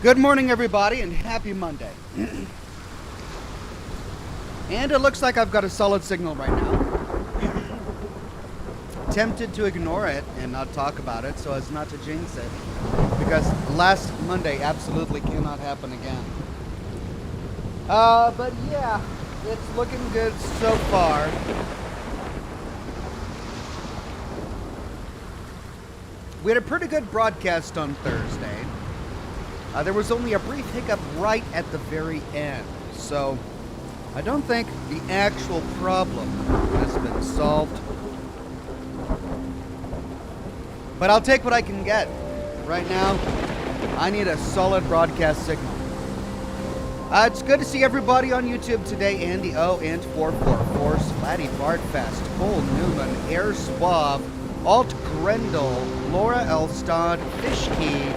Good morning, everybody, and happy Monday. And it looks like I've got a solid signal right now. Tempted to ignore it and not talk about it so as not to jinx it, because last Monday absolutely cannot happen again. But yeah, it's looking good so far. We had a pretty good broadcast on Thursday. There was only a brief hiccup right at the very end, so I don't think the actual problem has been solved. But I'll take what I can get. Right now, I need a solid broadcast signal. It's good to see everybody on YouTube today. Andy O, Ant444, Splatty Bartfest, Cole Newman, Air Suave, Alt Grendel, Laura Elstad, Fishkey,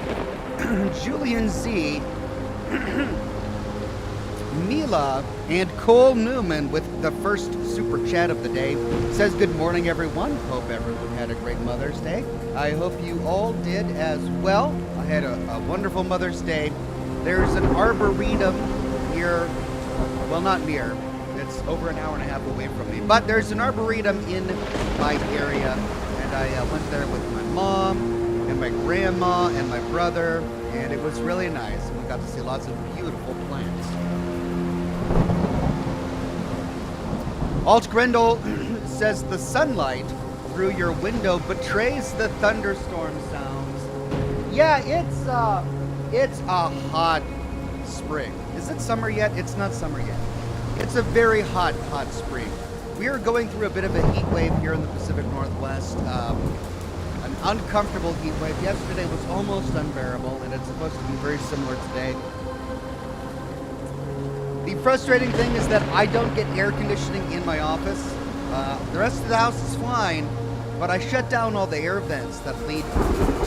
Julian Z, Mila, and Cole Newman with the first super chat of the day. Says, good morning, everyone. Hope everyone had a great Mother's Day. I hope you all did as well. I had a wonderful Mother's Day. There's an arboretum near, well, not near. It's over an hour and a half away from me. But there's an arboretum in my area, and I went there with my mom and my grandma and my brother, and it was really nice. We got to see lots of beautiful plants. Alt Grendel says the sunlight through your window betrays the thunderstorm sounds. Yeah, it's a hot spring. Is it summer yet? It's not summer yet. It's a very hot spring. We are going through a bit of a heat wave here in the Pacific Northwest. An uncomfortable heat wave. Yesterday was almost unbearable, and it's supposed to be very similar today. The frustrating thing is that I don't get air conditioning in my office. The rest of the house is fine, but I shut down all the air vents that lead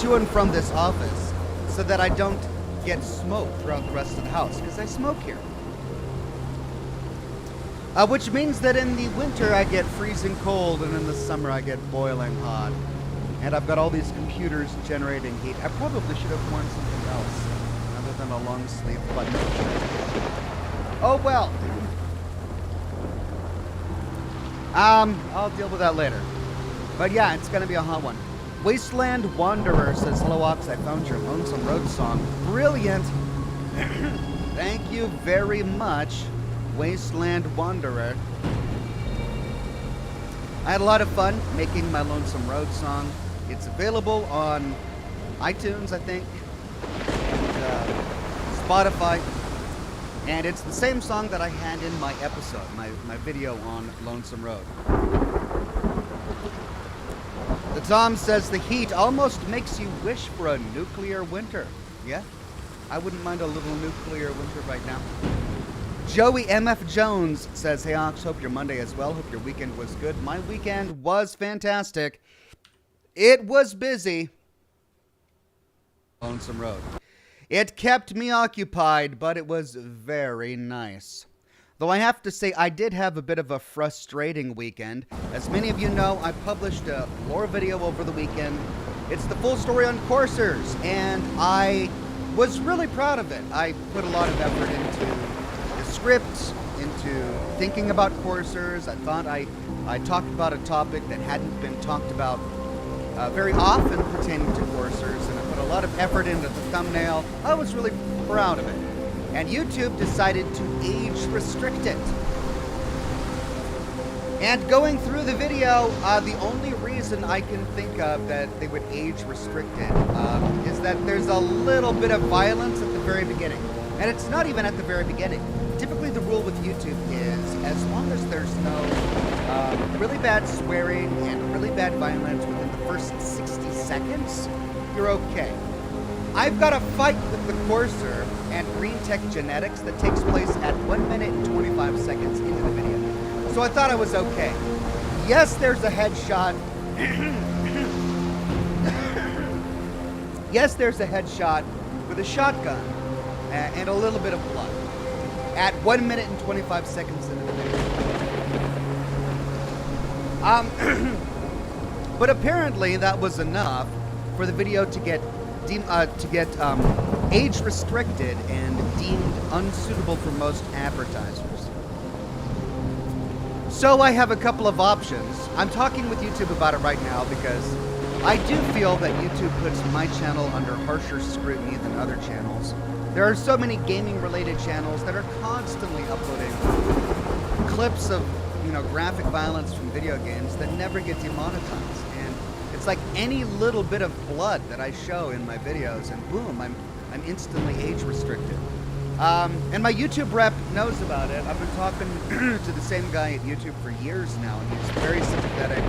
to and from this office so that I don't get smoke throughout the rest of the house, because I smoke here. Which means that in the winter I get freezing cold, and in the summer I get boiling hot. And I've got all these computers generating heat. I probably should have worn something else other than a long sleeve button shirt. Oh well. I'll deal with that later. But yeah, it's gonna be a hot one. Wasteland Wanderer says, hello Ox, I found your Lonesome Road song. Brilliant. Thank you very much, Wasteland Wanderer. I had a lot of fun making my Lonesome Road song. It's available on iTunes, I think, and Spotify. And it's the same song that I had in my episode, my video on Lonesome Road. The Tom says the heat almost makes you wish for a nuclear winter. Yeah, I wouldn't mind a little nuclear winter right now. Joey MF Jones says, hey Ox, hope your Monday as well. Hope your weekend was good. My weekend was fantastic. It was busy. Lonesome Road. It kept me occupied, but it was very nice. Though I have to say, I did have a bit of a frustrating weekend. As many of you know, I published a lore video over the weekend. It's the full story on coursers, and I was really proud of it. I put a lot of effort into the script, into thinking about coursers. I thought I talked about a topic that hadn't been talked about very often pertaining to coursers, and I put a lot of effort into the thumbnail. I was really proud of it. And YouTube decided to age restrict it. And going through the video, the only reason I can think of that they would age restrict it is that there's a little bit of violence at the very beginning. And it's not even at the very beginning. Typically the rule with YouTube is as long as there's no really bad swearing and really bad violence within the first 60 seconds, you're okay. I've got a fight with the Courser and Green Tech Genetics that takes place at 1 minute and 25 seconds into the video. So I thought I was okay. Yes, there's a headshot. Yes, there's a headshot with a shotgun and a little bit of blood at 1 minute and 25 seconds into the video. But apparently that was enough for the video to get age restricted and deemed unsuitable for most advertisers. So I have a couple of options. I'm talking with YouTube about it right now because I do feel that YouTube puts my channel under harsher scrutiny than other channels. There are so many gaming-related channels that are constantly uploading clips of, graphic violence from video games that never get demonetized. And it's like any little bit of blood that I show in my videos, and boom, I'm instantly age restricted. And my YouTube rep knows about it. I've been talking to the same guy at YouTube for years now, and he's very sympathetic.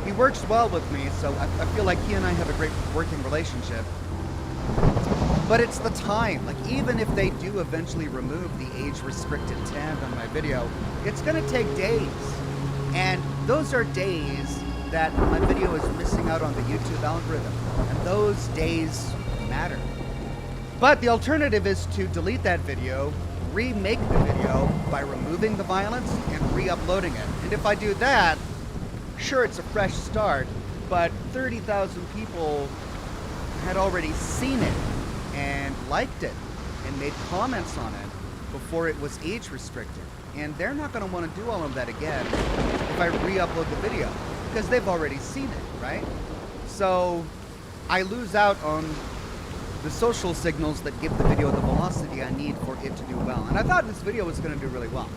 He works well with me, so I feel like he and I have a great working relationship. But it's the time. Like, even if they do eventually remove the age-restricted tag on my video, it's going to take days. And those are days that my video is missing out on the YouTube algorithm. And those days matter. But the alternative is to delete that video, remake the video by removing the violence and re-uploading it. And if I do that, sure, it's a fresh start, but 30,000 people had already seen it and liked it and made comments on it before it was age restricted. And they're not going to want to do all of that again if I re-upload the video because they've already seen it, right? So I lose out on the social signals that give the video the velocity I need for it to do well. And I thought this video was going to do really well.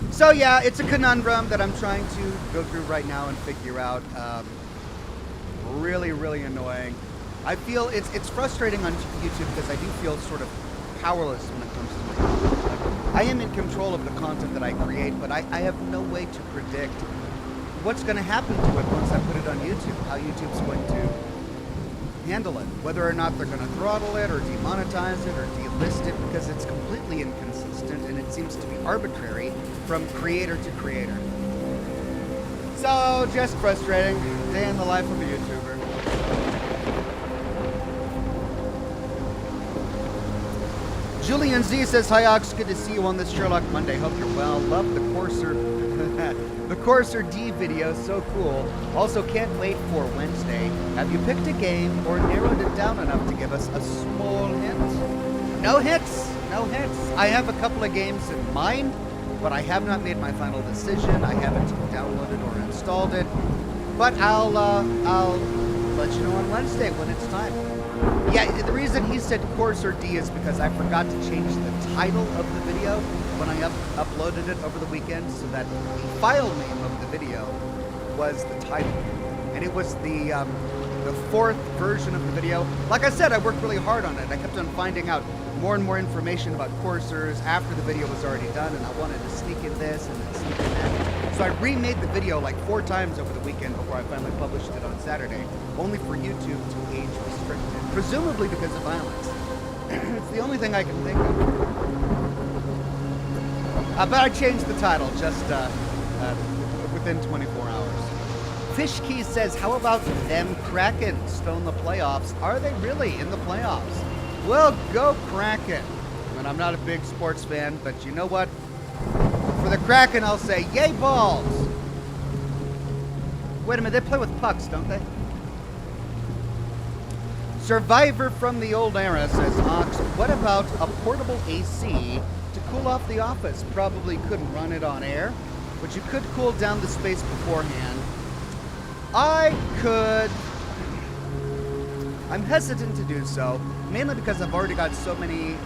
So yeah, it's a conundrum that I'm trying to go through right now and figure out. Really, really annoying. I feel it's frustrating on YouTube because I do feel sort of powerless when it comes to my I am in control of the content that I create, but I have no way to predict what's going to happen to it once I put it on YouTube, how YouTube's going to handle it, whether or not they're going to throttle it or demonetize it or delist it, because it's completely inconsistent and it seems to be arbitrary from creator to creator. So, just frustrating. Day in the life of a YouTuber. Julian Z says, "Hi Ox, good to see you on this Sherlock Monday. Hope you're well. Love the Courser, the Courser D video, so cool. Also, can't wait for Wednesday. Have you picked a game or narrowed it down enough to give us a small hint?" No hints, no hints. I have a couple of games in mind, but I have not made my final decision. I haven't downloaded or installed it, but I'll let you know on Wednesday when it's time. Yeah, the reason he said Courser D is because I forgot to change the title of the video when I uploaded it over the weekend, so that the file name of the video was the title. And it was the fourth version of the video. Like I said, I worked really hard on it. I kept on finding out more and more information about coursers after the video was already done, and I wanted to sneak in this and then sneak in that. So I remade the video like 4 times over the weekend before I finally published it on Saturday, only for YouTube to age restrict it, presumably because of violence. It's the only thing I can think of. But I changed the title just within 24 hours. Fishkey says, "How about them Kraken still in the playoffs? Are they really in the playoffs?" Well, go Kraken. And I'm not a big sports fan, but you know what? For the Kraken, I'll say, yay balls! Wait a minute, they play with pucks, don't they? Survivor from the old era says, "Ox, what about a portable AC to cool off the office? Probably couldn't run it on air, but you could cool down the space beforehand." I could. I'm hesitant to do so, mainly because I've already got so many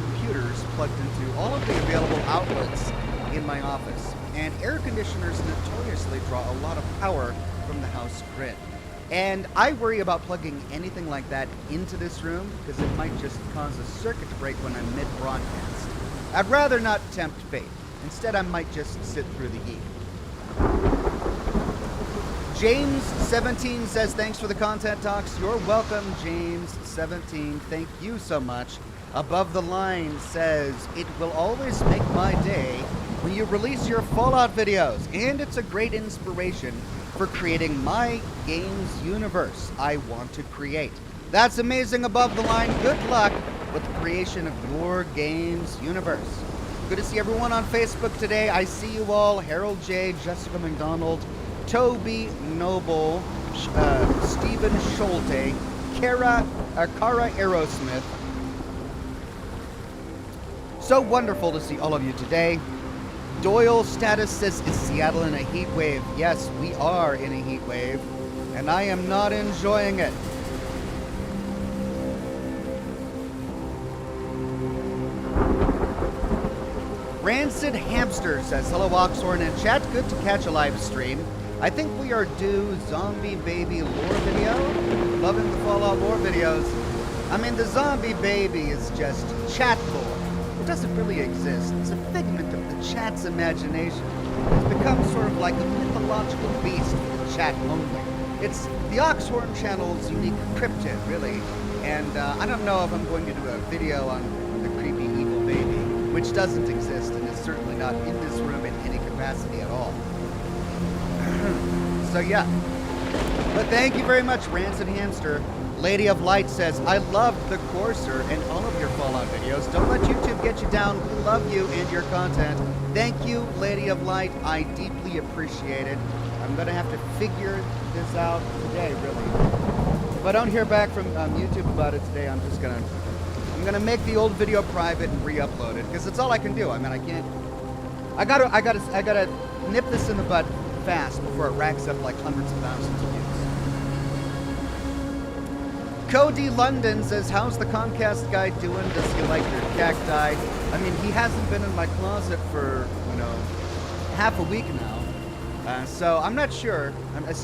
computers plugged into all of the available outlets in my office. And air conditioners notoriously draw a lot of power from the house grid. And I worry about plugging anything like that into this room because it might just cause a circuit break when I'm mid-broadcast. I'd rather not tempt fate. Instead, I might just sit through the heat. James17 says, "Thanks for the content talks." You're welcome, James17. Thank you so much. Above the Line says, "It will always make my day when you release your Fallout videos, and it's a great inspiration for creating my games universe I want to create." That's amazing, Above the Line. Good luck with the creation of your games universe. Good to see everyone on Facebook today. I see you all. Harold J., Jessica McDonald, Toby Noble, Stephen Schulte, Kara Aerosmith. So wonderful to see all of you today. Doyle Status says, is Seattle in a heat wave? Yes, we are in a heat wave, and I am not enjoying it. Rancid Hamster says, hello Oxhorn and chat, good to catch a live stream. I think we are due zombie baby lore video. Loving the Fallout lore videos. I mean, the zombie baby is just chat lore. It doesn't really exist. It's a figment of the chat's imagination. It's become sort of like a mythological beast for the chat only. It's the Oxhorn channel's unique cryptid, really. And I don't know if I'm going to do a video on the creepy evil baby, which doesn't exist and is certainly not in this room in any capacity at all. So yeah. But thank you very much, Rancid Hamster. Lady of Light says, I loved the Courser and all of your Fallout videos. Don't let YouTube get you down. We love you and your content. Thank you, Lady of Light. I deeply appreciate it. I'm going to have to figure this out today, really. If I don't hear back from YouTube about it today, I'm gonna make the old video private and re-upload it, because it's all I can do. I mean, I can't. I gotta nip this in the bud fast before it racks up like hundreds of thousands of views. Cody London says, how's the Comcast guy doing? Does he like your cacti? I mean, he hasn't been in my closet for, half a week now. So I'm not sure.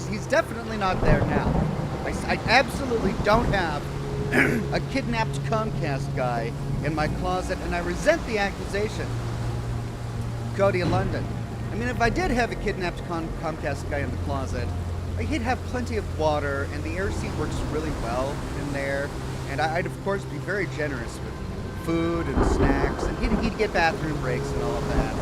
He's definitely not there now. I absolutely don't have a kidnapped Comcast guy in my closet, and I resent the accusation. Cody London. I mean, if I did have a kidnapped Comcast guy in the closet, he'd have plenty of water, and the air seat works really well in there, and I'd of course be very generous with food and snacks, and he'd get bathroom breaks and all of that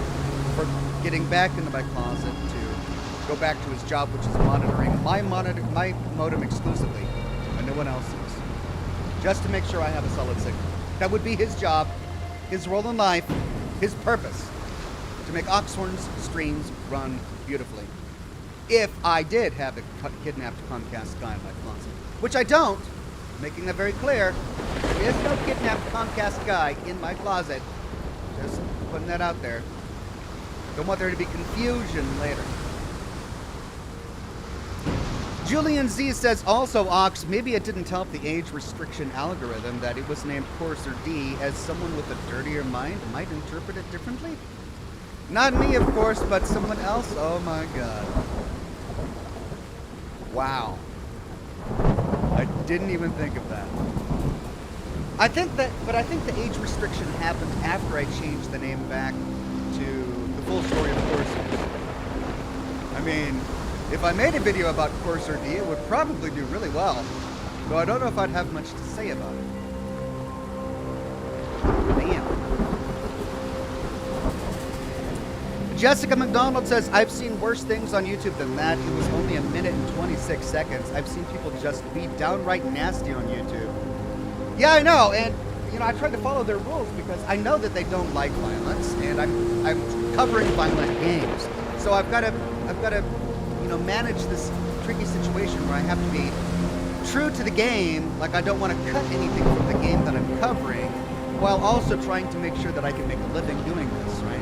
for getting back into my closet to go back to his job, which is monitoring my modem exclusively, and no one else's, just to make sure I have a solid signal. That would be his job, his role in life, his purpose, to make Oxhorn's streams run beautifully. If I did have a kidnapped Comcast guy in my closet, which I don't, making that very clear, there is no kidnapped Comcast guy in my closet. Just putting that out there. Don't want there to be confusion later. Julian Z says, also, Ox, maybe it didn't help the age restriction algorithm that it was named Courser D, as someone with a dirtier mind might interpret it differently. Not me, of course, but someone else? Oh my god. Wow. I didn't even think of that. I think the age restriction happened after I changed the name back to the full story of Courser. I mean, if I made a video about Courser D, it would probably do really well. Though I don't know if I'd have much to say about it. Damn. Jessica McDonald says, I've seen worse things on YouTube than that. It was only 1 minute and 26 seconds. I've seen people just be downright nasty on YouTube. Yeah, I know, and I try to follow their rules because I know that they don't like violence, and I'm covering violent games. So I've got to manage this tricky situation where I have to be true to the game, like I don't want to cut anything from the game that I'm covering, while also trying to make sure that I can make a living doing this, right?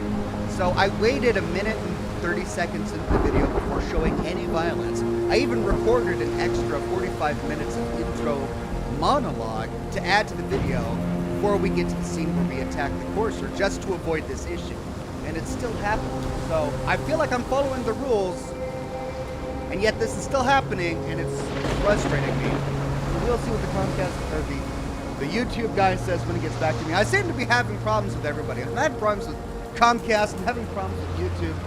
So I waited 1 minute and 30 seconds into the video before showing any violence. I even recorded an extra 45 minutes of intro monologue to add to the video before we get to the scene where we attack the Courser, just to avoid this issue. And it's still happening. So I feel like I'm following the rules, and yet this is still happening, and it's frustrating me. We'll see what the Comcast or the YouTube guy says when he gets back to me. I seem to be having problems with everybody. I'm having problems with Comcast, I'm having problems with YouTube,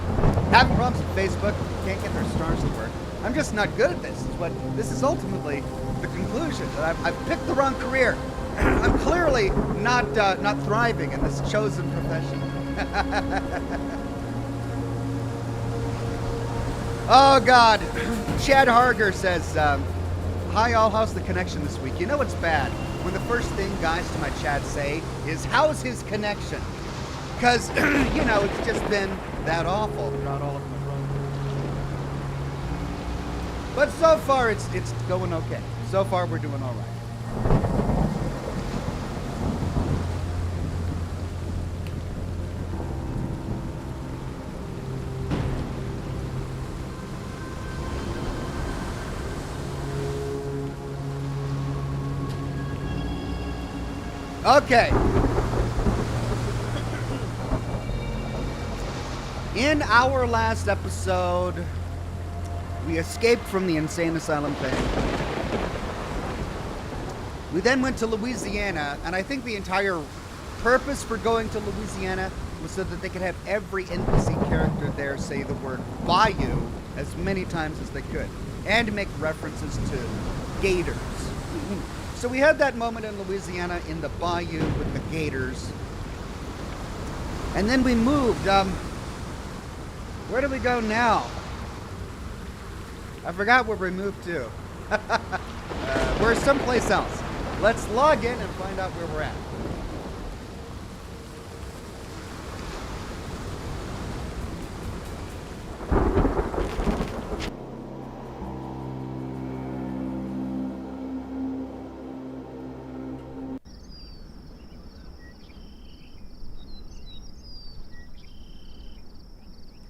having problems with Facebook. Can't get their stars to work. I'm just not good at this. But this is ultimately the conclusion that I've picked the wrong career. I'm clearly not thriving in this chosen profession. Oh God. Chad Harger says, hi all, how's the connection this week? You know it's bad when the first thing guys to my chat say is, how's his connection? Because, it's just been that awful throughout all of my runs. But so far, it's going okay. So far, we're doing all right. Okay. In our last episode, we escaped from the insane asylum thing. We then went to Louisiana, and I think the entire purpose for going to Louisiana was so that they could have every NPC character there say the word bayou as many times as they could, and make references to gators. So we had that moment in Louisiana in the bayou with the gators. And then we moved. Where do we go now? I forgot where we moved to. We're someplace else. Let's log in and find out where we're at.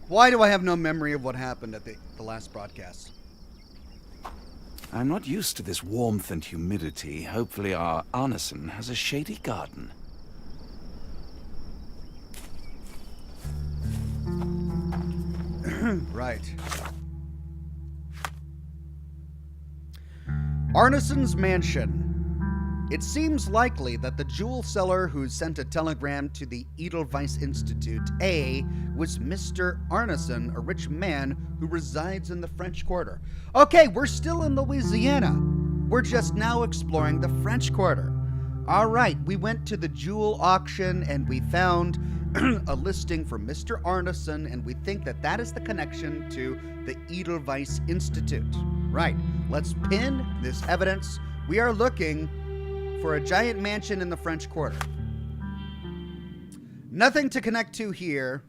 Why do I have no memory of what happened at the last broadcast? I'm not used to this warmth and humidity. Hopefully our Arneson has a shady garden. Right. Arneson's mansion. It seems likely that the jewel seller who sent a telegram to the Edelweiss Institute A was Mr. Arneson, a rich man who resides in the French Quarter. Okay, we're still in Louisiana. We're just now exploring the French Quarter. All right, we went to the jewel auction and we found a listing for Mr. Arneson, and we think that that is the connection to the Edelweiss Institute. Right, let's pin this evidence. We are looking for a giant mansion in the French Quarter. Nothing to connect to here.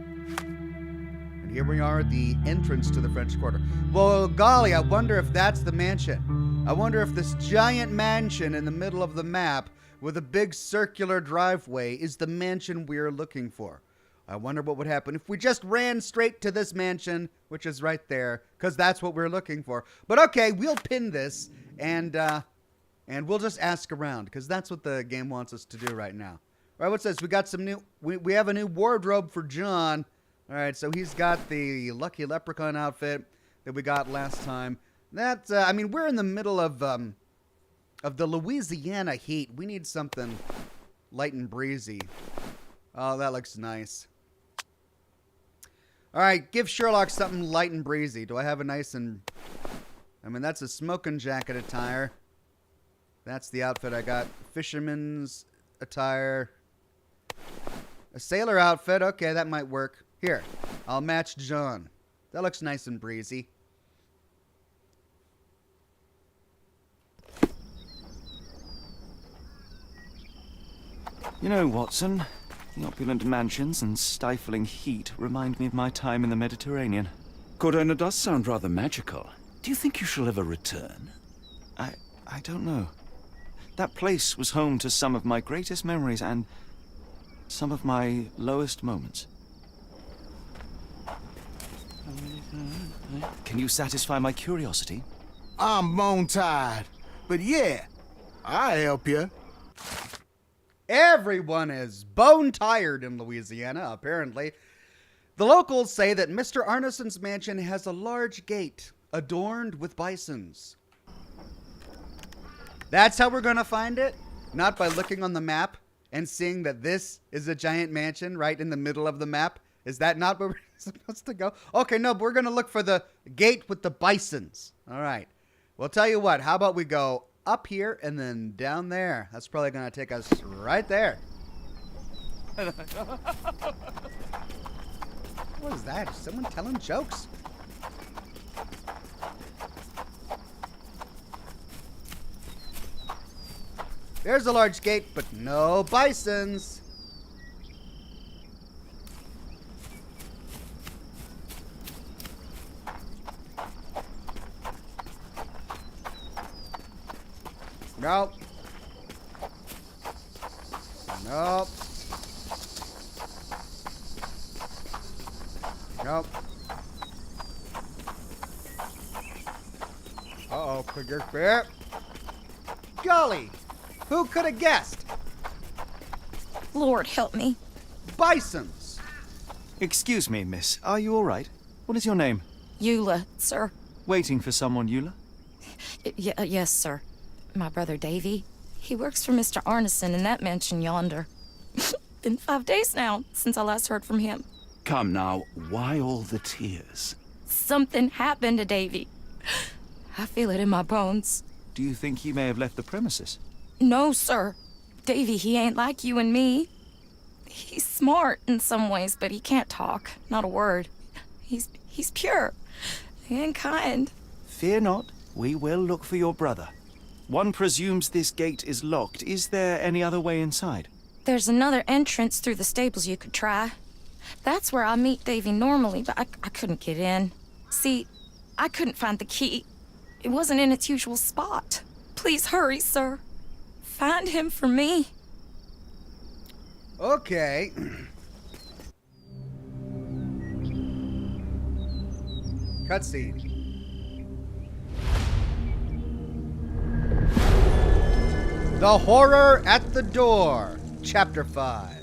And here we are at the entrance to the French Quarter. Well, golly, I wonder if that's the mansion. I wonder if this giant mansion in the middle of the map with a big circular driveway is the mansion we're looking for. I wonder what would happen if we just ran straight to this mansion, which is right there, because that's what we're looking for. But okay, we'll pin this, and we'll just ask around, because that's what the game wants us to do right now. All right, what's this? We got some new... We have a new wardrobe for John. All right, so he's got the Lucky Leprechaun outfit that we got last time. That, I mean, we're in the middle of the Louisiana heat. We need something light and breezy. Oh, that looks nice. All right, give Sherlock something light and breezy. Do I have a nice and... I mean, that's a smoking jacket attire. That's the outfit I got. Fisherman's attire. A sailor outfit. Okay, that might work. Here, I'll match John. That looks nice and breezy. You know, Watson, the opulent mansions and stifling heat remind me of my time in the Mediterranean. Cordona does sound rather magical. Do you think you shall ever return? I don't know. That place was home to some of my greatest memories and some of my lowest moments. Can you satisfy my curiosity? I'm bone tired, but yeah, I'll help you. Everyone is bone tired in Louisiana, apparently. The locals say that Mr. Arneson's mansion has a large gate adorned with bisons. That's how we're going to find it? Not by looking on the map and seeing that this is a giant mansion right in the middle of the map? Is that not where we're supposed to go? Okay, no, but we're going to look for the gate with the bisons. All right. Well, tell you what, how about we go up here and then down there? That's probably going to take us right there. What is that? Is someone telling jokes? There's a large gate, but no bisons. Nope. Nope. Nope. Uh-oh, put your feet. Golly! Who could have guessed? Lord help me. Bisons. Excuse me, miss. Are you all right? What is your name? Eula, sir. Waiting for someone, Eula? Yes, sir. My brother Davy. He works for Mr. Arneson in that mansion yonder. Been 5 days now since I last heard from him. Come now, why all the tears? Something happened to Davy. I feel it in my bones. Do you think he may have left the premises? No, sir. Davy, he ain't like you and me. He's smart in some ways, but he can't talk. Not a word. He's pure and kind. Fear not, we will look for your brother. One presumes this gate is locked. Is there any other way inside? There's another entrance through the stables you could try. That's where I meet Davy normally, but I couldn't get in. See, I couldn't find the key. It wasn't in its usual spot. Please hurry, sir. Find him for me. Okay. Cutscene. The Horror at the Door, Chapter 5.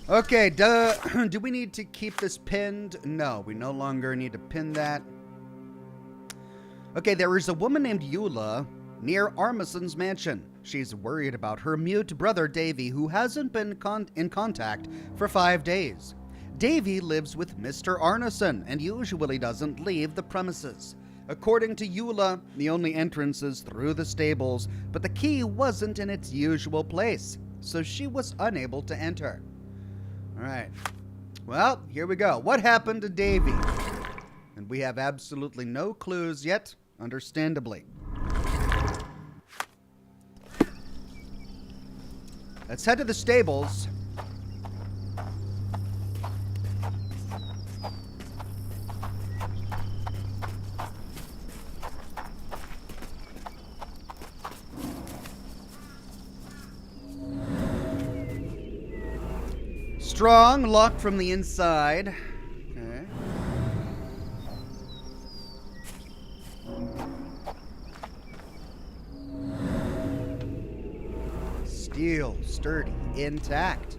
Okay, do we need to keep this pinned? No, we no longer need to pin that. Okay, there is a woman named Eula near Arneson's mansion. She's worried about her mute brother Davy, who hasn't been in contact for 5 days. Davy lives with Mr. Arneson and usually doesn't leave the premises. According to Eula, the only entrance is through the stables, but the key wasn't in its usual place, so she was unable to enter. All right. Well, here we go. What happened to Davy? And we have absolutely no clues yet, understandably. Let's head to the stables. Strong, locked from the inside. Okay. Steel, sturdy, intact.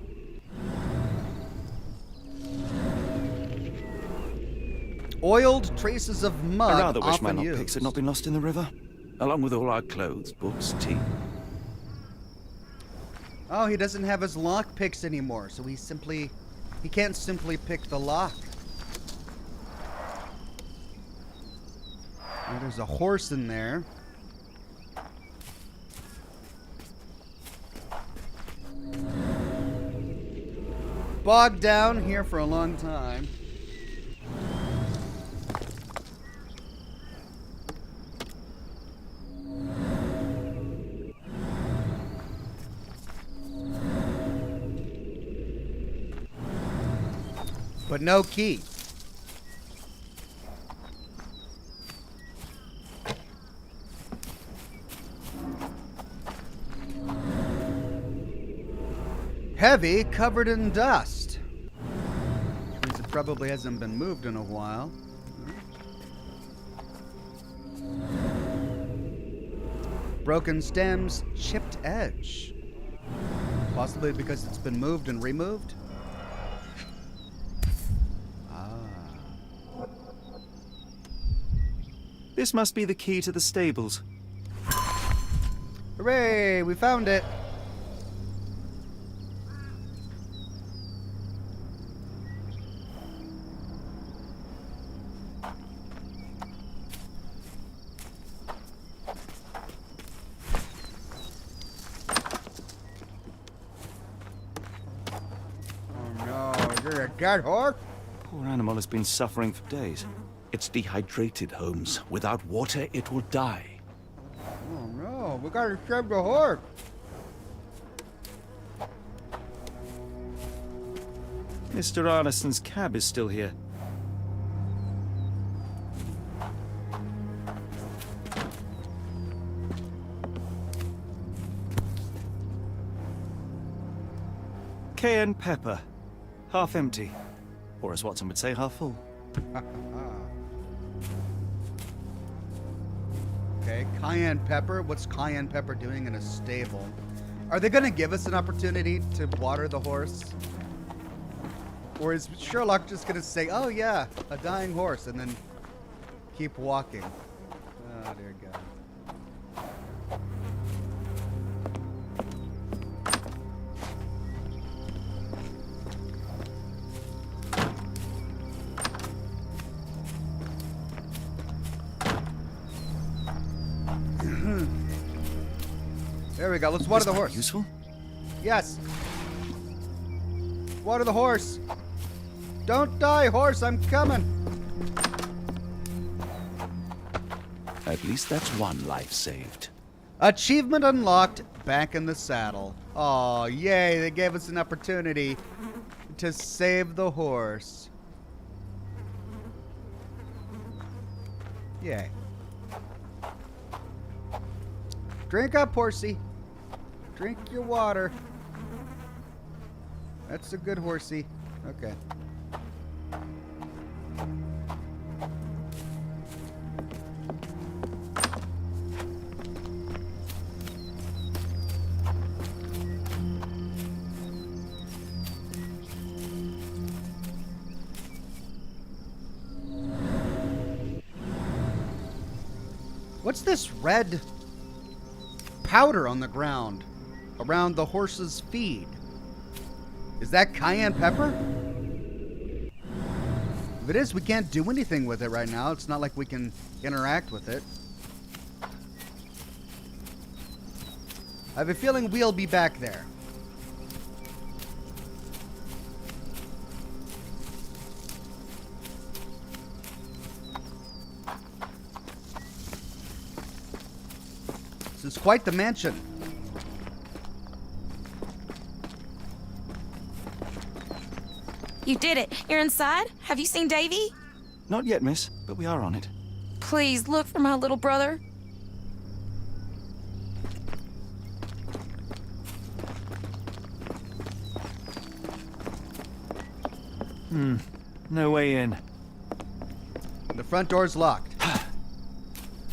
Oiled traces of mud. I rather wish my often lockpicks used. had not been lost in the river, along with all our clothes, books, tea. Oh, he doesn't have his lock picks anymore, so he can't simply pick the lock. Oh, there's a horse in there. Bogged down here for a long time. But no key. Heavy, covered in dust. Which means it probably hasn't been moved in a while. Broken stems, chipped edge. Possibly because it's been moved and removed. This must be the key to the stables. Hooray, we found it. Oh no, is there a dead horse? Poor animal has been suffering for days. It's dehydrated, Holmes. Without water, it will die. Oh no, we gotta save the horse. Mr. Arneson's cab is still here. cayenne pepper. Half empty. Or as Watson would say, half full. Okay, cayenne pepper. What's cayenne pepper doing in a stable? Are they going to give us an opportunity to water the horse? Or is Sherlock just going to say, oh yeah, a dying horse, and then keep walking? Oh, dear God. There we go. Let's water the horse. Useful? Yes. Water the horse. Don't die, horse. I'm coming. At least that's one life saved. Achievement unlocked. Back in the saddle. Oh, yay. They gave us an opportunity to save the horse. Yay. Drink up, horsey. Drink your water. That's a good horsey. Okay. What's this red powder on the ground around the horse's feed? Is that cayenne pepper? If it is, we can't do anything with it right now. It's not like we can interact with it. I have a feeling we'll be back there. This is quite the mansion. You did it. You're inside? Have you seen Davy? Not yet, miss, but we are on it. Please look for my little brother. No way in. The front door's locked.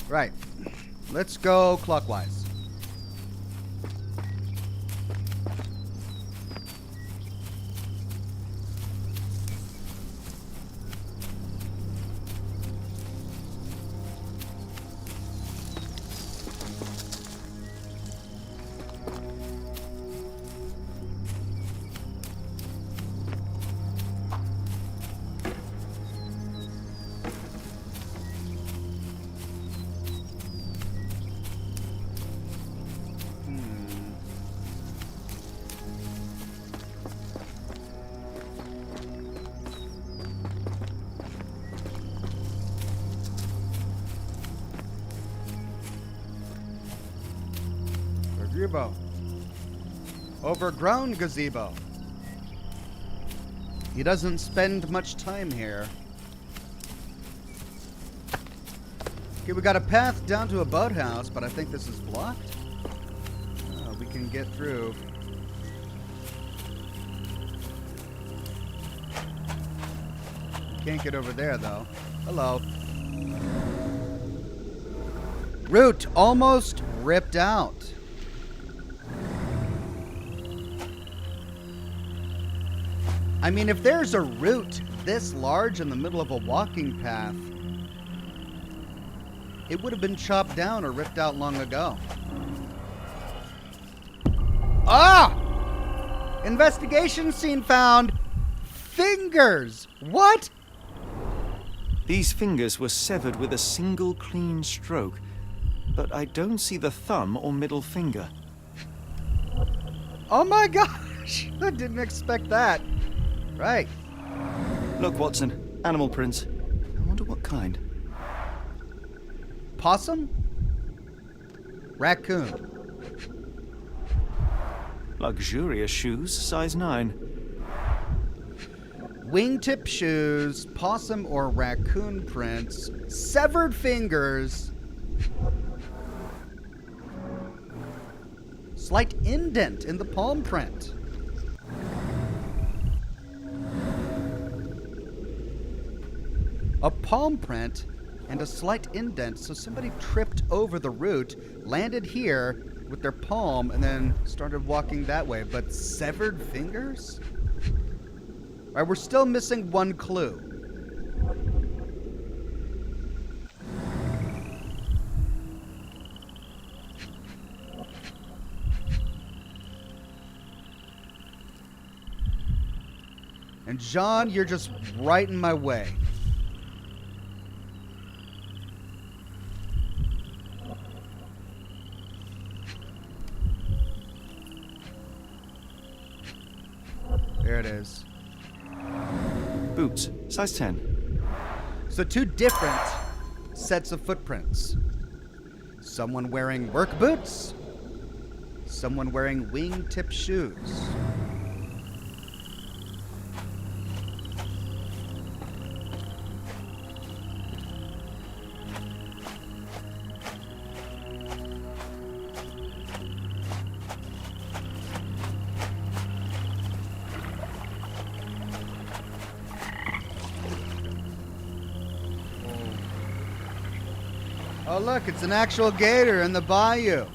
Right. Let's go clockwise. Gazebo. Overgrown gazebo. He doesn't spend much time here. Okay, we got a path down to a boathouse, but I think this is blocked. We can get through. Can't get over there, though. Hello. Root almost ripped out. I mean, if there's a root this large in the middle of a walking path, it would have been chopped down or ripped out long ago. Ah! Investigation scene found. Fingers! What? These fingers were severed with a single clean stroke, but I don't see the thumb or middle finger. Oh my gosh! I didn't expect that. Right. Look, Watson. Animal prints. I wonder what kind. Possum? Raccoon. Luxurious shoes, size 9. Wingtip shoes, possum or raccoon prints, severed fingers, slight indent in the palm print. a palm print, and a slight indent. So somebody tripped over the root, landed here with their palm, and then started walking that way. But severed fingers? All right, we're still missing one clue. And John, you're just right in my way. There it is. Boots, size 10. So two different sets of footprints. Someone wearing work boots. Someone wearing wingtip shoes. Oh, look, it's an actual gator in the bayou.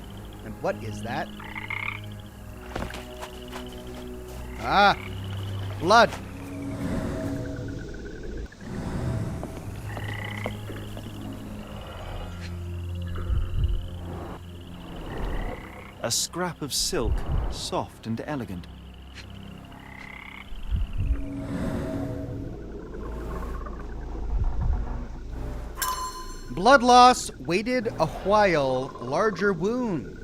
And what is that? Ah, blood. A scrap of silk, soft and elegant. Blood loss, waited a while, larger wound.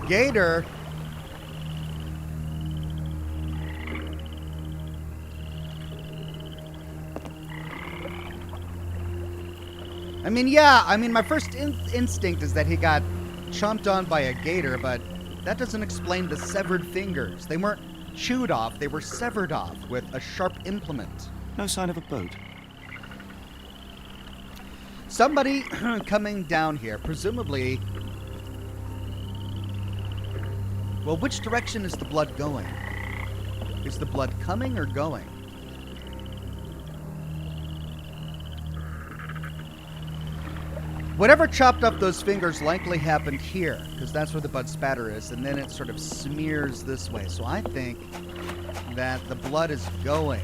Gator. I mean, my first instinct is that he got chomped on by a gator, but that doesn't explain the severed fingers. They weren't chewed off, they were severed off with a sharp implement. No sign of a boat. Somebody coming down here, presumably. Well, which direction is the blood going? Is the blood coming or going? Whatever chopped up those fingers likely happened here, because that's where the blood spatter is, and then it sort of smears this way. So I think that the blood is going.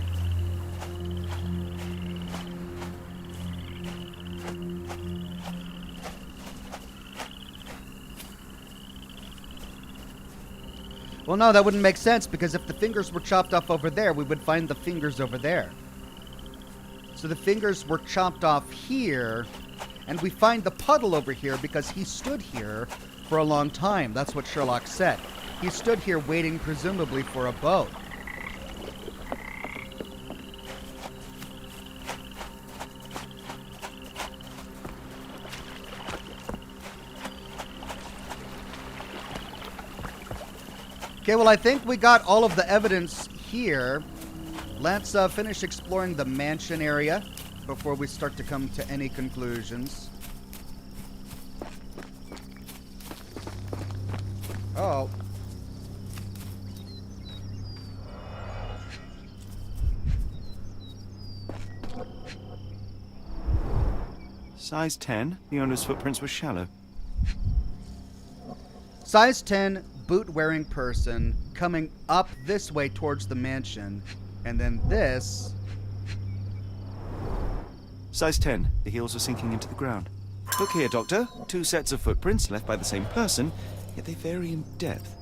Well, no, that wouldn't make sense, because if the fingers were chopped off over there, we would find the fingers over there. So the fingers were chopped off here, and we find the puddle over here because he stood here for a long time. That's what Sherlock said. He stood here waiting, presumably, for a boat. Okay, well, I think we got all of the evidence here. Let's finish exploring the mansion area before we start to come to any conclusions. Oh. Size 10. The owner's footprints were shallow. Size 10, boot-wearing person coming up this way towards the mansion. And then this. Size 10. The heels were sinking into the ground. Look here, Doctor. 2 sets of footprints left by the same person, yet they vary in depth.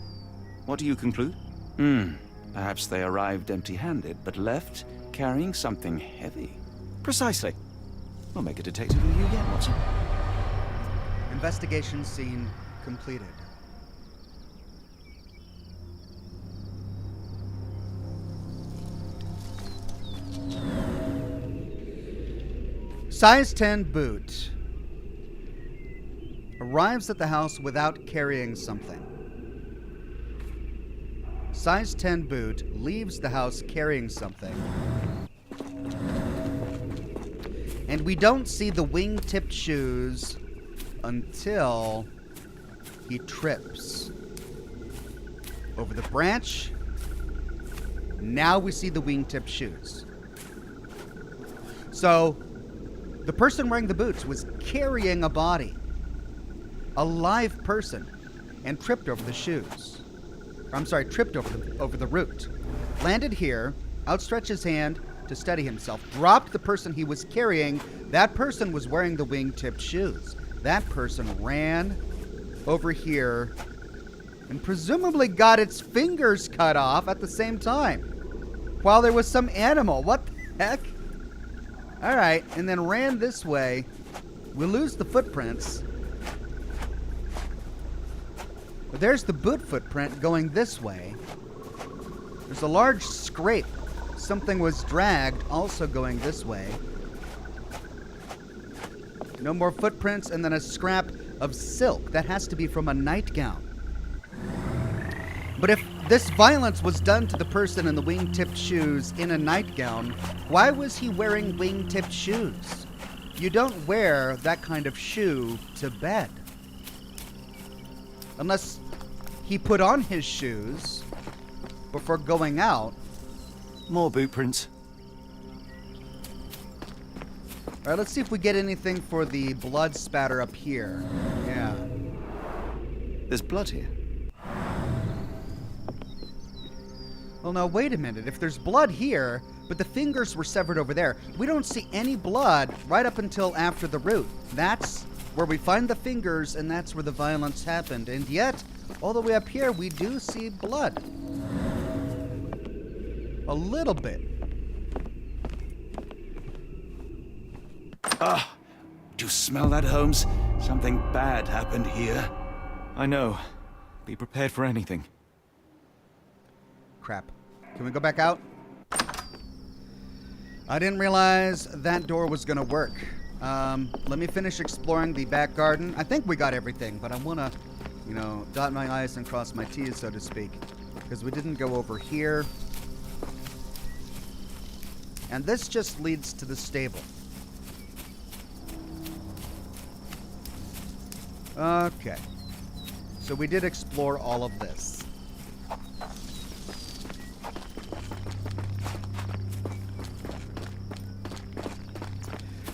What do you conclude? Perhaps they arrived empty-handed, but left carrying something heavy. Precisely. We'll make a detective of you yet, Watson. Investigation scene completed. Size 10 boot arrives at the house without carrying something. Size 10 boot leaves the house carrying something. And we don't see the wing-tipped shoes until he trips over the branch, Now we see the wingtip shoes. So, the person wearing the boots was carrying a body. A live person. And tripped over the shoes. I'm sorry, tripped over the root. Landed here, outstretched his hand to steady himself, dropped the person he was carrying. That person was wearing the wingtip shoes. That person ran over here and presumably got its fingers cut off at the same time while there was some animal. What the heck? All right, and then ran this way. We lose the footprints. But there's the boot footprint going this way. There's a large scrape. Something was dragged also going this way. No more footprints, and then a scrap of silk. That has to be from a nightgown. But if this violence was done to the person in the wingtip shoes in a nightgown, why was he wearing wingtip shoes? You don't wear that kind of shoe to bed. Unless he put on his shoes before going out. More boot prints. All right, let's see if we get anything for the blood spatter up here. Yeah. There's blood here. Well, now, wait a minute. If there's blood here, but the fingers were severed over there, we don't see any blood right up until after the root. That's where we find the fingers, and that's where the violence happened. And yet, all the way up here, we do see blood. A little bit. Ah, do you smell that, Holmes? Something bad happened here. I know. Be prepared for anything. Crap. Can we go back out? I didn't realize that door was going to work. Let me finish exploring the back garden. I think we got everything, but I want to, dot my I's and cross my T's, so to speak. Because we didn't go over here. And this just leads to the stable. Okay. So we did explore all of this.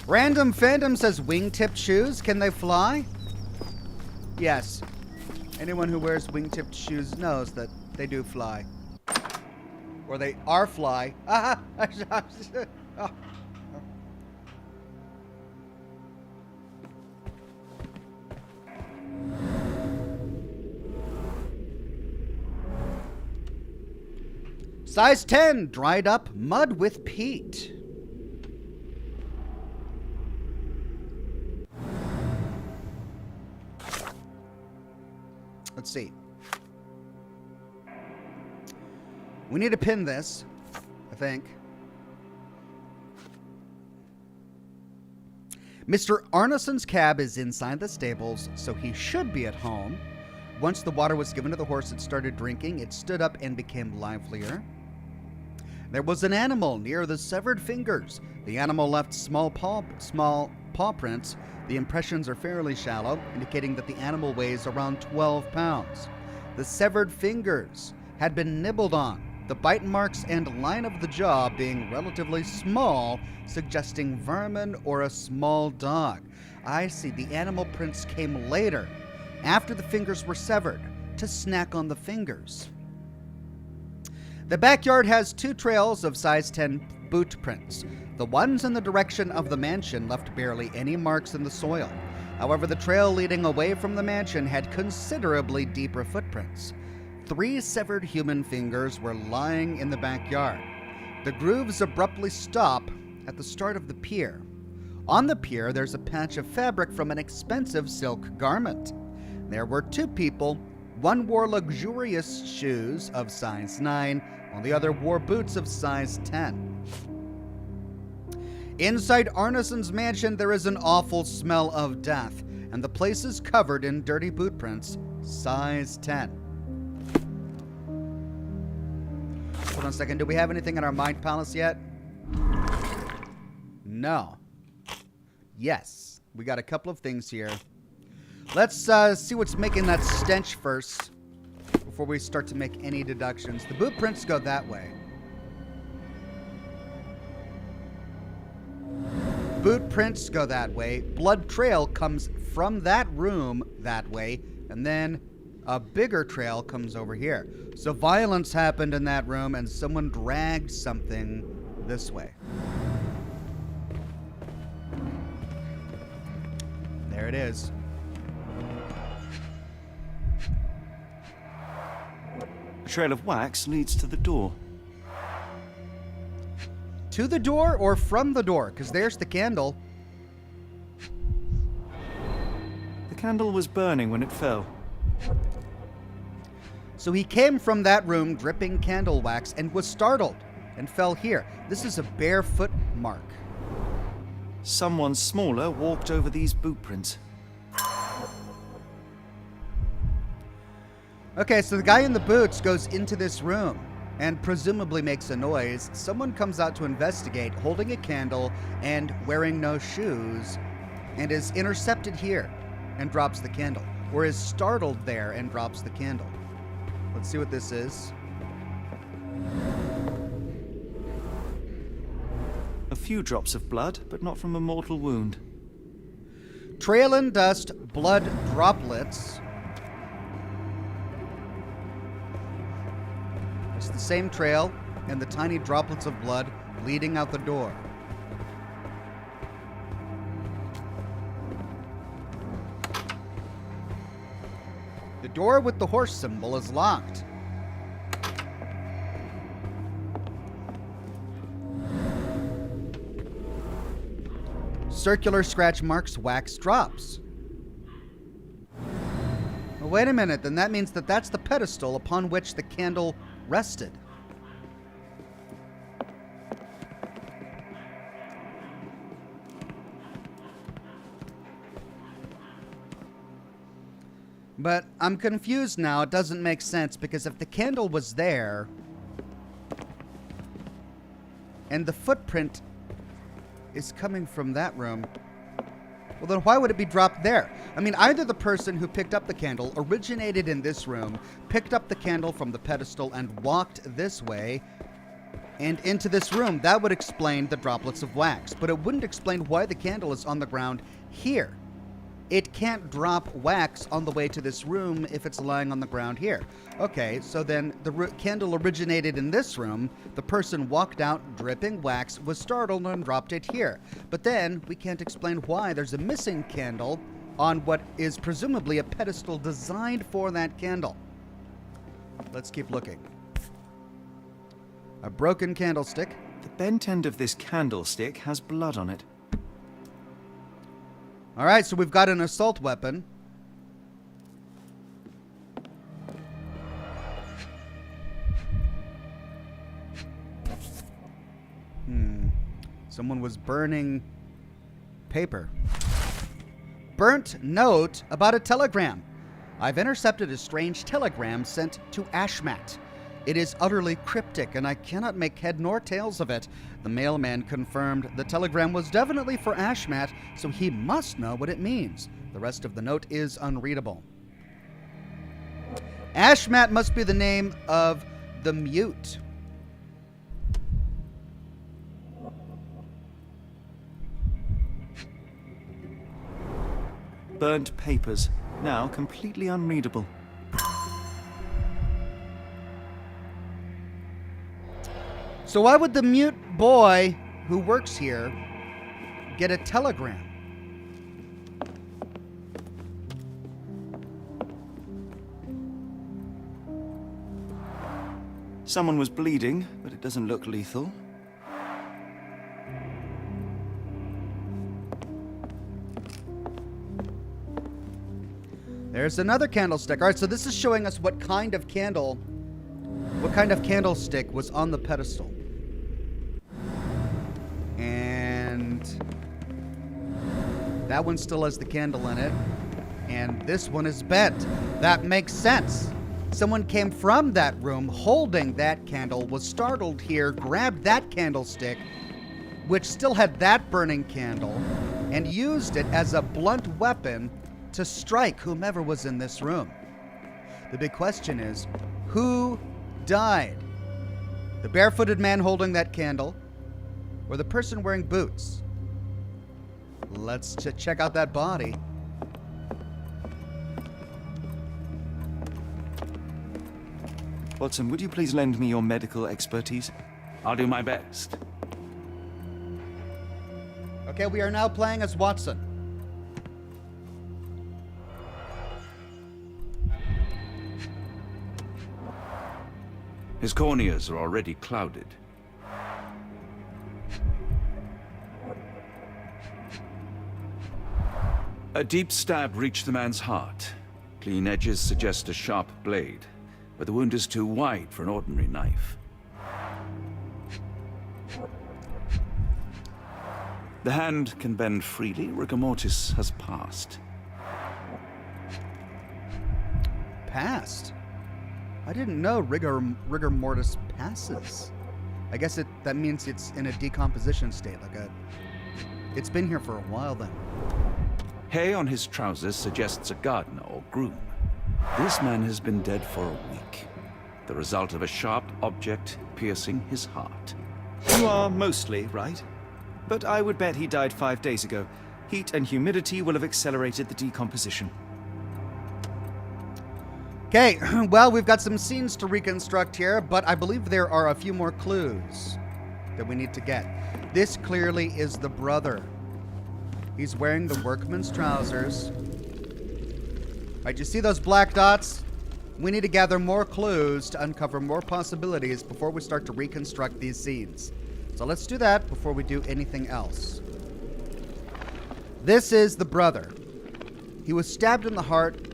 Random Fandom says wingtip shoes. Can they fly? Yes. Anyone who wears wingtipped shoes knows that they do fly. Or they are fly. Ah! Size 10, dried up mud with peat. Let's see. We need to pin this, I think. Mr. Arneson's cab is inside the stables, so he should be at home. Once the water was given to the horse, it started drinking. It stood up and became livelier. There was an animal near the severed fingers. The animal left small paw prints. The impressions are fairly shallow, indicating that the animal weighs around 12 pounds. The severed fingers had been nibbled on, the bite marks and line of the jaw being relatively small, suggesting vermin or a small dog. I see. The animal prints came later, after the fingers were severed, to snack on the fingers. The backyard has 2 trails of size 10 boot prints. The ones in the direction of the mansion left barely any marks in the soil. However, the trail leading away from the mansion had considerably deeper footprints. 3 severed human fingers were lying in the backyard. The grooves abruptly stop at the start of the pier. On the pier, there's a patch of fabric from an expensive silk garment. There were 2 people. One wore luxurious shoes of size 9, while the other wore boots of size 10. Inside Arneson's mansion, there is an awful smell of death, and the place is covered in dirty boot prints, size 10. Hold on a second. Do we have anything in our mind palace yet? No. Yes. We got a couple of things here. Let's see what's making that stench first before we start to make any deductions. The boot prints go that way. Boot prints go that way. Blood trail comes from that room that way. And then a bigger trail comes over here. So violence happened in that room and someone dragged something this way. There it is. A trail of wax leads to the door. To the door or from the door? Because there's the candle. The candle was burning when it fell. So he came from that room dripping candle wax and was startled and fell here. This is a bare foot mark. Someone smaller walked over these boot prints. Okay, so the guy in the boots goes into this room and presumably makes a noise. Someone comes out to investigate, holding a candle and wearing no shoes, and is intercepted here and drops the candle, or is startled there and drops the candle. Let's see what this is. A few drops of blood, but not from a mortal wound. Trail and dust, blood droplets. It's the same trail and the tiny droplets of blood bleeding out the door. The door with the horse symbol is locked. Circular scratch marks, wax drops. Oh, wait a minute, then that means that that's the pedestal upon which the candle rested. But I'm confused now. It doesn't make sense, because if the candle was there and the footprint is coming from that room, well, then why would it be dropped there? I mean, either the person who picked up the candle originated in this room, picked up the candle from the pedestal and walked this way and into this room. That would explain the droplets of wax, but it wouldn't explain why the candle is on the ground here. It can't drop wax on the way to this room if it's lying on the ground here. Okay, so then the candle originated in this room. The person walked out dripping wax, was startled, and dropped it here. But then we can't explain why there's a missing candle on what is presumably a pedestal designed for that candle. Let's keep looking. A broken candlestick. The bent end of this candlestick has blood on it. All right, so we've got an assault weapon. Someone was burning paper. Burnt note about a telegram. I've intercepted a strange telegram sent to Ashmat. It is utterly cryptic, and I cannot make head nor tails of it. The mailman confirmed the telegram was definitely for Ashmat, so he must know what it means. The rest of the note is unreadable. Ashmat must be the name of the mute. Burnt papers, now completely unreadable. So why would the mute boy who works here get a telegram? Someone was bleeding, but it doesn't look lethal. There's another candlestick. All right, so this is showing us what kind of candlestick was on the pedestal. And that one still has the candle in it. And this one is bent. That makes sense. Someone came from that room holding that candle, was startled here, grabbed that candlestick, which still had that burning candle, and used it as a blunt weapon to strike whomever was in this room. The big question is, who died? The barefooted man holding that candle, or the person wearing boots? Let's check out that body. Watson, would you please lend me your medical expertise? I'll do my best. Okay, we are now playing as Watson. His corneas are already clouded. A deep stab reached the man's heart. Clean edges suggest a sharp blade, but the wound is too wide for an ordinary knife. The hand can bend freely. Rigor mortis has passed. Passed? I didn't know rigor mortis passes. I guess that means it's in a decomposition state, it's been here for a while then. Hay on his trousers suggests a gardener or groom. This man has been dead for a week. The result of a sharp object piercing his heart. You are mostly right. But I would bet he died 5 days ago. Heat and humidity will have accelerated the decomposition. Okay, well, we've got some scenes to reconstruct here, but I believe there are a few more clues that we need to get. This clearly is the brother. He's wearing the workman's trousers. Right, you see those black dots? We need to gather more clues to uncover more possibilities before we start to reconstruct these scenes. So let's do that before we do anything else. This is the brother. He was stabbed in the heart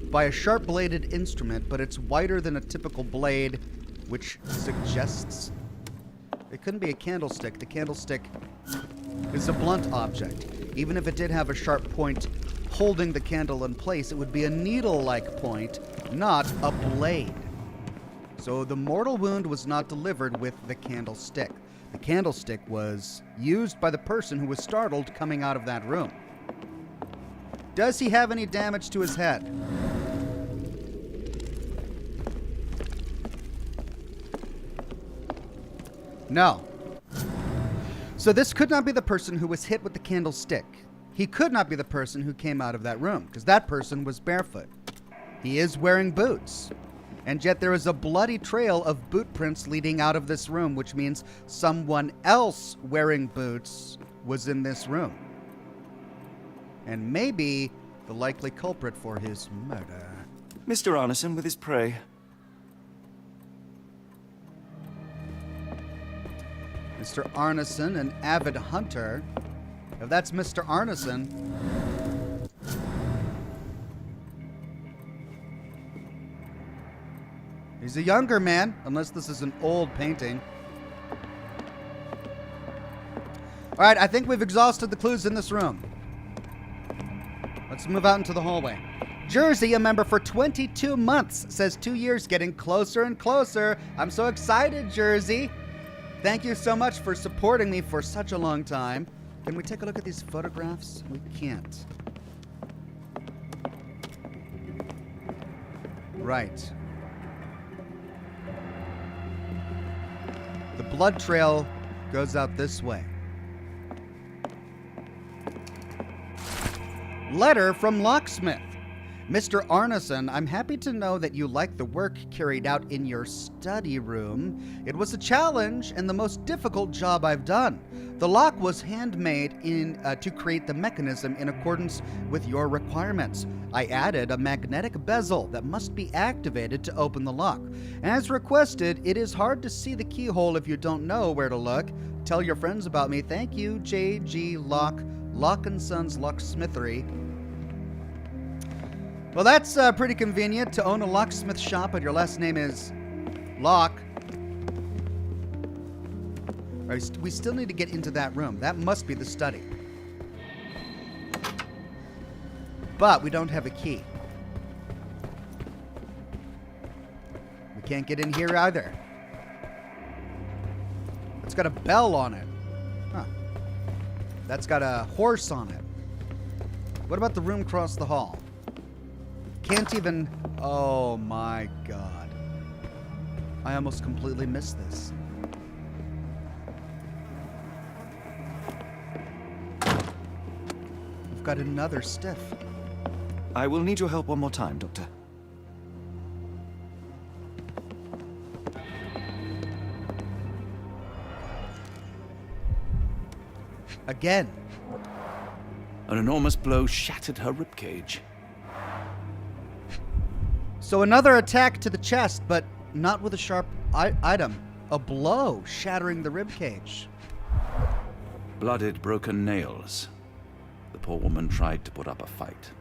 by a sharp-bladed instrument, but it's wider than a typical blade, which suggests it couldn't be a candlestick. The candlestick is a blunt object. Even if it did have a sharp point holding the candle in place, it would be a needle-like point, not a blade. So the mortal wound was not delivered with the candlestick. The candlestick was used by the person who was startled coming out of that room. Does he have any damage to his head? No. So this could not be the person who was hit with the candlestick. He could not be the person who came out of that room, because that person was barefoot. He is wearing boots. And yet there is a bloody trail of boot prints leading out of this room, which means someone else wearing boots was in this room. And maybe the likely culprit for his murder. Mr. Arneson with his prey. Mr. Arneson, an avid hunter. If that's Mr. Arneson, he's a younger man, unless this is an old painting. All right, I think we've exhausted the clues in this room. Let's move out into the hallway. Jersey, a member for 22 months, says 2 years getting closer and closer. I'm so excited, Jersey. Thank you so much for supporting me for such a long time. Can we take a look at these photographs? We can't. Right. The blood trail goes out this way. Letter from Locksmith. Mr. Arneson, I'm happy to know that you like the work carried out in your study room. It was a challenge and the most difficult job I've done. The lock was handmade to create the mechanism in accordance with your requirements. I added a magnetic bezel that must be activated to open the lock. As requested, it is hard to see the keyhole if you don't know where to look. Tell your friends about me. Thank you, J.G. Lock & Sons Locksmithery. Well, that's pretty convenient to own a locksmith shop and your last name is Lock. Right, we still need to get into that room. That must be the study. But we don't have a key. We can't get in here either. It's got a bell on it. Huh. That's got a horse on it. What about the room across the hall? Can't even... Oh my god. I almost completely missed this. got another stiff. I will need your help one more time, Doctor. Again. An enormous blow shattered her ribcage. So another attack to the chest, but not with a sharp item. A blow shattering the ribcage. Blooded, broken nails. The poor woman tried to put up a fight.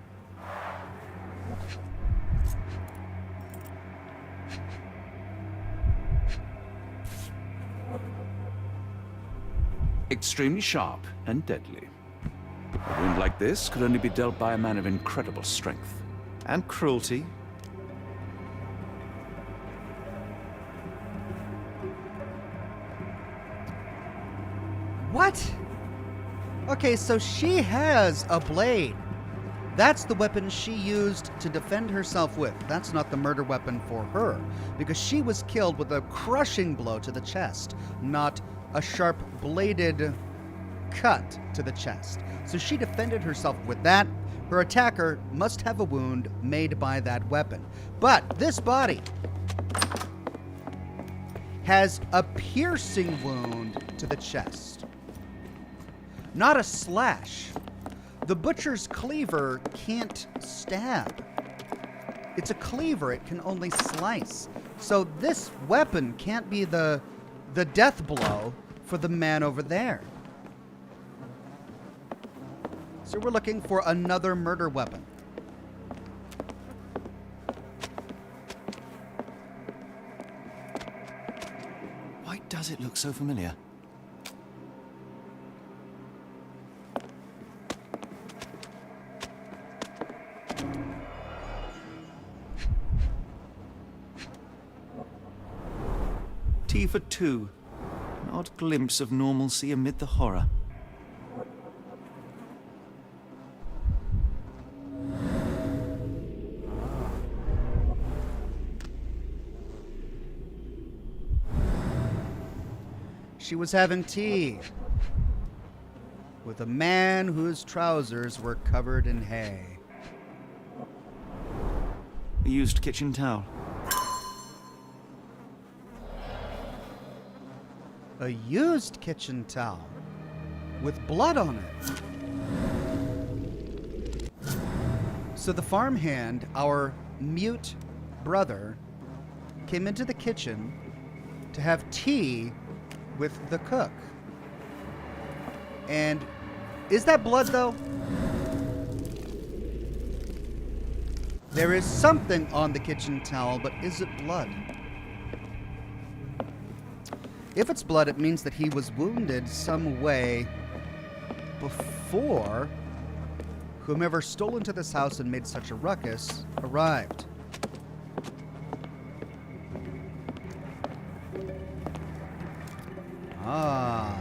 Extremely sharp and deadly. A wound like this could only be dealt by a man of incredible strength. And cruelty. What? Okay, so she has a blade. That's the weapon she used to defend herself with. That's not the murder weapon for her, because she was killed with a crushing blow to the chest, not a sharp bladed cut to the chest. So she defended herself with that. Her attacker must have a wound made by that weapon. But this body has a piercing wound to the chest. Not a slash. The butcher's cleaver can't stab. It's a cleaver, it can only slice. So this weapon can't be the death blow for the man over there. So we're looking for another murder weapon. Why does it look so familiar? Tea for two. An odd glimpse of normalcy amid the horror. She was having tea with a man whose trousers were covered in hay. A used kitchen towel. A used kitchen towel with blood on it. So the farmhand, our mute brother, came into the kitchen to have tea with the cook. And is that blood, though? There is something on the kitchen towel, but is it blood? If it's blood, it means that he was wounded some way before whomever stole into this house and made such a ruckus arrived. Ah.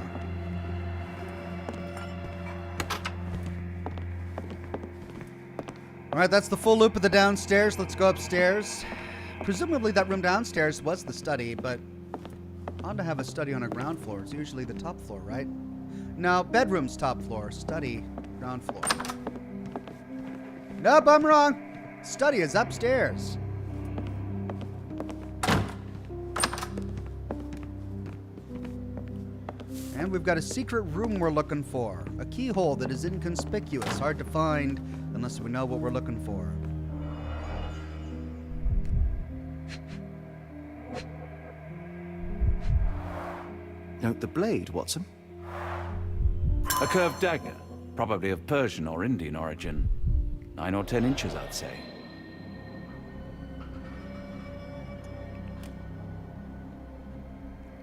Alright, that's the full loop of the downstairs. Let's go upstairs. Presumably that room downstairs was the study, but odd to have a study on a ground floor. It's usually the top floor, right? No, bedroom's top floor, study, ground floor. Nope, I'm wrong. Study is upstairs. And we've got a secret room we're looking for. A keyhole that is inconspicuous, hard to find unless we know what we're looking for. Note the blade, Watson. A curved dagger, probably of Persian or Indian origin. 9 or 10 inches, I'd say.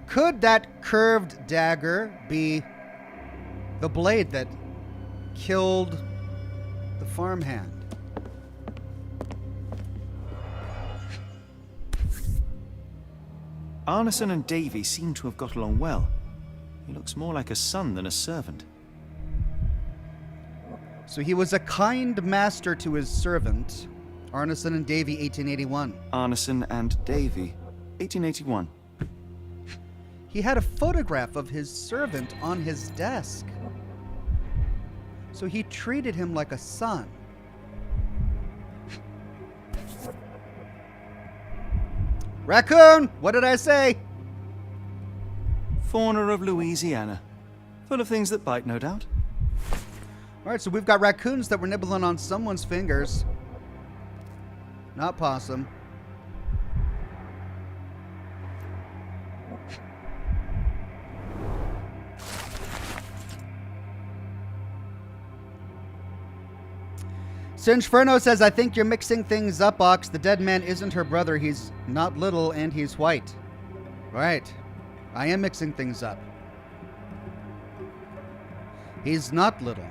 Could that curved dagger be the blade that killed the farmhand? Arneson and Davy seem to have got along well. He looks more like a son than a servant. So he was a kind master to his servant. Arneson and Davy, 1881. Arneson and Davy, 1881. He had a photograph of his servant on his desk. So he treated him like a son. Raccoon! What did I say? Fauna of Louisiana. Full of things that bite, no doubt. Alright, so we've got raccoons that were nibbling on someone's fingers. Not possum. Singeferno says, I think you're mixing things up, Ox. The dead man isn't her brother. He's not little and he's white. Right. I am mixing things up. He's not little.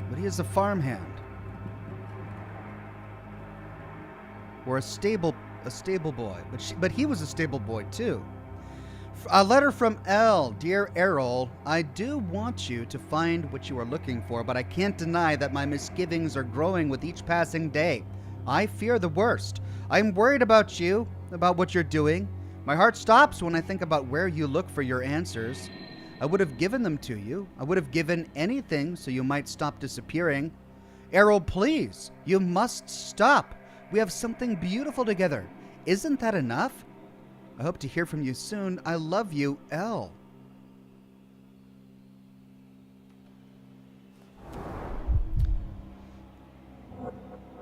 But he is a farmhand. Or a stable boy. But he was a stable boy too. A letter from L. Dear Errol, I do want you to find what you are looking for, but I can't deny that my misgivings are growing with each passing day. I fear the worst. I'm worried about you, about what you're doing. My heart stops when I think about where you look for your answers. I would have given them to you. I would have given anything so you might stop disappearing. Errol, please, you must stop. We have something beautiful together. Isn't that enough? I hope to hear from you soon. I love you, L.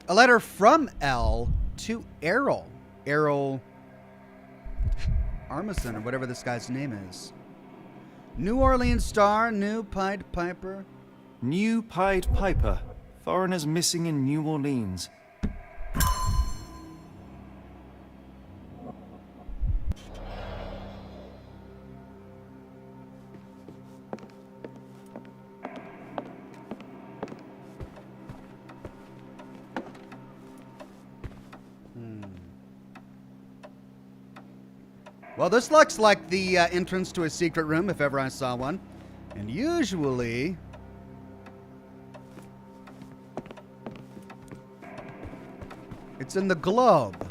A letter from L to Errol. Errol Arneson, or whatever this guy's name is. New Orleans Star, New Pied Piper. New Pied Piper. Foreigners missing in New Orleans. Well, this looks like the entrance to a secret room, if ever I saw one. And usually... it's in the globe.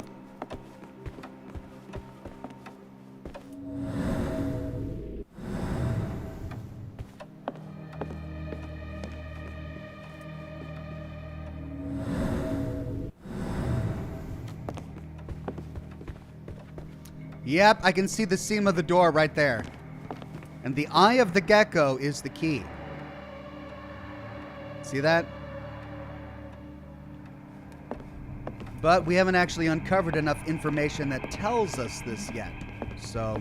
Yep, I can see the seam of the door right there. And the eye of the gecko is the key. See that? But we haven't actually uncovered enough information that tells us this yet. So,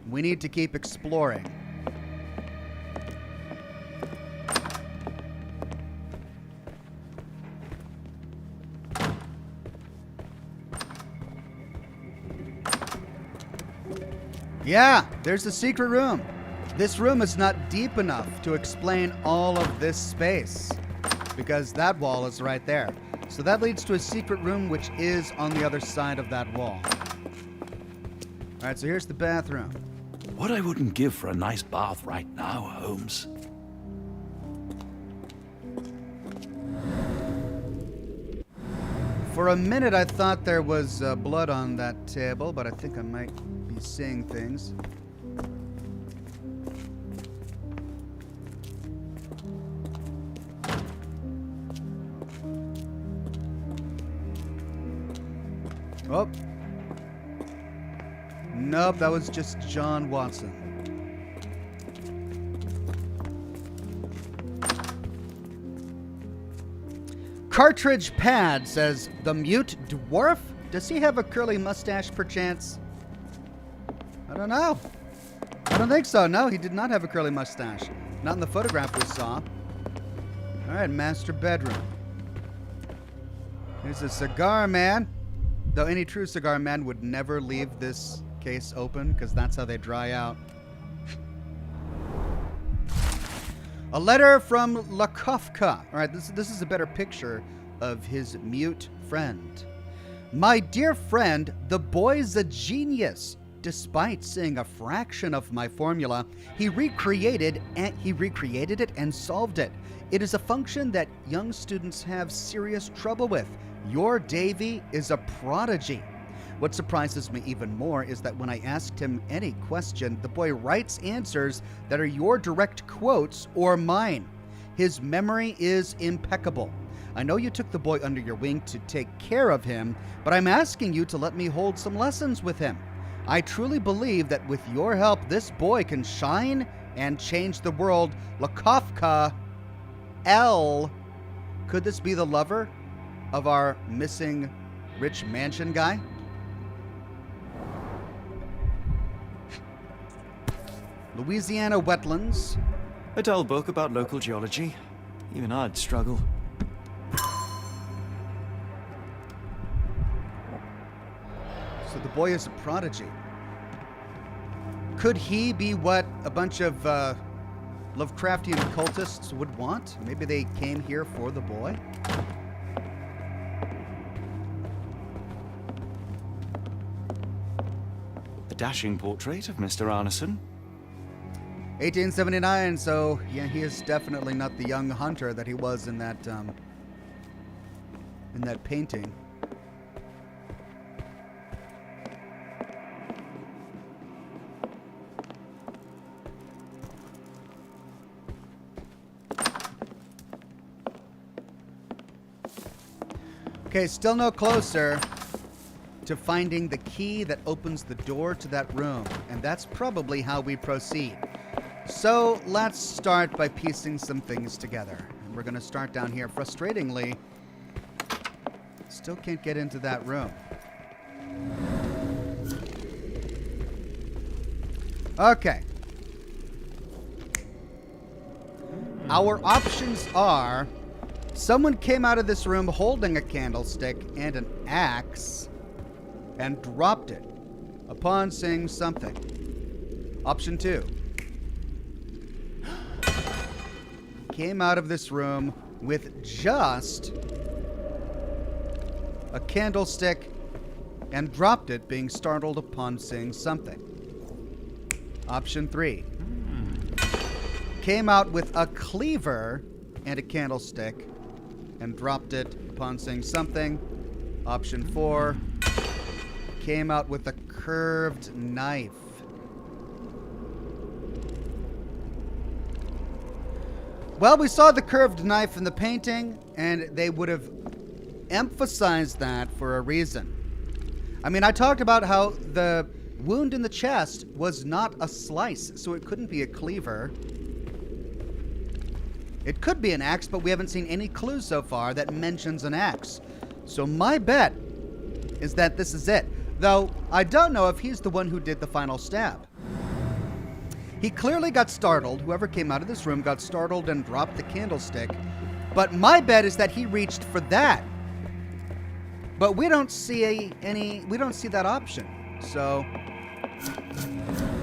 we need to keep exploring. Yeah, there's a secret room. This room is not deep enough to explain all of this space, because that wall is right there. So that leads to a secret room which is on the other side of that wall. Alright, so here's the bathroom. What I wouldn't give for a nice bath right now, Holmes. For a minute I thought there was blood on that table, but I think I might be seeing things. Oh. Nope, that was just John Watson. Cartridge Pad says, the mute dwarf? Does he have a curly mustache perchance? I don't know. I don't think so. No, he did not have a curly mustache. Not in the photograph we saw. Alright, master bedroom. Here's a cigar man. Though any true cigar man would never leave this case open, because that's how they dry out. A letter from Lakofka. Alright, this is a better picture of his mute friend. My dear friend, the boy's a genius. Despite seeing a fraction of my formula, he recreated it and solved it. It is a function that young students have serious trouble with. Your Davy is a prodigy. What surprises me even more is that when I asked him any question, the boy writes answers that are your direct quotes or mine. His memory is impeccable. I know you took the boy under your wing to take care of him, but I'm asking you to let me hold some lessons with him. I truly believe that with your help, this boy can shine and change the world. Lakofka L. Could this be the lover of our missing rich mansion guy? Louisiana wetlands. A dull book about local geology. Even I'd struggle. So the boy is a prodigy. Could he be what a bunch of Lovecraftian cultists would want? Maybe they came here for the boy? A dashing portrait of Mr. Arneson. 1879, so yeah, he is definitely not the young hunter that he was in that painting. Okay, still no closer to finding the key that opens the door to that room, and that's probably how we proceed. So let's start by piecing some things together. And we're going to start down here. Frustratingly, still can't get into that room. Okay. Our options are: someone came out of this room holding a candlestick and an axe and dropped it upon saying something. Option 2. Came out of this room with just a candlestick and dropped it, being startled upon seeing something. Option 3. Came out with a cleaver and a candlestick and dropped it upon seeing something. Option 4. Came out with a curved knife. Well, we saw the curved knife in the painting, and they would have emphasized that for a reason. I mean, I talked about how the wound in the chest was not a slice, so it couldn't be a cleaver. It could be an axe, but we haven't seen any clues so far that mentions an axe. So my bet is that this is it. Though, I don't know if he's the one who did the final stab. He clearly got startled. Whoever came out of this room got startled and dropped the candlestick. But my bet is that he reached for that. But we don't see that option. So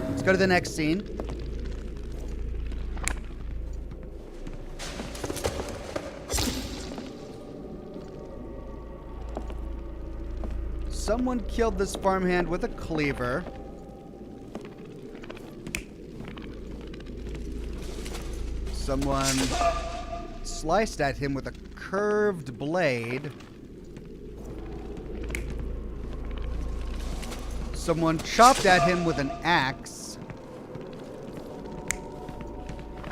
let's go to the next scene. Someone killed this farmhand with a cleaver. Someone sliced at him with a curved blade. Someone chopped at him with an axe.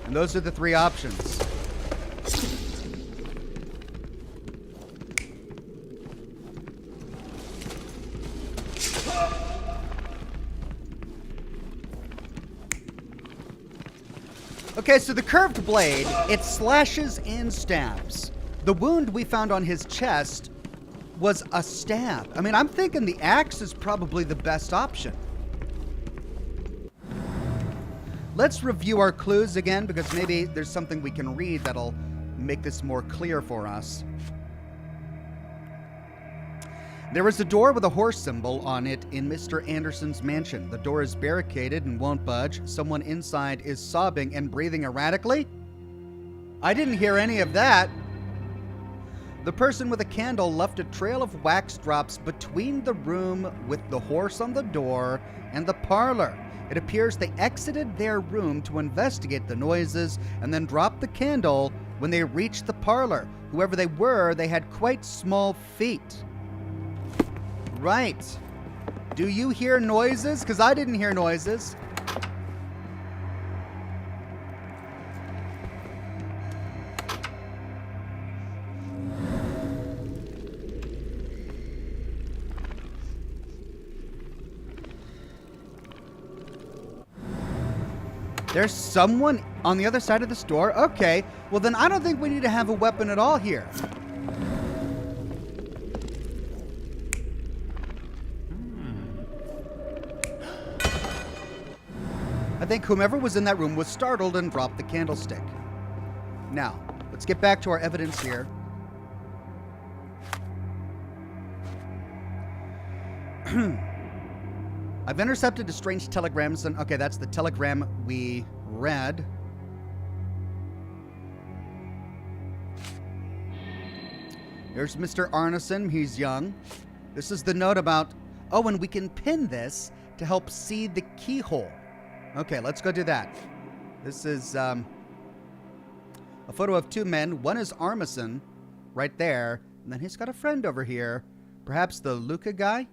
And those are the three options. Okay, so the curved blade, it slashes and stabs. The wound we found on his chest was a stab. I mean, I'm thinking the axe is probably the best option. Let's review our clues again, because maybe there's something we can read that'll make this more clear for us. There is a door with a horse symbol on it in Mr. Anderson's mansion. The door is barricaded and won't budge. Someone inside is sobbing and breathing erratically. I didn't hear any of that. The person with a candle left a trail of wax drops between the room with the horse on the door and the parlor. It appears they exited their room to investigate the noises and then dropped the candle when they reached the parlor. Whoever they were, they had quite small feet. Right. Do you hear noises? Because I didn't hear noises. There's someone on the other side of this door? Okay. Well, then I don't think we need to have a weapon at all here. I think whomever was in that room was startled and dropped the candlestick. Now, let's get back to our evidence here. I've intercepted a strange telegram. Okay, that's the telegram we read. There's Mr. Arneson. He's young. This is the note about... Oh, and we can pin this to help see the keyhole. Okay, let's go do that. This is a photo of two men. One is Arneson, right there. And then he's got a friend over here. Perhaps the Luca guy?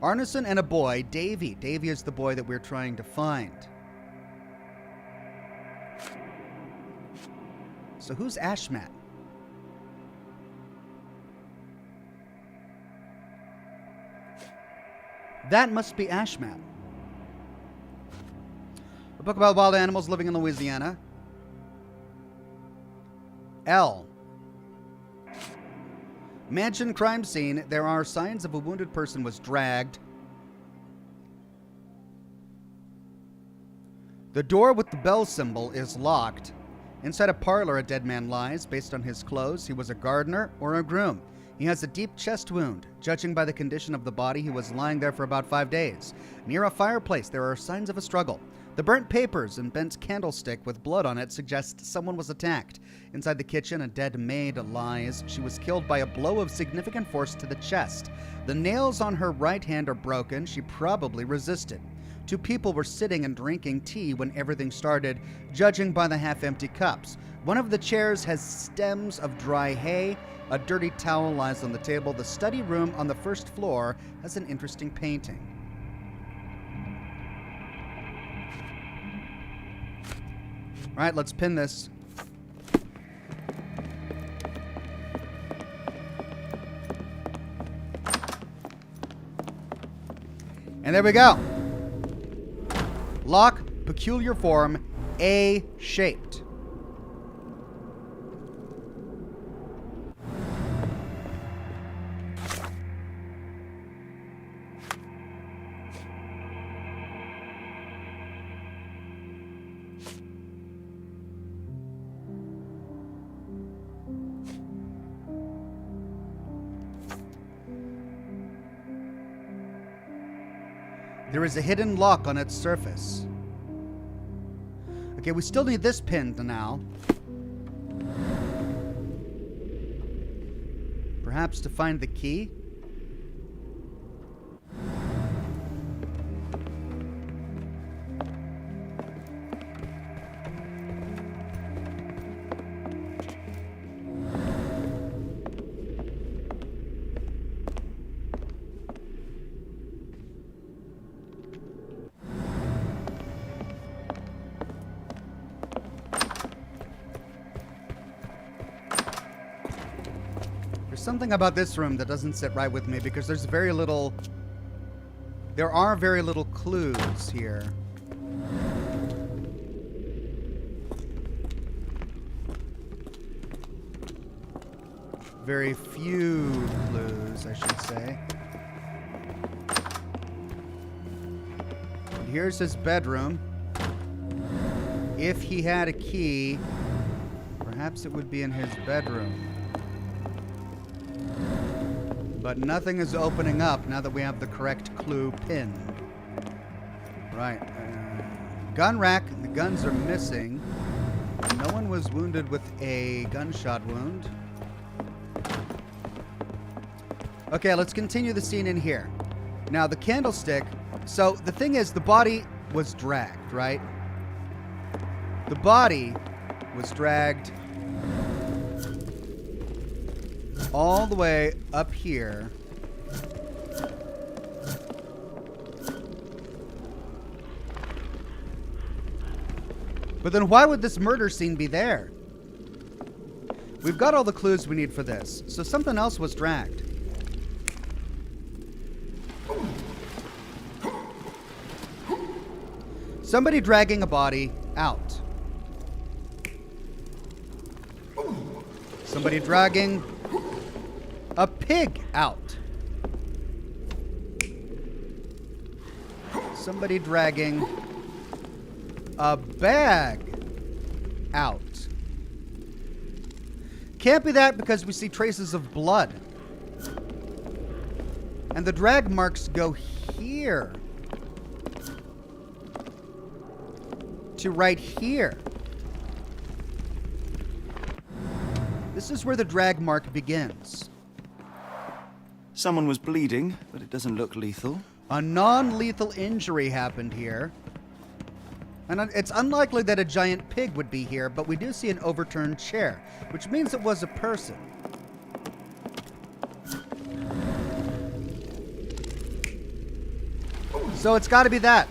Arneson and a boy, Davy. Davy is the boy that we're trying to find. So who's Ashmat? That must be Ashmat. A book about wild animals living in Louisiana. L. Mansion crime scene. There are signs of a wounded person was dragged. The door with the bell symbol is locked. Inside a parlor, a dead man lies. Based on his clothes, he was a gardener or a groom. He has a deep chest wound. Judging by the condition of the body, he was lying there for about 5 days. Near a fireplace, there are signs of a struggle. The burnt papers and bent candlestick with blood on it suggest someone was attacked. Inside the kitchen, a dead maid lies. She was killed by a blow of significant force to the chest. The nails on her right hand are broken. She probably resisted. 2 people were sitting and drinking tea when everything started, judging by the half-empty cups. One of the chairs has stems of dry hay. A dirty towel lies on the table. The study room on the first floor has an interesting painting. All right, let's pin this. And there we go. Lock, peculiar form, A-shaped. There is a hidden lock on its surface. Okay, we still need this pinned now. Perhaps to find the key? Something about this room that doesn't sit right with me because there are very little clues here. Very few clues, I should say. And here's his bedroom. If he had a key, perhaps it would be in his bedroom. But nothing is opening up now that we have the correct clue pinned. Right. Gun rack. The guns are missing. No one was wounded with a gunshot wound. Okay, let's continue the scene in here. Now, the candlestick. So, the thing is, the body was dragged, right? The body was dragged all the way up here But then why would this murder scene be there? We've got all the clues we need for this, so something else was dragged. Somebody dragging a body out. Somebody dragging a pig out. Somebody dragging a bag out. Can't be that because we see traces of blood. And the drag marks go here to right here. This is where the drag mark begins. Someone was bleeding, but it doesn't look lethal. A non-lethal injury happened here. And it's unlikely that a giant pig would be here, but we do see an overturned chair, which means it was a person. So it's got to be that.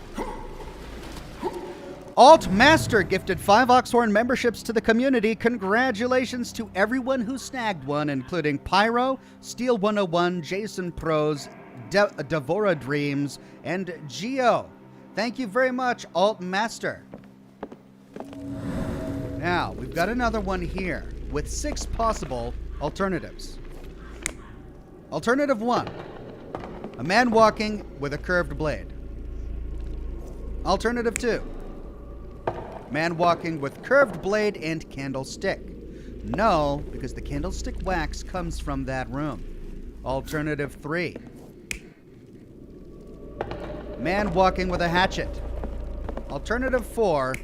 Alt Master gifted 5 Oxhorn memberships to the community. Congratulations to everyone who snagged one, including Pyro, Steel 101, Jason Pros, Devora Dreams, and Geo. Thank you very much, Alt Master. Now, we've got another one here with 6 possible alternatives. Alternative 1, a man walking with a curved blade. Alternative 2, man walking with curved blade and candlestick. No, because the candlestick wax comes from that room. Alternative 3, man walking with a hatchet. Alternative 4,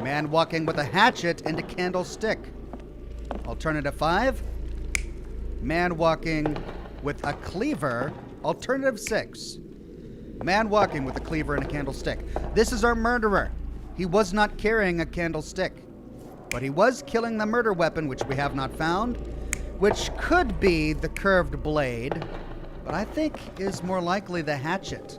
man walking with a hatchet and a candlestick. Alternative 5, man walking with a cleaver. Alternative 6, man walking with a cleaver and a candlestick. This is our murderer. He was not carrying a candlestick, but he was killing the murder weapon, which we have not found, which could be the curved blade, but I think is more likely the hatchet.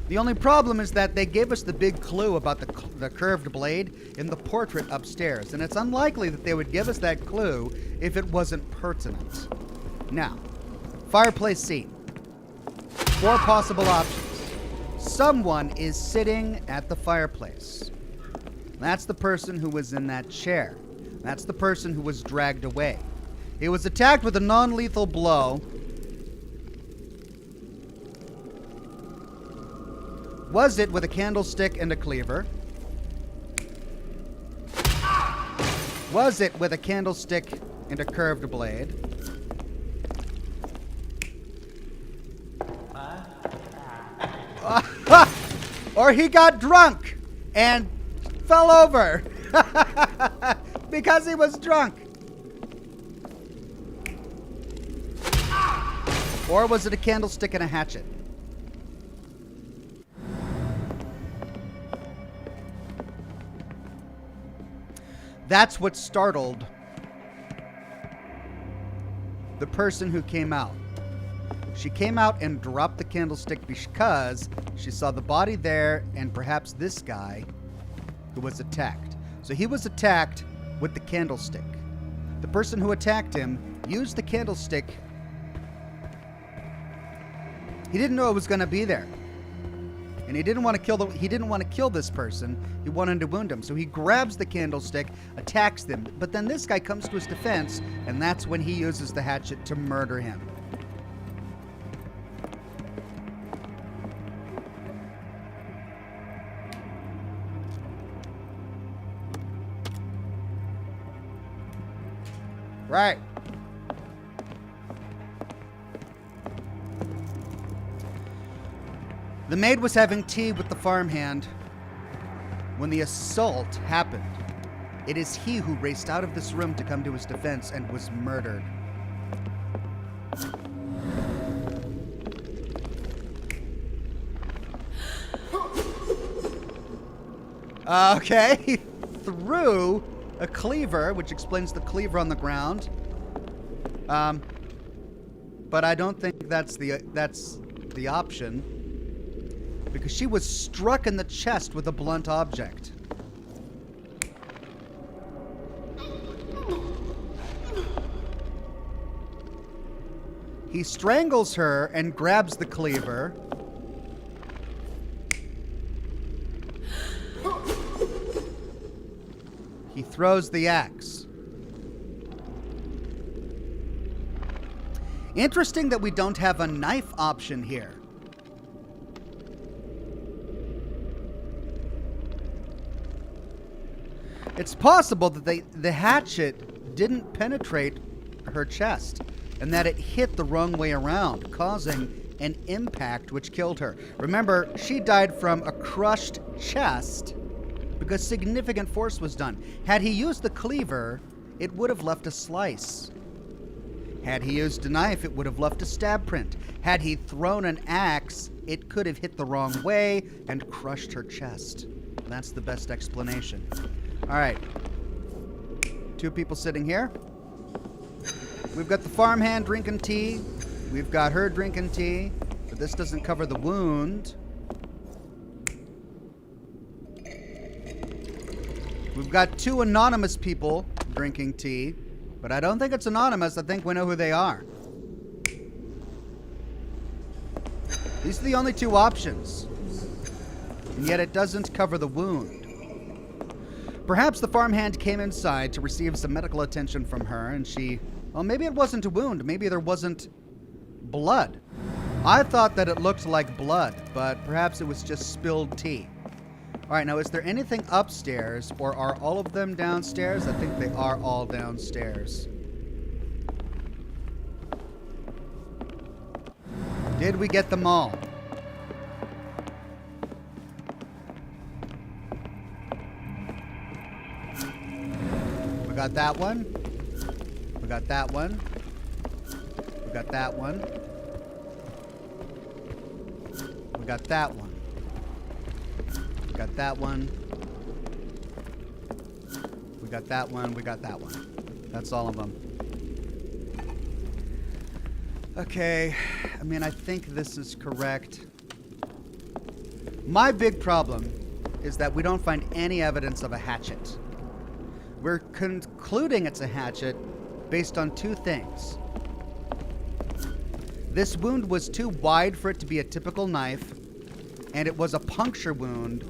The only problem is that they gave us the big clue about the curved blade in the portrait upstairs, and it's unlikely that they would give us that clue if it wasn't pertinent. Now, fireplace scene. 4 possible options. Someone is sitting at the fireplace. That's the person who was in that chair. That's the person who was dragged away. He was attacked with a non-lethal blow. Was it with a candlestick and a cleaver? Was it with a candlestick and a curved blade? Or he got drunk and fell over because he was drunk. Or was it a candlestick and a hatchet? That's what startled the person who came out. She came out and dropped the candlestick because she saw the body there and perhaps this guy who was attacked. So he was attacked with the candlestick. The person who attacked him used the candlestick. He didn't know it was going to be there. And he didn't want to kill this person. He wanted to wound him. So he grabs the candlestick, attacks them. But then this guy comes to his defense, and that's when he uses the hatchet to murder him. Right. The maid was having tea with the farmhand when the assault happened. It is he who raced out of this room to come to his defense and was murdered. Okay. He threw a cleaver, which explains the cleaver on the ground. But I don't think that's the option, because she was struck in the chest with a blunt object. He strangles her and grabs the cleaver. He throws the axe. Interesting that we don't have a knife option here. It's possible that the hatchet didn't penetrate her chest and that it hit the wrong way around, causing an impact which killed her. Remember, she died from a crushed chest because significant force was done. Had he used the cleaver, it would have left a slice. Had he used a knife, it would have left a stab print. Had he thrown an axe, it could have hit the wrong way and crushed her chest. That's the best explanation. All right. 2 people sitting here. We've got the farmhand drinking tea. We've got her drinking tea. But this doesn't cover the wound. We've got 2 anonymous people drinking tea. But I don't think it's anonymous. I think we know who they are. These are the only 2 options. And yet it doesn't cover the wound. Perhaps the farmhand came inside to receive some medical attention from her, and she... Well, maybe it wasn't a wound. Maybe there wasn't blood. I thought that it looked like blood, but perhaps it was just spilled tea. All right, now, is there anything upstairs, or are all of them downstairs? I think they are all downstairs. Did we get them all? We got that one. We got that one. We got that one. We got that one. We got that one. We got that one. We got that one. That's all of them. Okay. I mean, I think this is correct. My big problem is that we don't find any evidence of a hatchet. We're concluding it's a hatchet based on 2 things. This wound was too wide for it to be a typical knife, and it was a puncture wound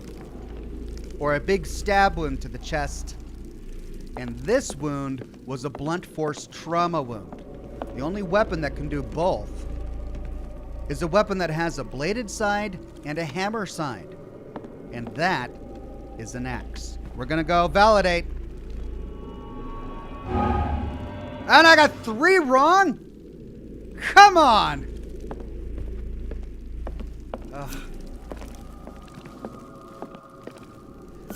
or a big stab wound to the chest. And this wound was a blunt force trauma wound. The only weapon that can do both is a weapon that has a bladed side and a hammer side. And that is an axe. We're gonna go validate. And I got 3 wrong? Come on! Ugh.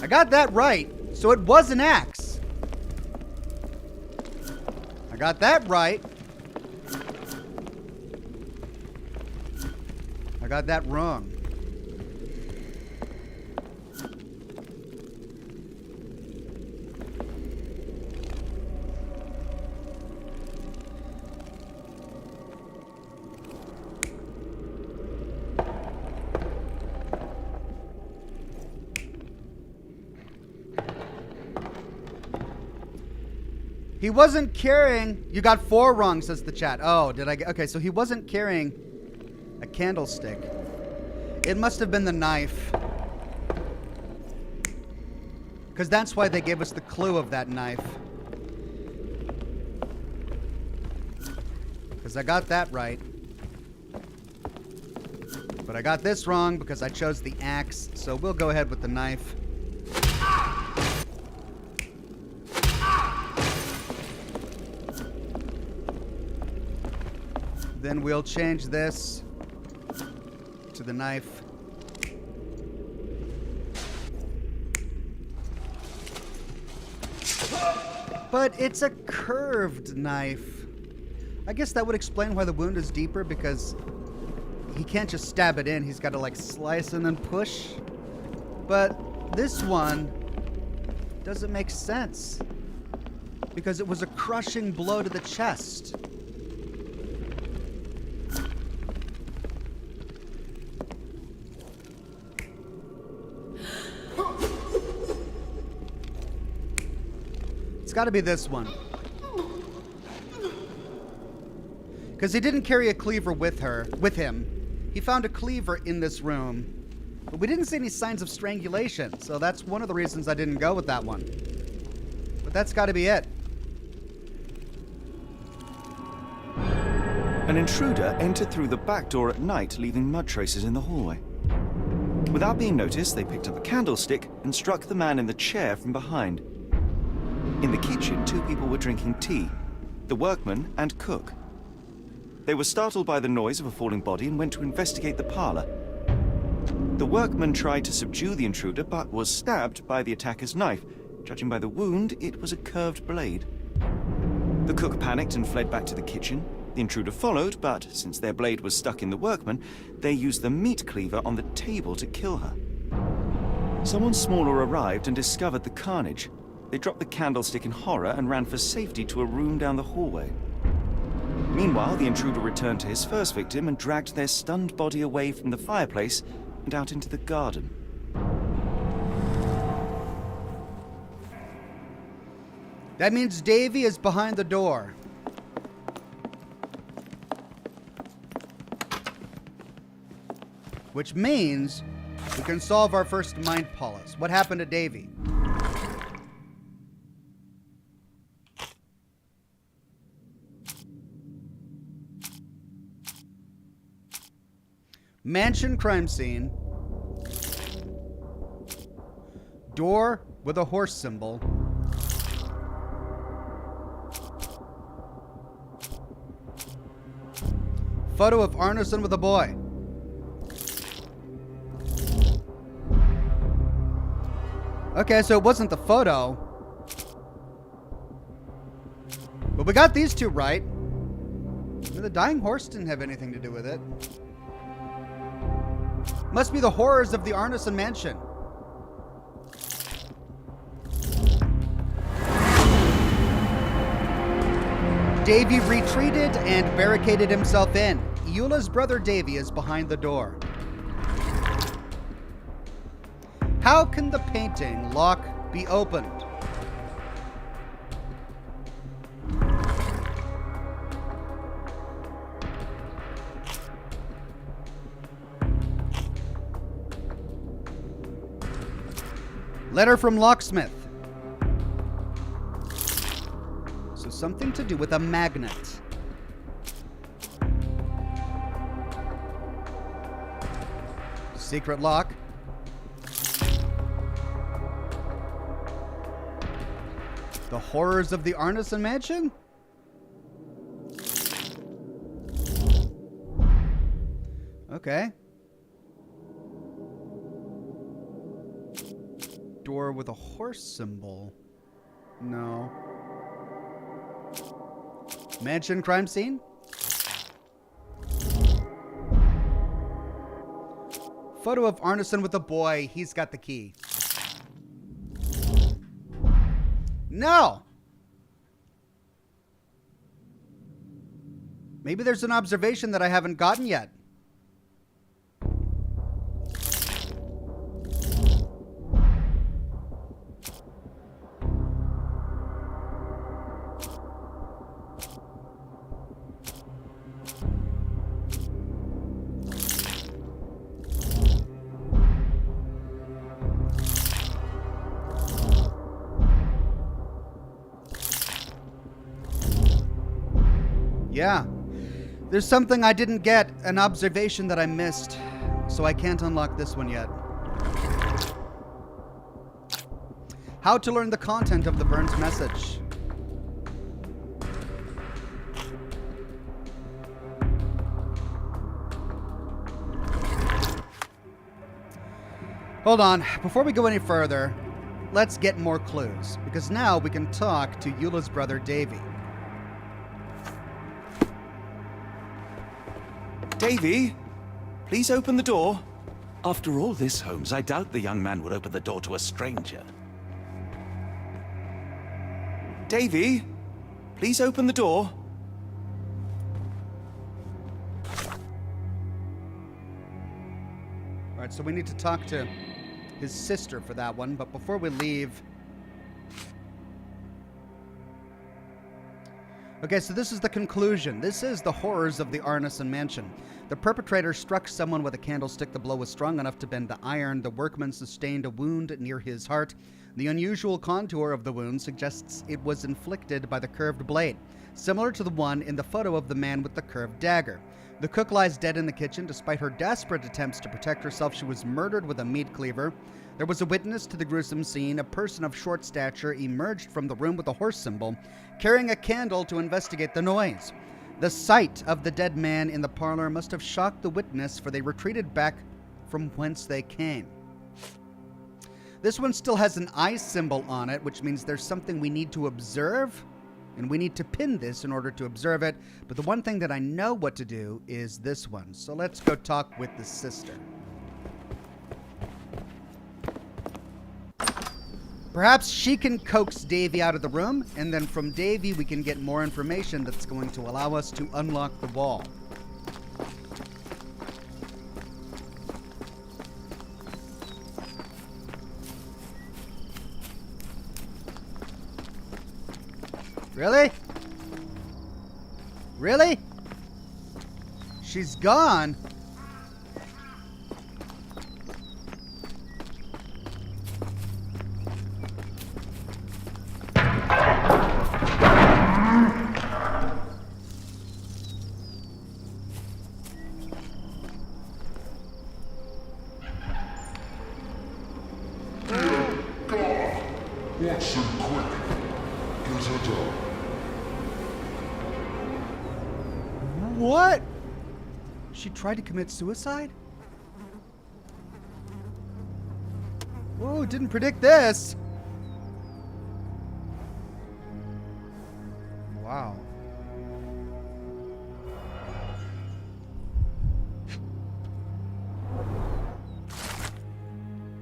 I got that right, so it was an axe. I got that right. I got that wrong. He wasn't carrying... You got 4 wrong, says the chat. Oh, did I get... Okay, so he wasn't carrying a candlestick. It must have been the knife. Because that's why they gave us the clue of that knife. Because I got that right. But I got this wrong because I chose the axe. So we'll go ahead with the knife. Then we'll change this to the knife. But it's a curved knife. I guess that would explain why the wound is deeper, because he can't just stab it in. He's got to like slice and then push. But this one doesn't make sense, because it was a crushing blow to the chest. It's got to be this one. Because he didn't carry a cleaver with him. He found a cleaver in this room. But we didn't see any signs of strangulation, so that's one of the reasons I didn't go with that one. But that's got to be it. An intruder entered through the back door at night, leaving mud traces in the hallway. Without being noticed, they picked up a candlestick and struck the man in the chair from behind. In the kitchen, 2 people were drinking tea, the workman and cook. They were startled by the noise of a falling body and went to investigate the parlor. The workman tried to subdue the intruder, but was stabbed by the attacker's knife. Judging by the wound, it was a curved blade. The cook panicked and fled back to the kitchen. The intruder followed, but since their blade was stuck in the workman, they used the meat cleaver on the table to kill her. Someone smaller arrived and discovered the carnage. They dropped the candlestick in horror and ran for safety to a room down the hallway. Meanwhile, the intruder returned to his first victim and dragged their stunned body away from the fireplace and out into the garden. That means Davy is behind the door. Which means we can solve our first mind palace. What happened to Davy? Mansion crime scene. Door with a horse symbol. Photo of Arneson with a boy. Okay, so it wasn't the photo. But we got these 2 right. The dying horse didn't have anything to do with it. Must be the horrors of the Arneson mansion. Davy retreated and barricaded himself in. Eula's brother Davy is behind the door. How can the painting lock be opened? Letter from locksmith. So something to do with a magnet. Secret lock. The horrors of the Arneson mansion? Okay. Door with a horse symbol. No. Mansion crime scene? Photo of Arneson with a boy. He's got the key. No! Maybe there's an observation that I haven't gotten yet. Yeah. There's something I didn't get, an observation that I missed, so I can't unlock this one yet. How to learn the content of the Burns message. Hold on, before we go any further, let's get more clues, because now we can talk to Eula's brother Davy. Davy, please open the door. After all this, Holmes, I doubt the young man would open the door to a stranger. Davy, please open the door. All right, so we need to talk to his sister for that one, but before we leave, Okay, so this is the conclusion. This is the horrors of the Arneson mansion. The perpetrator struck someone with a candlestick. The blow was strong enough to bend the iron. The workman sustained a wound near his heart. The unusual contour of the wound suggests it was inflicted by the curved blade, similar to the one in the photo of the man with the curved dagger. The cook lies dead in the kitchen. Despite her desperate attempts to protect herself, she was murdered with a meat cleaver. There was a witness to the gruesome scene. A person of short stature emerged from the room with a horse symbol, carrying a candle to investigate the noise. The sight of the dead man in the parlor must have shocked the witness, for they retreated back from whence they came. This one still has an eye symbol on it, which means there's something we need to observe, and we need to pin this in order to observe it. But the one thing that I know what to do is this one. So let's go talk with the sister. Perhaps she can coax Davy out of the room, and then from Davy we can get more information that's going to allow us to unlock the wall. Really? Really? She's gone? Watson, quick! Get her down. What? She tried to commit suicide? Whoa, didn't predict this. Wow.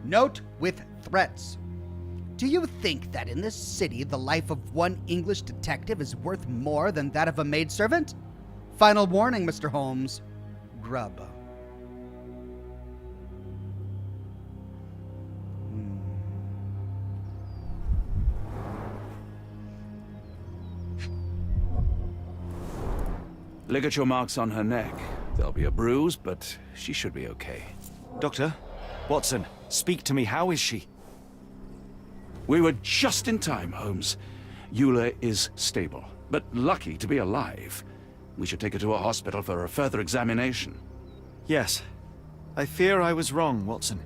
Note with threats. Do you think that in this city the life of one English detective is worth more than that of a maidservant? Final warning, Mr. Holmes. Grub. Look at your marks on her neck. There'll be a bruise, but she should be okay. Doctor, Watson, speak to me. How is she? We were just in time, Holmes. Eula is stable, but lucky to be alive. We should take her to a hospital for a further examination. Yes. I fear I was wrong, Watson.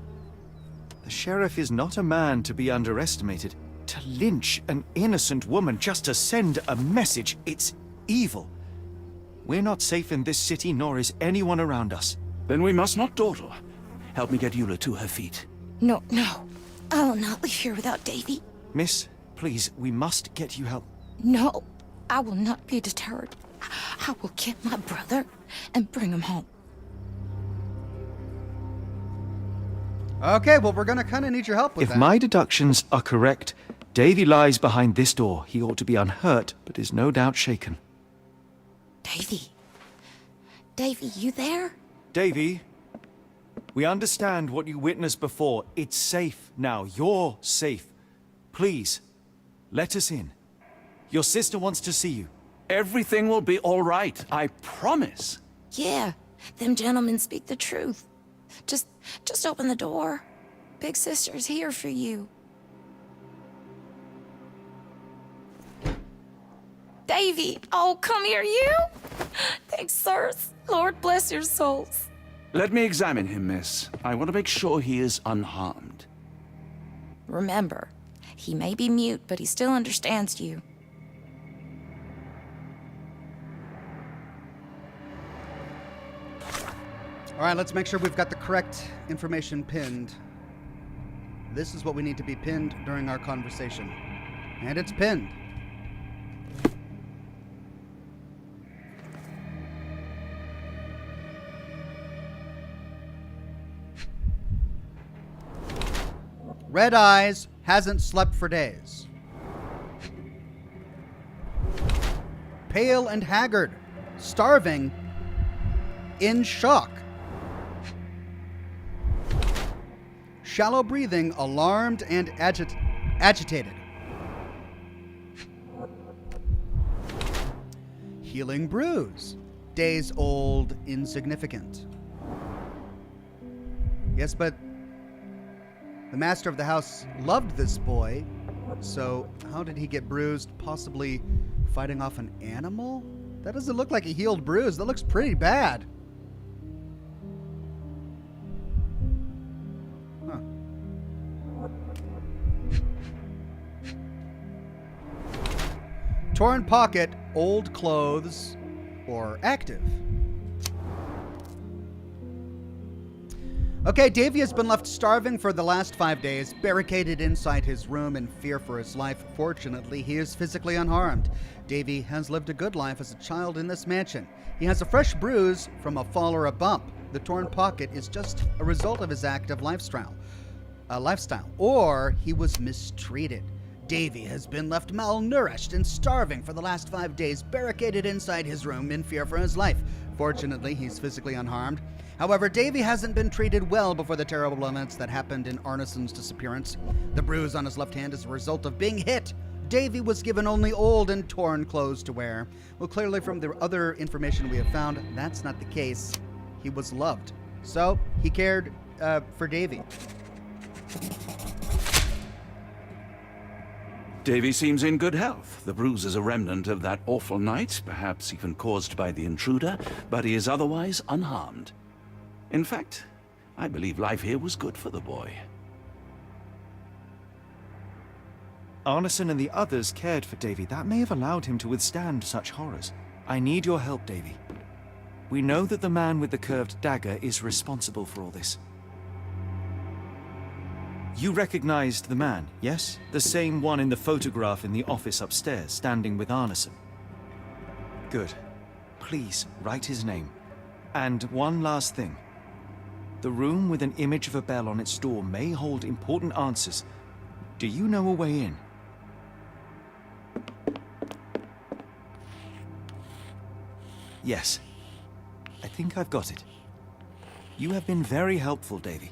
The sheriff is not a man to be underestimated. To lynch an innocent woman just to send a message, it's evil. We're not safe in this city, nor is anyone around us. Then we must not dawdle. Help me get Eula to her feet. No, no. I will not leave here without Davy. Miss, please, we must get you help. No, I will not be deterred. I will get my brother and bring him home. Okay, well, we're gonna kind of need your help with If that. my deductions are correct, Davy lies behind this door. He ought to be unhurt, but is no doubt shaken. Davy. Davy, you there? Davy, we understand what you witnessed before. It's safe now. You're safe. Please, let us in. Your sister wants to see you. Everything will be all right, I promise. Yeah, them gentlemen speak the truth. Just open the door. Big sister's here for you. Davy, oh, come here, you. Thanks, sirs. Lord bless your souls. Let me examine him, miss. I want to make sure he is unharmed. Remember, he may be mute, but he still understands you. All right, let's make sure we've got the correct information pinned. This is what we need to be pinned during our conversation. And it's pinned. Red eyes, hasn't slept for days. Pale and haggard, starving, in shock. Shallow breathing, alarmed and agitated. healing bruise. Days old, insignificant. Yes, but the master of the house loved this boy, so how did he get bruised? Possibly fighting off an animal? That doesn't look like a healed bruise. That looks pretty bad. Huh. Torn pocket, old clothes, or active. Okay, Davy has been left starving for the last 5 days, barricaded inside his room in fear for his life. Fortunately, he is physically unharmed. Davy has lived a good life as a child in this mansion. He has a fresh bruise from a fall or a bump. The torn pocket is just a result of his active lifestyle. Or he was mistreated. Davy has been left malnourished and starving for the last 5 days, barricaded inside his room in fear for his life. Fortunately, he's physically unharmed. However, Davy hasn't been treated well before the terrible events that happened in Arneson's disappearance. The bruise on his left hand is a result of being hit. Davy was given only old and torn clothes to wear. Well, clearly from the other information we have found, that's not the case. He was loved. So, he cared for Davy. Davy seems in good health. The bruise is a remnant of that awful night, perhaps even caused by the intruder, but he is otherwise unharmed. In fact, I believe life here was good for the boy. Arneson and the others cared for Davy. That may have allowed him to withstand such horrors. I need your help, Davy. We know that the man with the curved dagger is responsible for all this. You recognized the man, yes? The same one in the photograph in the office upstairs, standing with Arneson. Good. Please, write his name. And one last thing. The room with an image of a bell on its door may hold important answers. Do you know a way in? Yes. I think I've got it. You have been very helpful, Davy.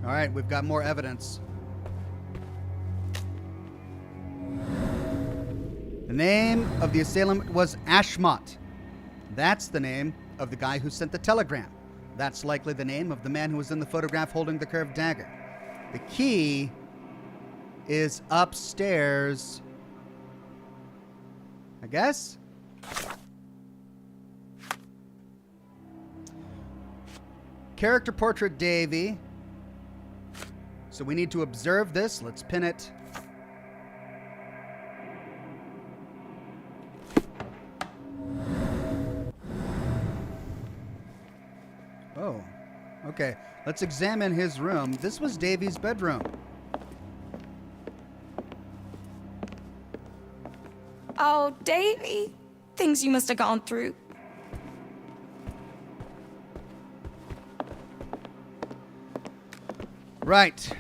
All right, we've got more evidence. The name of the assailant was Ashmont. That's the name of the guy who sent the telegram. That's likely the name of the man who was in the photograph holding the curved dagger. The key is upstairs, I guess? Character portrait Davy. So we need to observe this. Let's pin it. Oh, okay. Let's examine his room. This was Davy's bedroom. Oh, Davy. Things you must have gone through. Right.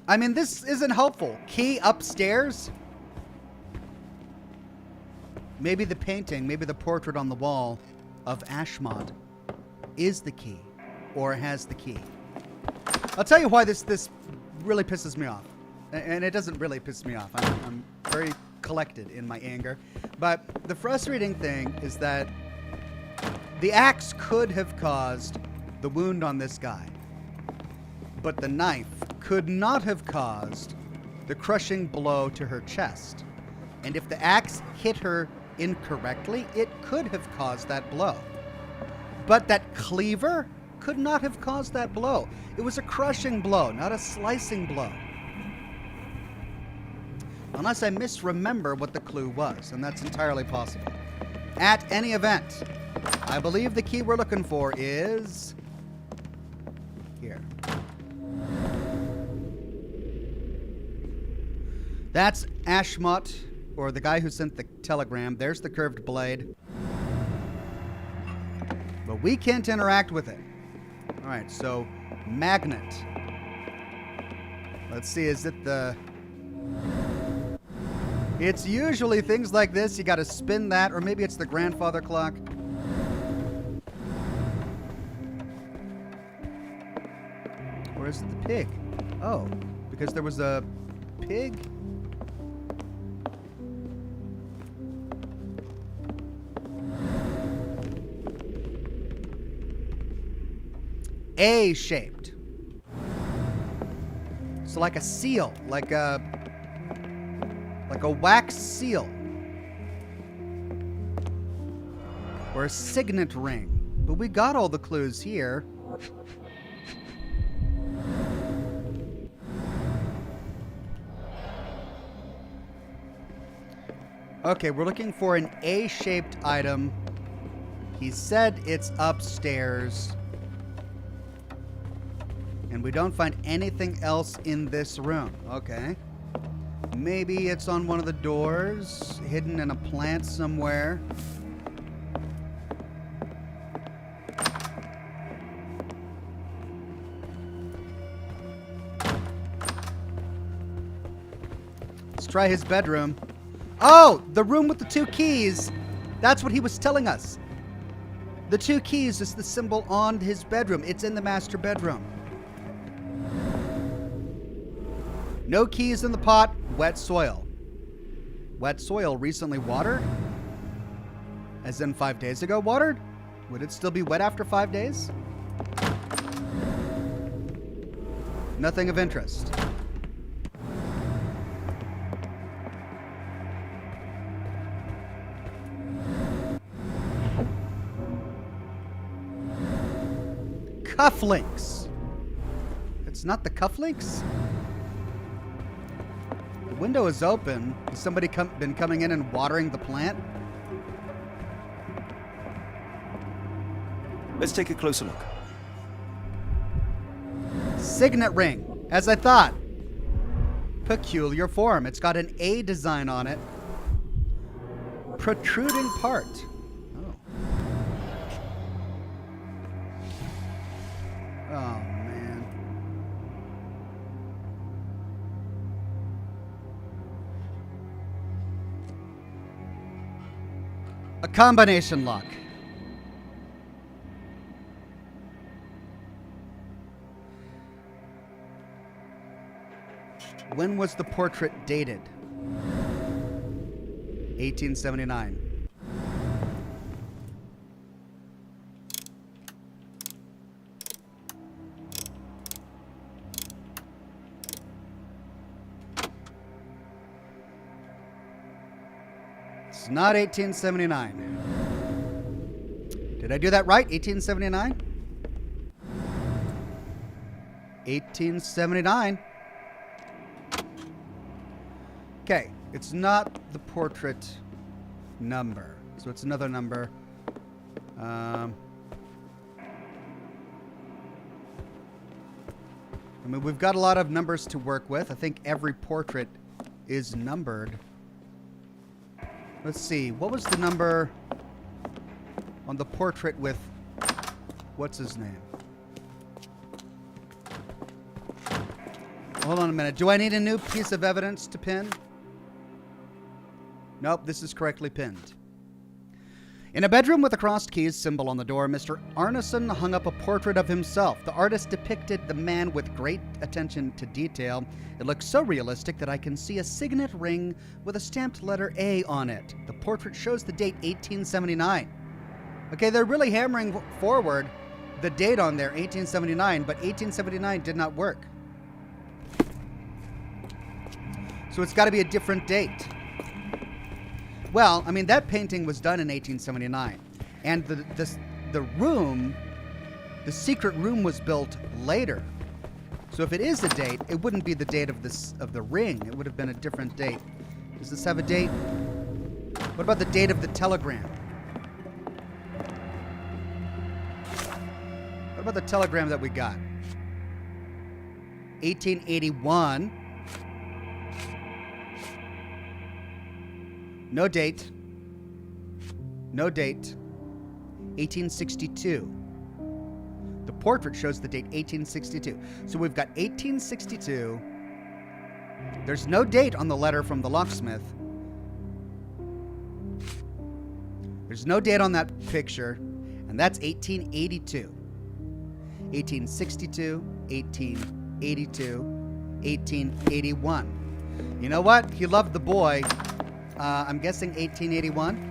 I mean, this isn't helpful. Key upstairs? Maybe the painting, maybe the portrait on the wall of Ashmont is the key, or has the key. I'll tell you why this really pisses me off. And it doesn't really piss me off. I'm very collected in my anger. But the frustrating thing is that the axe could have caused the wound on this guy. But the knife could not have caused the crushing blow to her chest. And if the axe hit her incorrectly, it could have caused that blow. But that cleaver could not have caused that blow. It was a crushing blow, not a slicing blow. Unless I misremember what the clue was, and that's entirely possible. At any event, I believe the key we're looking for is here. That's Ashmont, or the guy who sent the telegram. There's the curved blade. But we can't interact with it. All right, so magnet. Let's see, is it the... It's usually things like this. You got to spin that, or maybe it's the grandfather clock. Or is it the pig? Oh, because there was a pig? A-shaped. So like a seal, like a wax seal. Or a signet ring. But we got all the clues here. Okay, we're looking for an A-shaped item. He said it's upstairs. And we don't find anything else in this room. Okay. Maybe it's on one of the doors, hidden in a plant somewhere. Let's try his bedroom. Oh, the room with the 2 keys. That's what he was telling us. The 2 keys is the symbol on his bedroom. It's in the master bedroom. No keys in the pot. Wet soil. Wet soil recently watered? As in 5 days ago watered? Would it still be wet after 5 days? Nothing of interest. Cufflinks. It's not the cufflinks? The window is open. Has somebody been coming in and watering the plant? Let's take a closer look. Signet ring, as I thought. Peculiar form. It's got an A design on it. Protruding part. Oh. Oh, man. A combination lock. When was the portrait dated? 1879. It's not 1879. Did I do that right? 1879? 1879. Okay, it's not the portrait number, so it's another number. I mean, we've got a lot of numbers to work with. I think every portrait is numbered. Let's see, what was the number on the portrait with, what's his name? Hold on a minute. Do I need a new piece of evidence to pin? Nope, this is correctly pinned. In a bedroom with a crossed keys symbol on the door, Mr. Arneson hung up a portrait of himself. The artist depicted the man with great attention to detail. It looks so realistic that I can see a signet ring with a stamped letter A on it. The portrait shows the date 1879. Okay, they're really hammering forward the date on there, 1879, but 1879 did not work. So it's got to be a different date. Well, I mean, that painting was done in 1879. And the room, the secret room was built later. So if it is a date, it wouldn't be the date of the ring. It would have been a different date. Does this have a date? What about the date of the telegram? What about the telegram that we got? 1881. No date. No date. 1862. The portrait shows the date 1862. So we've got 1862. There's no date on the letter from the locksmith. There's no date on that picture. And that's 1882. 1862, 1882, 1881. You know what? He loved the boy. I'm guessing 1881.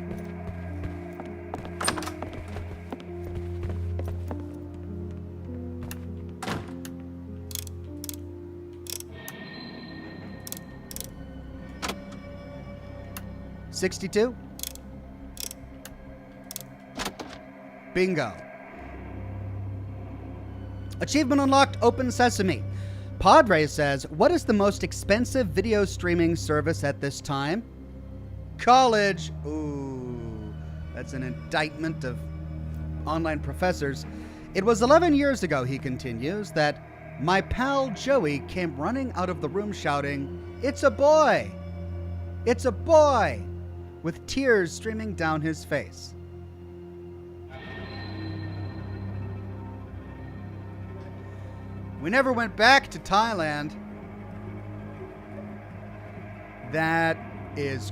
$62. Bingo. Achievement unlocked, Open Sesame. Padre says, what is the most expensive video streaming service at this time? College. Ooh, that's an indictment of online professors. It was 11 years ago, he continues, that my pal Joey came running out of the room shouting, "It's a boy! It's a boy!" with tears streaming down his face. We never went back to Thailand. That is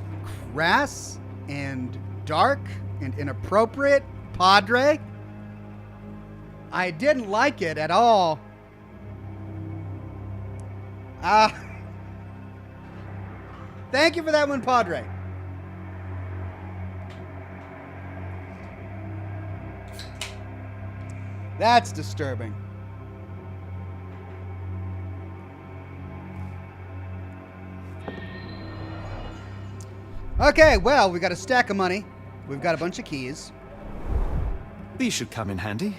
crass and dark and inappropriate, Padre. I didn't like it at all. Thank you for that one, Padre. That's disturbing. Okay, well, we got a stack of money. We've got a bunch of keys. These should come in handy.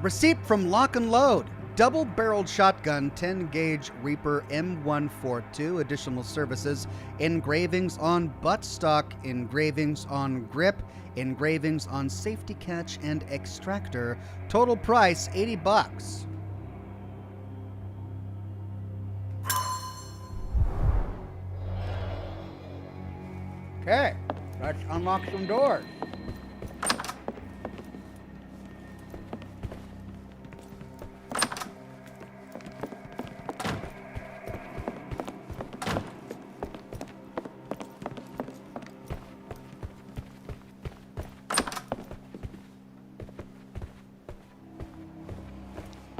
Receipt from Lock and Load. Double-barreled shotgun, 10-gauge Reaper M142. Additional services. Engravings on buttstock. Engravings on grip. Engravings on safety catch and extractor. Total price, $80. Okay, let's unlock some doors.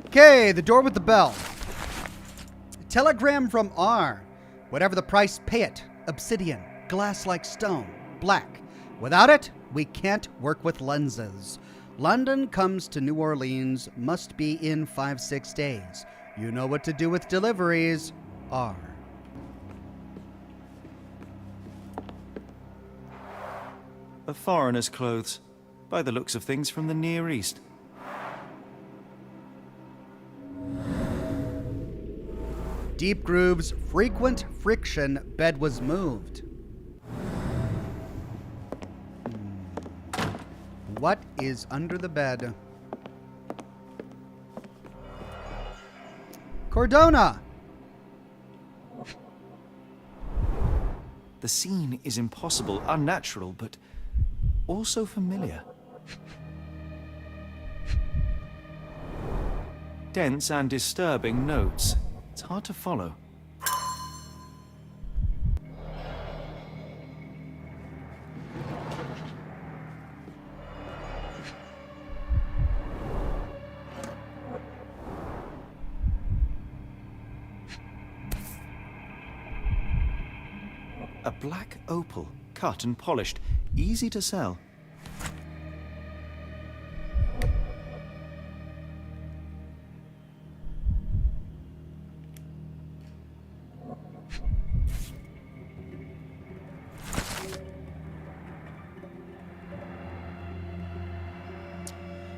Okay, the door with the bell. Telegram from R. Whatever the price, pay it. Obsidian. Glass like stone. Black. Without it, we can't work with lenses. London comes to New Orleans. Must be in 5-6 days. You know what to do with deliveries. R. A foreigner's clothes. By the looks of things from the Near East. Deep grooves, frequent friction, bed was moved. What is under the bed? Cordona! The scene is impossible, unnatural, but also familiar. Dense and disturbing notes. It's hard to follow. A black opal, cut and polished, easy to sell.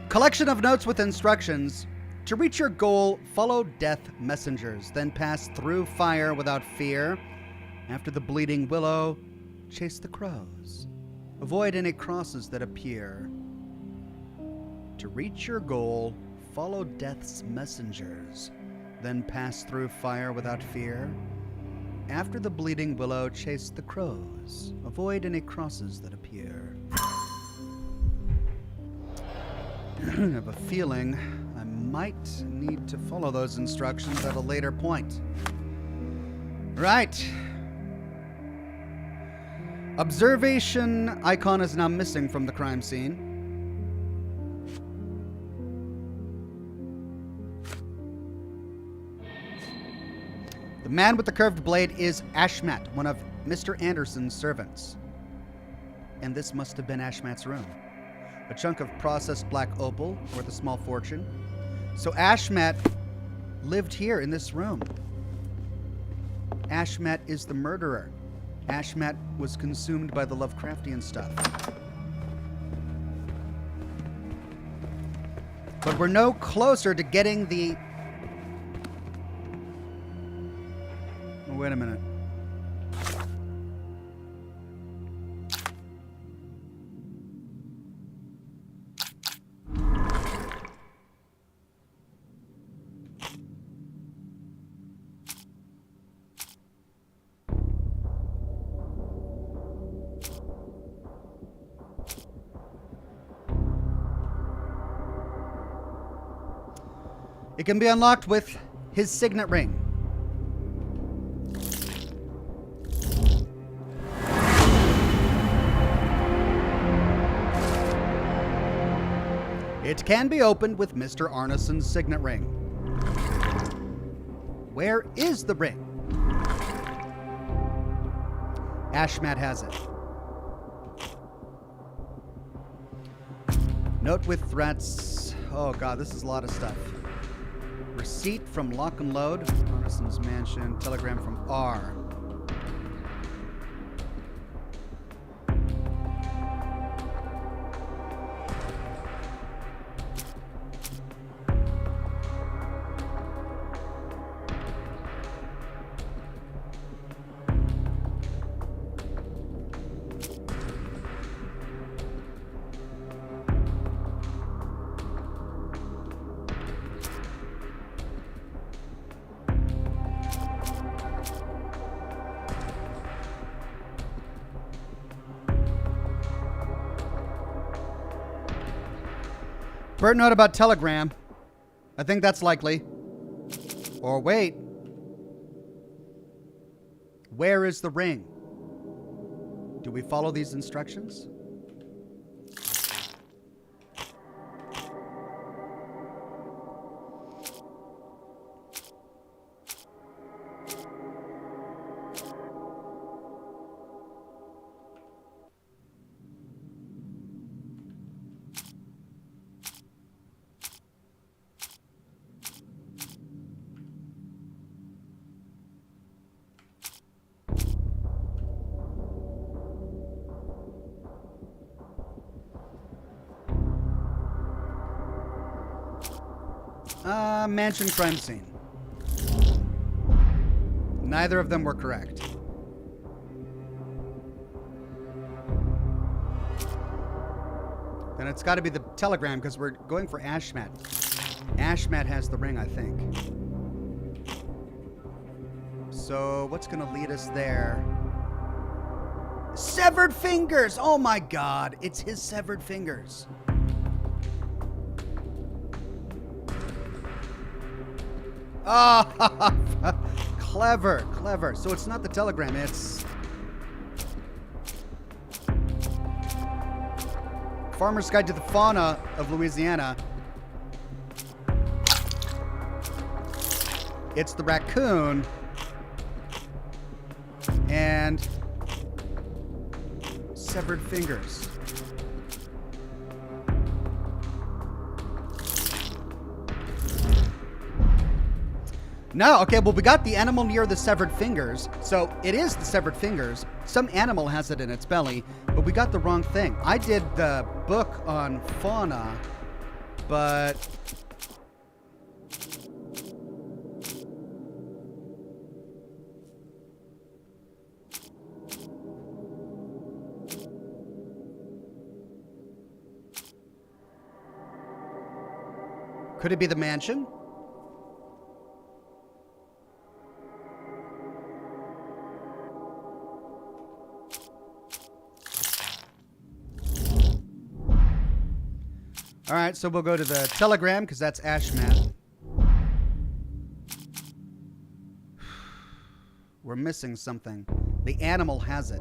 Collection of notes with instructions. To reach your goal, follow death messengers, then pass through fire without fear. After the bleeding willow, chase the crows. Avoid any crosses that appear. To reach your goal, follow death's messengers, then pass through fire without fear. After the bleeding willow, chase the crows. Avoid any crosses that appear. I have a feeling I might need to follow those instructions at a later point. Right. Observation icon is now missing from the crime scene. The man with the curved blade is Ashmat, one of Mr. Anderson's servants. And this must have been Ashmat's room. A chunk of processed black opal worth a small fortune. So Ashmat lived here in this room. Ashmat is the murderer. Ashmat was consumed by the Lovecraftian stuff. But we're no closer to getting the... Oh, wait a minute. It can be unlocked with his signet ring. It can be opened with Mr. Arneson's signet ring. Where is the ring? Ashmat has it. Note with threats. Oh god, this is a lot of stuff. Receipt from Lock and Load, Arneson's mansion, telegram from R. Bert note about telegram. I think that's likely. Or wait. Where is the ring? Do we follow these instructions? Mansion crime scene. Neither of them were correct. Then it's got to be the telegram because we're going for Ashmat. Ashmat has the ring, I think. So what's going to lead us there? Severed fingers! Oh my god, it's his severed fingers. Oh, clever, clever. So it's not the telegram, it's... Farmer's Guide to the Fauna of Louisiana. It's the raccoon. And... severed fingers. No, okay, well, we got the animal near the severed fingers, so it is the severed fingers. Some animal has it in its belly, but we got the wrong thing. I did the book on fauna, but... Could it be the mansion? All right, so we'll go to the telegram because that's Ashmat. We're missing something. The animal has it.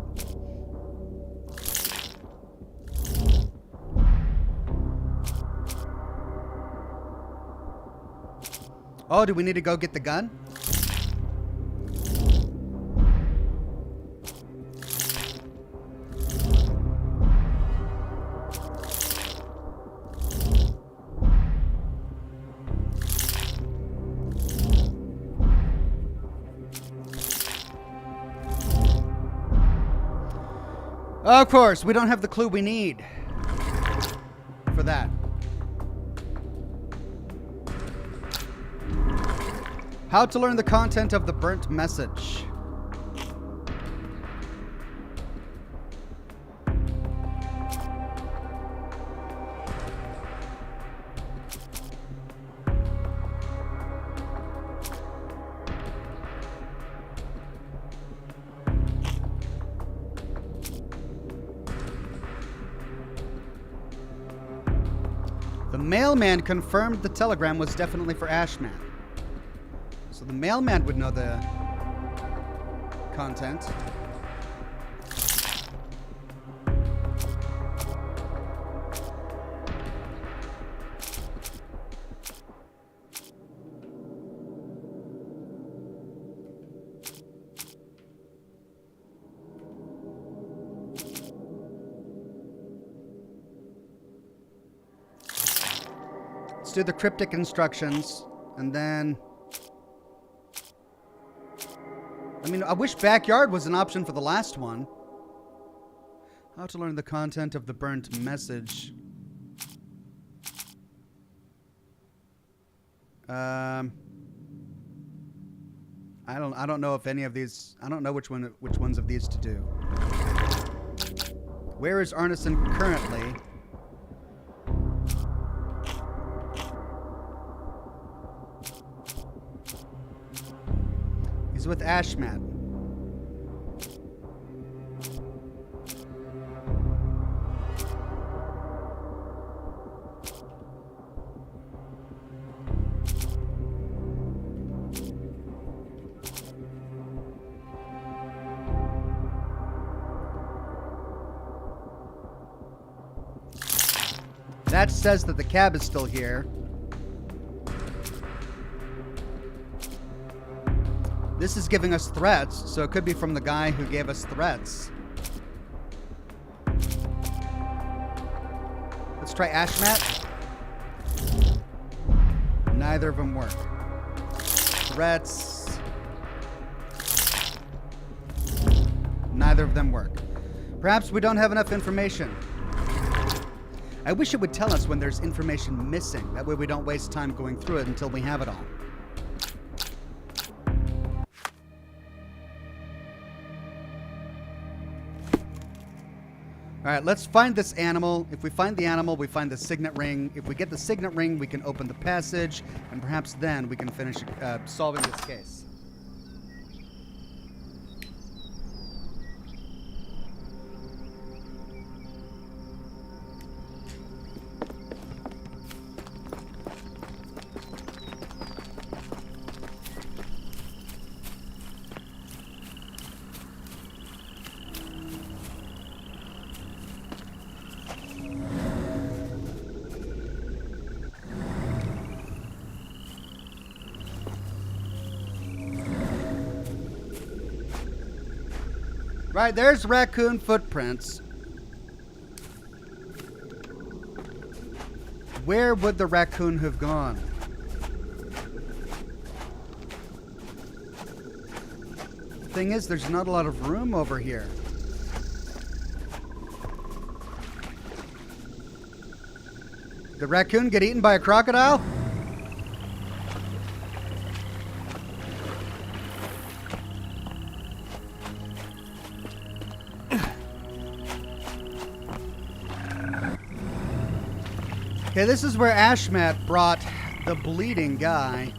Oh, do we need to go get the gun? Of course, we don't have the clue we need for that. How to learn the content of the burnt message. The mailman confirmed the telegram was definitely for Ashman. So the mailman would know the content. Let's do the cryptic instructions, and then... I mean, I wish backyard was an option for the last one. How to learn the content of the burnt message. I don't know if any of these... I don't know which ones of these to do. Where is Arneson currently? He's with Ashmat. That says that the cab is still here. This is giving us threats, so it could be from the guy who gave us threats. Let's try Ashmat. Neither of them work. Threats. Neither of them work. Perhaps we don't have enough information. I wish it would tell us when there's information missing. That way we don't waste time going through it until we have it all. Alright, let's find this animal. If we find the animal, we find the signet ring. If we get the signet ring, we can open the passage, and perhaps then we can finish solving this case. Right, there's raccoon footprints. Where would the raccoon have gone? The thing is, there's not a lot of room over here. Did the raccoon get eaten by a crocodile? Okay, this is where Ashmat brought the bleeding guy.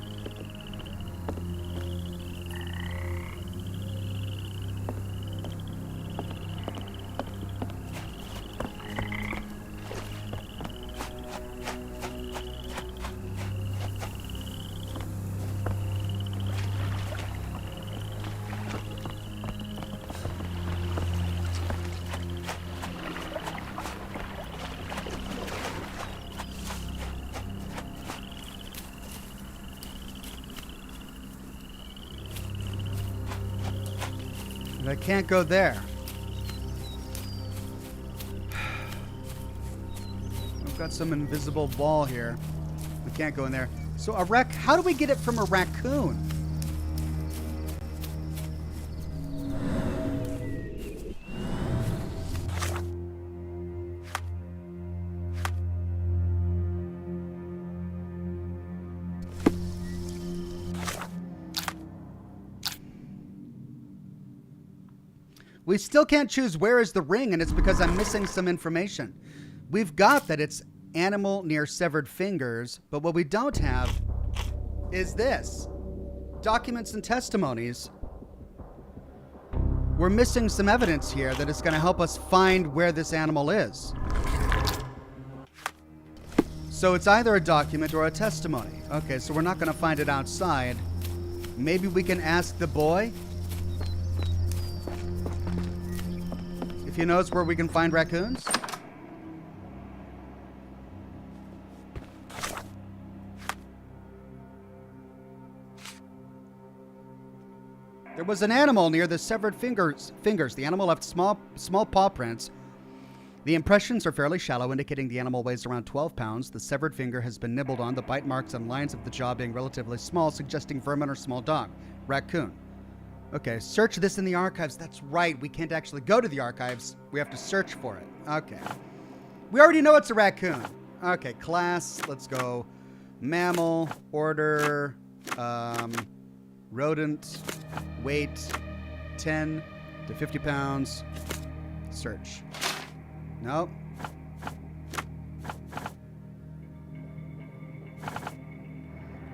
I can't go there. I've got some invisible wall here. We can't go in there. So how do we get it from a raccoon? We still can't choose where is the ring, and it's because I'm missing some information. We've got that it's animal near severed fingers, but what we don't have is this. Documents and testimonies. We're missing some evidence here that is going to help us find where this animal is. So it's either a document or a testimony. Okay, so we're not going to find it outside. Maybe we can ask the boy if he knows where we can find raccoons. There was an animal near the severed fingers. The animal left small paw prints. The impressions are fairly shallow, indicating the animal weighs around 12 pounds. The severed finger has been nibbled on, the bite marks and lines of the jaw being relatively small, suggesting vermin or small dog. Raccoon. Okay, search this in the archives. That's right, we can't actually go to the archives. We have to search for it. Okay. We already know it's a raccoon. Okay, class, let's go. Mammal, order, rodent, weight, 10 to 50 pounds. Search. Nope.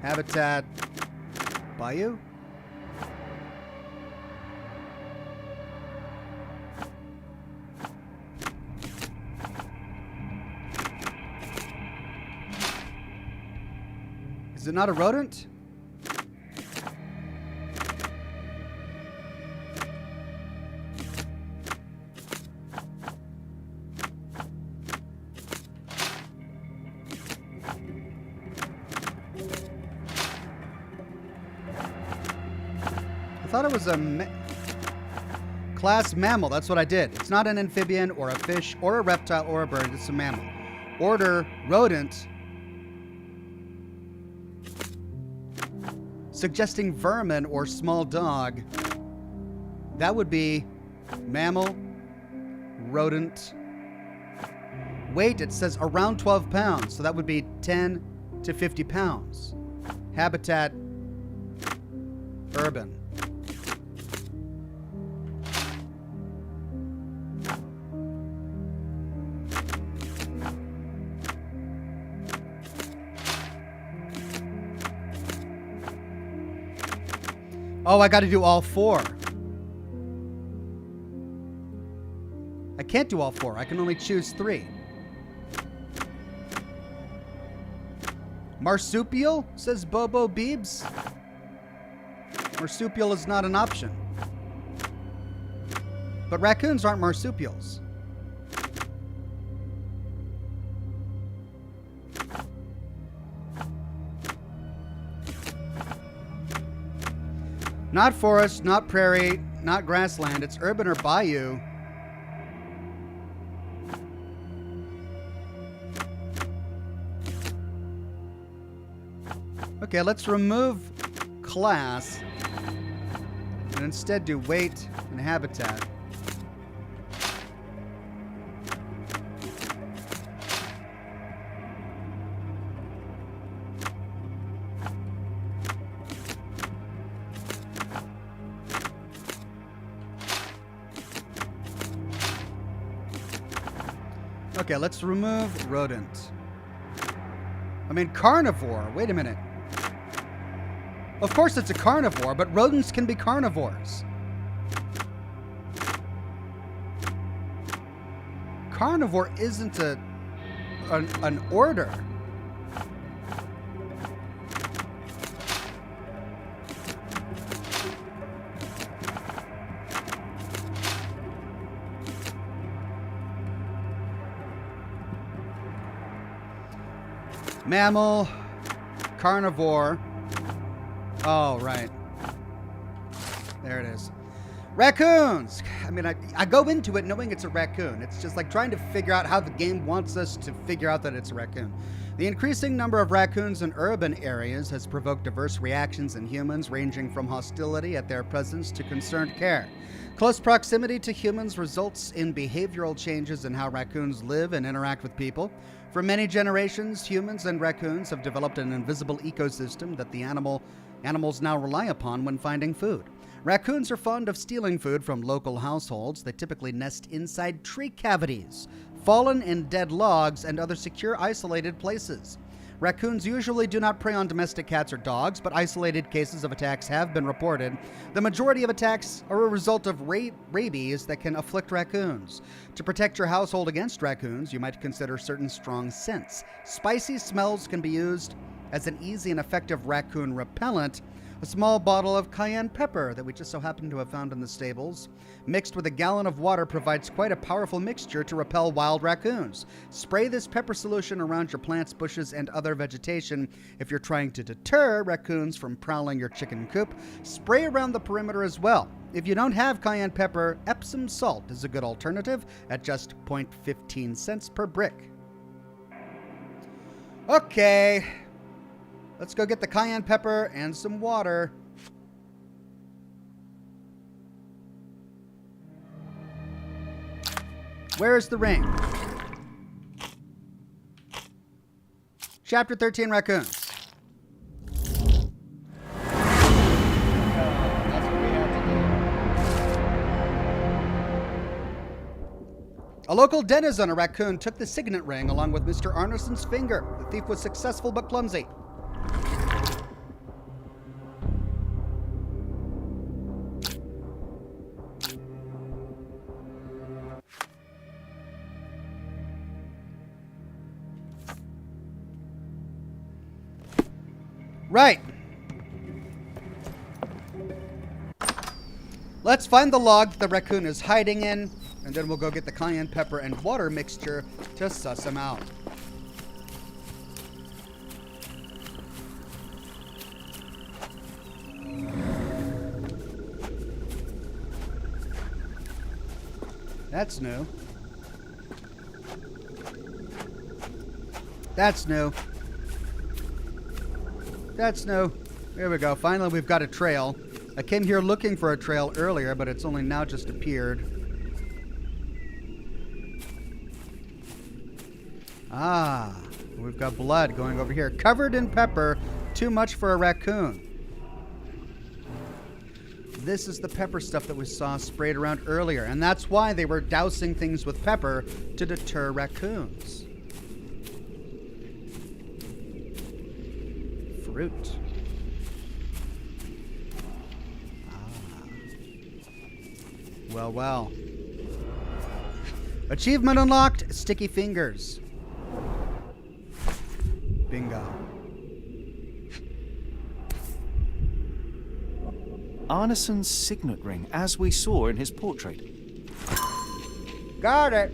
Habitat, bayou? Is it not a rodent? I thought it was a class mammal. That's what I did. It's not an amphibian or a fish or a reptile or a bird. It's a mammal. Order rodent. Suggesting vermin or small dog. That would be mammal, rodent. Weight, it says around 12 pounds. So that would be 10 to 50 pounds. Habitat, urban. Oh, I got to do all four. I can't do all four. I can only choose 3. Marsupial, says Bobo Beebs. Marsupial is not an option. But raccoons aren't marsupials. Not forest, not prairie, not grassland. It's urban or bayou. Okay, let's remove class and instead do weight and habitat. Okay, let's remove rodent. I mean, carnivore. Wait a minute. Of course it's a carnivore, but rodents can be carnivores. Carnivore isn't an order. Mammal, carnivore. Oh, right. There it is. Raccoons! I mean, I go into it knowing it's a raccoon. It's just like trying to figure out how the game wants us to figure out that it's a raccoon. The increasing number of raccoons in urban areas has provoked diverse reactions in humans, ranging from hostility at their presence to concerned care. Close proximity to humans results in behavioral changes in how raccoons live and interact with people. For many generations, humans and raccoons have developed an invisible ecosystem that the animals now rely upon when finding food. Raccoons are fond of stealing food from local households. They typically nest inside tree cavities, fallen and dead logs, and other secure, isolated places. Raccoons usually do not prey on domestic cats or dogs, but isolated cases of attacks have been reported. The majority of attacks are a result of rabies that can afflict raccoons. To protect your household against raccoons, you might consider certain strong scents. Spicy smells can be used as an easy and effective raccoon repellent. A small bottle of cayenne pepper that we just so happen to have found in the stables, mixed with a gallon of water, provides quite a powerful mixture to repel wild raccoons. Spray this pepper solution around your plants, bushes, and other vegetation. If you're trying to deter raccoons from prowling your chicken coop, spray around the perimeter as well. If you don't have cayenne pepper, Epsom salt is a good alternative at just 0.15 cents per brick. Okay. Let's go get the cayenne pepper and some water. Where's the ring? Chapter 13, Raccoons. A local denizen, a raccoon, took the signet ring along with Mr. Arneson's finger. The thief was successful but clumsy. Right. Let's find the log the raccoon is hiding in, and then we'll go get the cayenne pepper and water mixture to suss him out. That's new. That's new. That's new. There we go. Finally, we've got a trail. I came here looking for a trail earlier, but it's only now just appeared. Ah, we've got blood going over here. Covered in pepper. Too much for a raccoon. This is the pepper stuff that we saw sprayed around earlier, and that's why they were dousing things with pepper to deter raccoons. Fruit. Well, well. Achievement unlocked, sticky fingers. Bingo. Arneson's signet ring, as we saw in his portrait. Got it.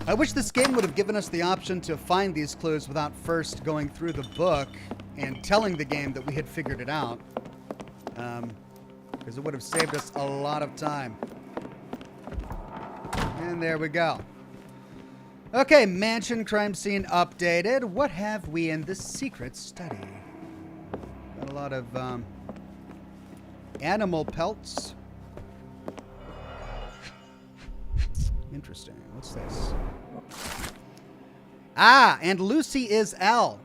I wish this game would have given us the option to find these clues without first going through the book and telling the game that we had figured it out. Because it would have saved us a lot of time. And there we go. Okay, mansion crime scene updated. What have we in the secret study? Got a lot of animal pelts. Interesting. What's this? Ah, and Lucy is L.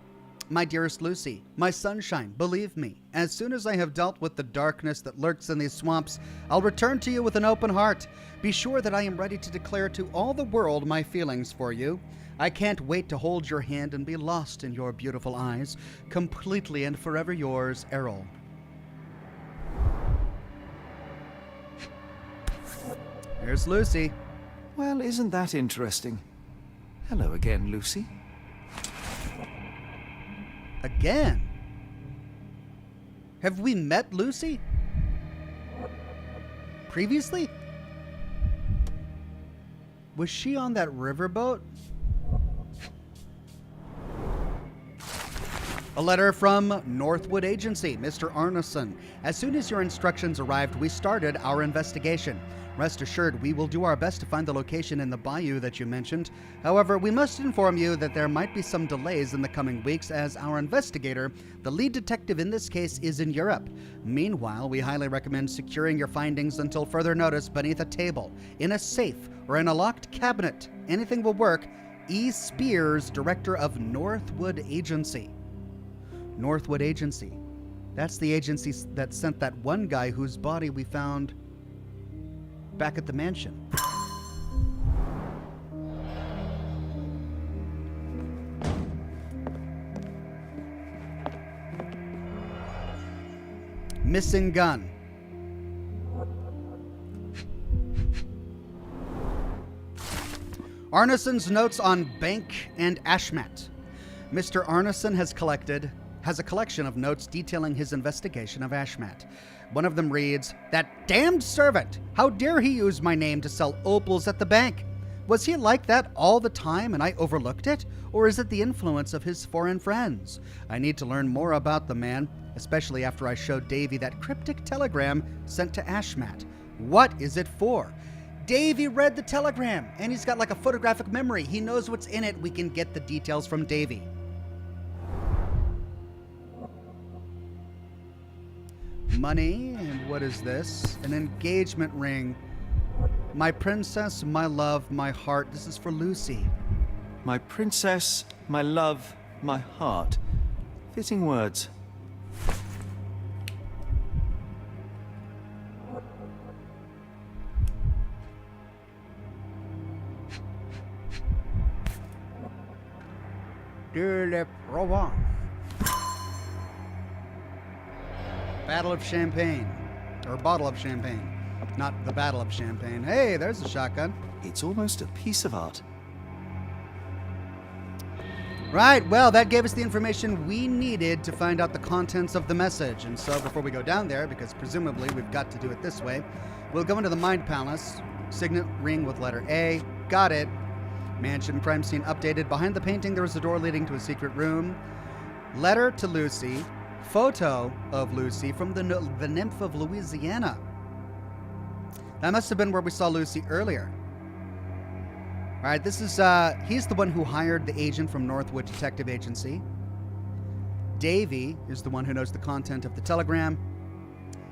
My dearest Lucy, my sunshine, believe me, as soon as I have dealt with the darkness that lurks in these swamps, I'll return to you with an open heart. Be sure that I am ready to declare to all the world my feelings for you. I can't wait to hold your hand and be lost in your beautiful eyes. Completely and forever yours, Errol. There's Lucy. Well, isn't that interesting? Hello again, Lucy. Again? Have we met Lucy? Previously? Was she on that riverboat? A letter from Northwood Agency, Mr. Arneson. As soon as your instructions arrived, we started our investigation. Rest assured, we will do our best to find the location in the bayou that you mentioned. However, we must inform you that there might be some delays in the coming weeks as our investigator, the lead detective in this case, is in Europe. Meanwhile, we highly recommend securing your findings until further notice beneath a table, in a safe, or in a locked cabinet. Anything will work. E. Spears, Director of Northwood Agency. Northwood Agency. That's the agency that sent that one guy whose body we found back at the mansion. Missing gun. Arneson's notes on Bank and Ashmat. Mr. Arneson has a collection of notes detailing his investigation of Ashmat. One of them reads, "That damned servant! How dare he use my name to sell opals at the bank? Was he like that all the time and I overlooked it? Or is it the influence of his foreign friends? I need to learn more about the man, especially after I showed Davy that cryptic telegram sent to Ashmat. What is it for?" Davy read the telegram, and he's got like a photographic memory. He knows what's in it. We can get the details from Davy. Money, and what is this? An engagement ring. My princess, my love, my heart. This is for Lucy. My princess, my love, my heart. Fitting words. De la Provence. Battle of Champagne. Or bottle of champagne. Not the Battle of Champagne. Hey, there's a shotgun. It's almost a piece of art. Right, well, that gave us the information we needed to find out the contents of the message. And so before we go down there, because presumably we've got to do it this way, we'll go into the Mind Palace. Signet ring with letter A. Got it. Mansion crime scene updated. Behind the painting, there was a door leading to a secret room. Letter to Lucy. Photo of Lucy from the Nymph of Louisiana. That must have been where we saw Lucy earlier. All right, this is, he's the one who hired the agent from Northwood Detective Agency. Davy is the one who knows the content of the telegram.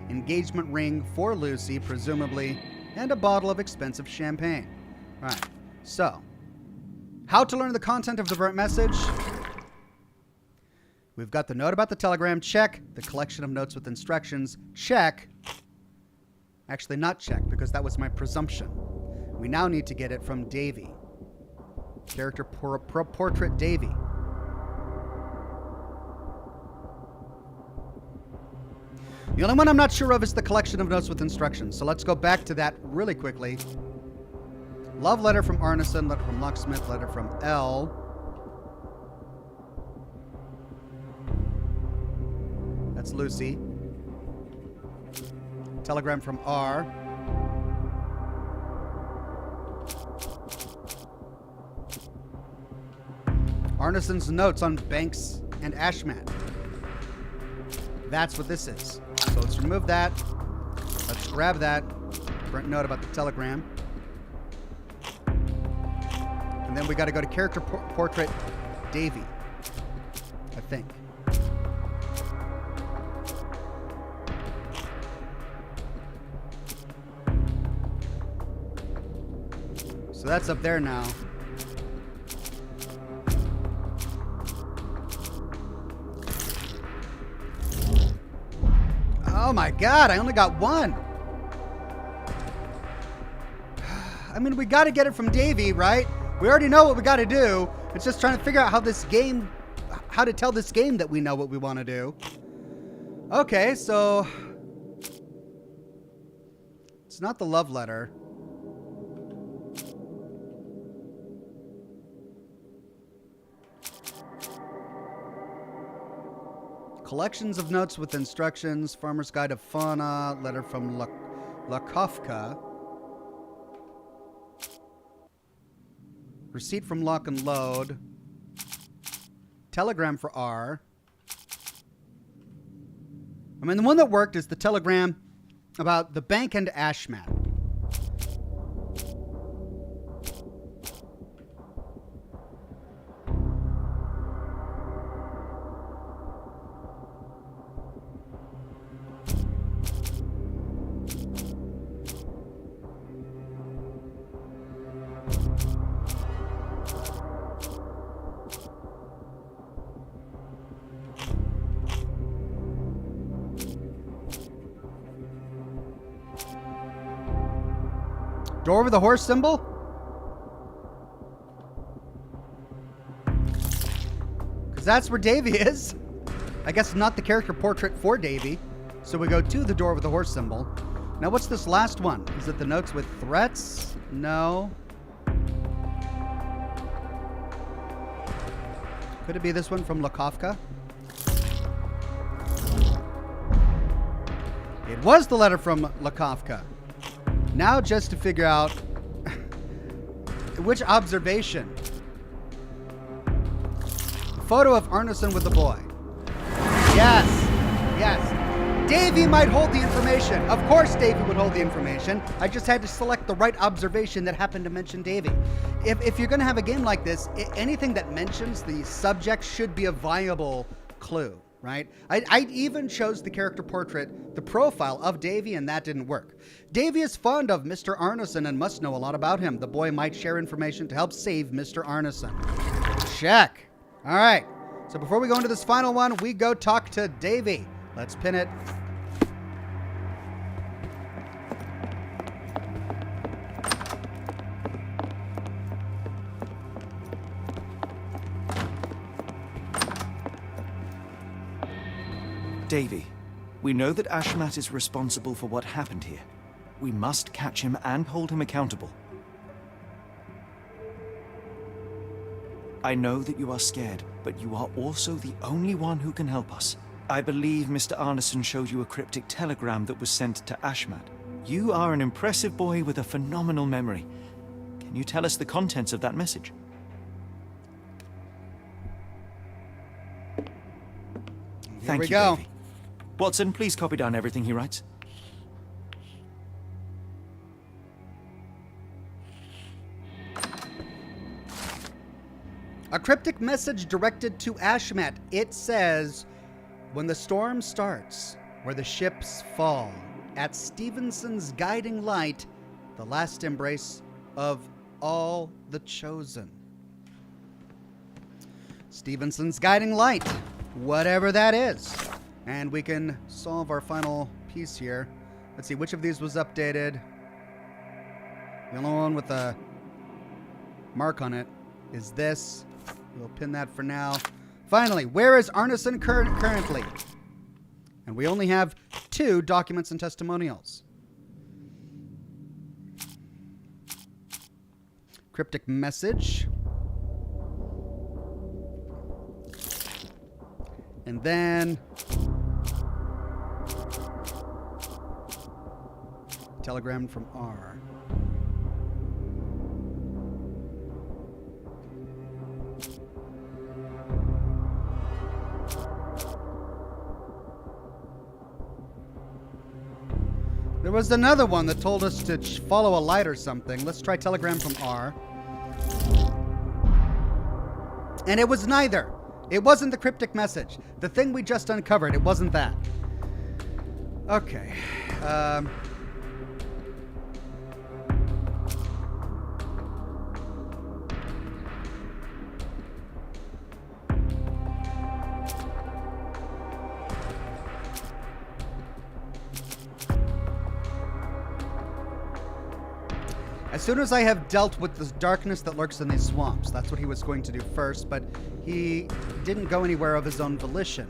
Engagement ring for Lucy, presumably, and a bottle of expensive champagne. All right, so, how to learn the content of the burnt message? We've got the note about the telegram, check. The collection of notes with instructions, check. Actually, not check, because that was my presumption. We now need to get it from Davy. Character portrait Davy. The only one I'm not sure of is the collection of notes with instructions. So let's go back to that really quickly. Love letter from Arneson, letter from Locksmith, letter from L. That's Lucy. Telegram from R. Arneson's notes on Banks and Ashmat. That's what this is. So let's remove that. Let's grab that. Burnt note about the telegram. And then we got to go to character portrait Davy, I think. So that's up there now. Oh my God, I only got one. I mean, we got to get it from Davy, right? We already know what we got to do. It's just trying to figure out how to tell this game that we know what we want to do. Okay, so it's not the love letter. Collections of notes with instructions, Farmer's Guide of Fauna, letter from Lakovka, receipt from Lock and Load, telegram for R, I mean, the one that worked is the telegram about the bank and Ashmat. Door with the horse symbol? Because that's where Davy is. I guess not the character portrait for Davy. So we go to the door with the horse symbol. Now what's this last one? Is it the notes with threats? No. Could it be this one from Lakovka? It was the letter from Lakovka. Now just to figure out which observation. Photo of Arneson with the boy. Yes, yes. Davy might hold the information. Of course Davy would hold the information. I just had to select the right observation that happened to mention Davy. If you're going to have a game like this, anything that mentions the subject should be a viable clue, right? I even chose the character portrait, the profile of Davy, and that didn't work. Davy is fond of Mr. Arneson and must know a lot about him. The boy might share information to help save Mr. Arneson. Check. All right. So before we go into this final one, we go talk to Davy. Let's pin it. Davy, we know that Ashmat is responsible for what happened here. We must catch him and hold him accountable. I know that you are scared, but you are also the only one who can help us. I believe Mr. Arneson showed you a cryptic telegram that was sent to Ashmat. You are an impressive boy with a phenomenal memory. Can you tell us the contents of that message? Here we go. Davy. Watson, please copy down everything he writes. A cryptic message directed to Ashmat. It says, when the storm starts, where the ships fall, at Stevenson's guiding light, the last embrace of all the chosen. Stevenson's guiding light, whatever that is. And we can solve our final piece here. Let's see, which of these was updated? The only one with a mark on it is this. We'll pin that for now. Finally, where is Arneson currently? And we only have 2 documents and testimonials. Cryptic message. And then telegram from R. There was another one that told us to follow a light or something. Let's try telegram from R. And it was neither. It wasn't the cryptic message. The thing we just uncovered, it wasn't that. Okay. As soon as I have dealt with the darkness that lurks in these swamps, that's what he was going to do first, but he didn't go anywhere of his own volition.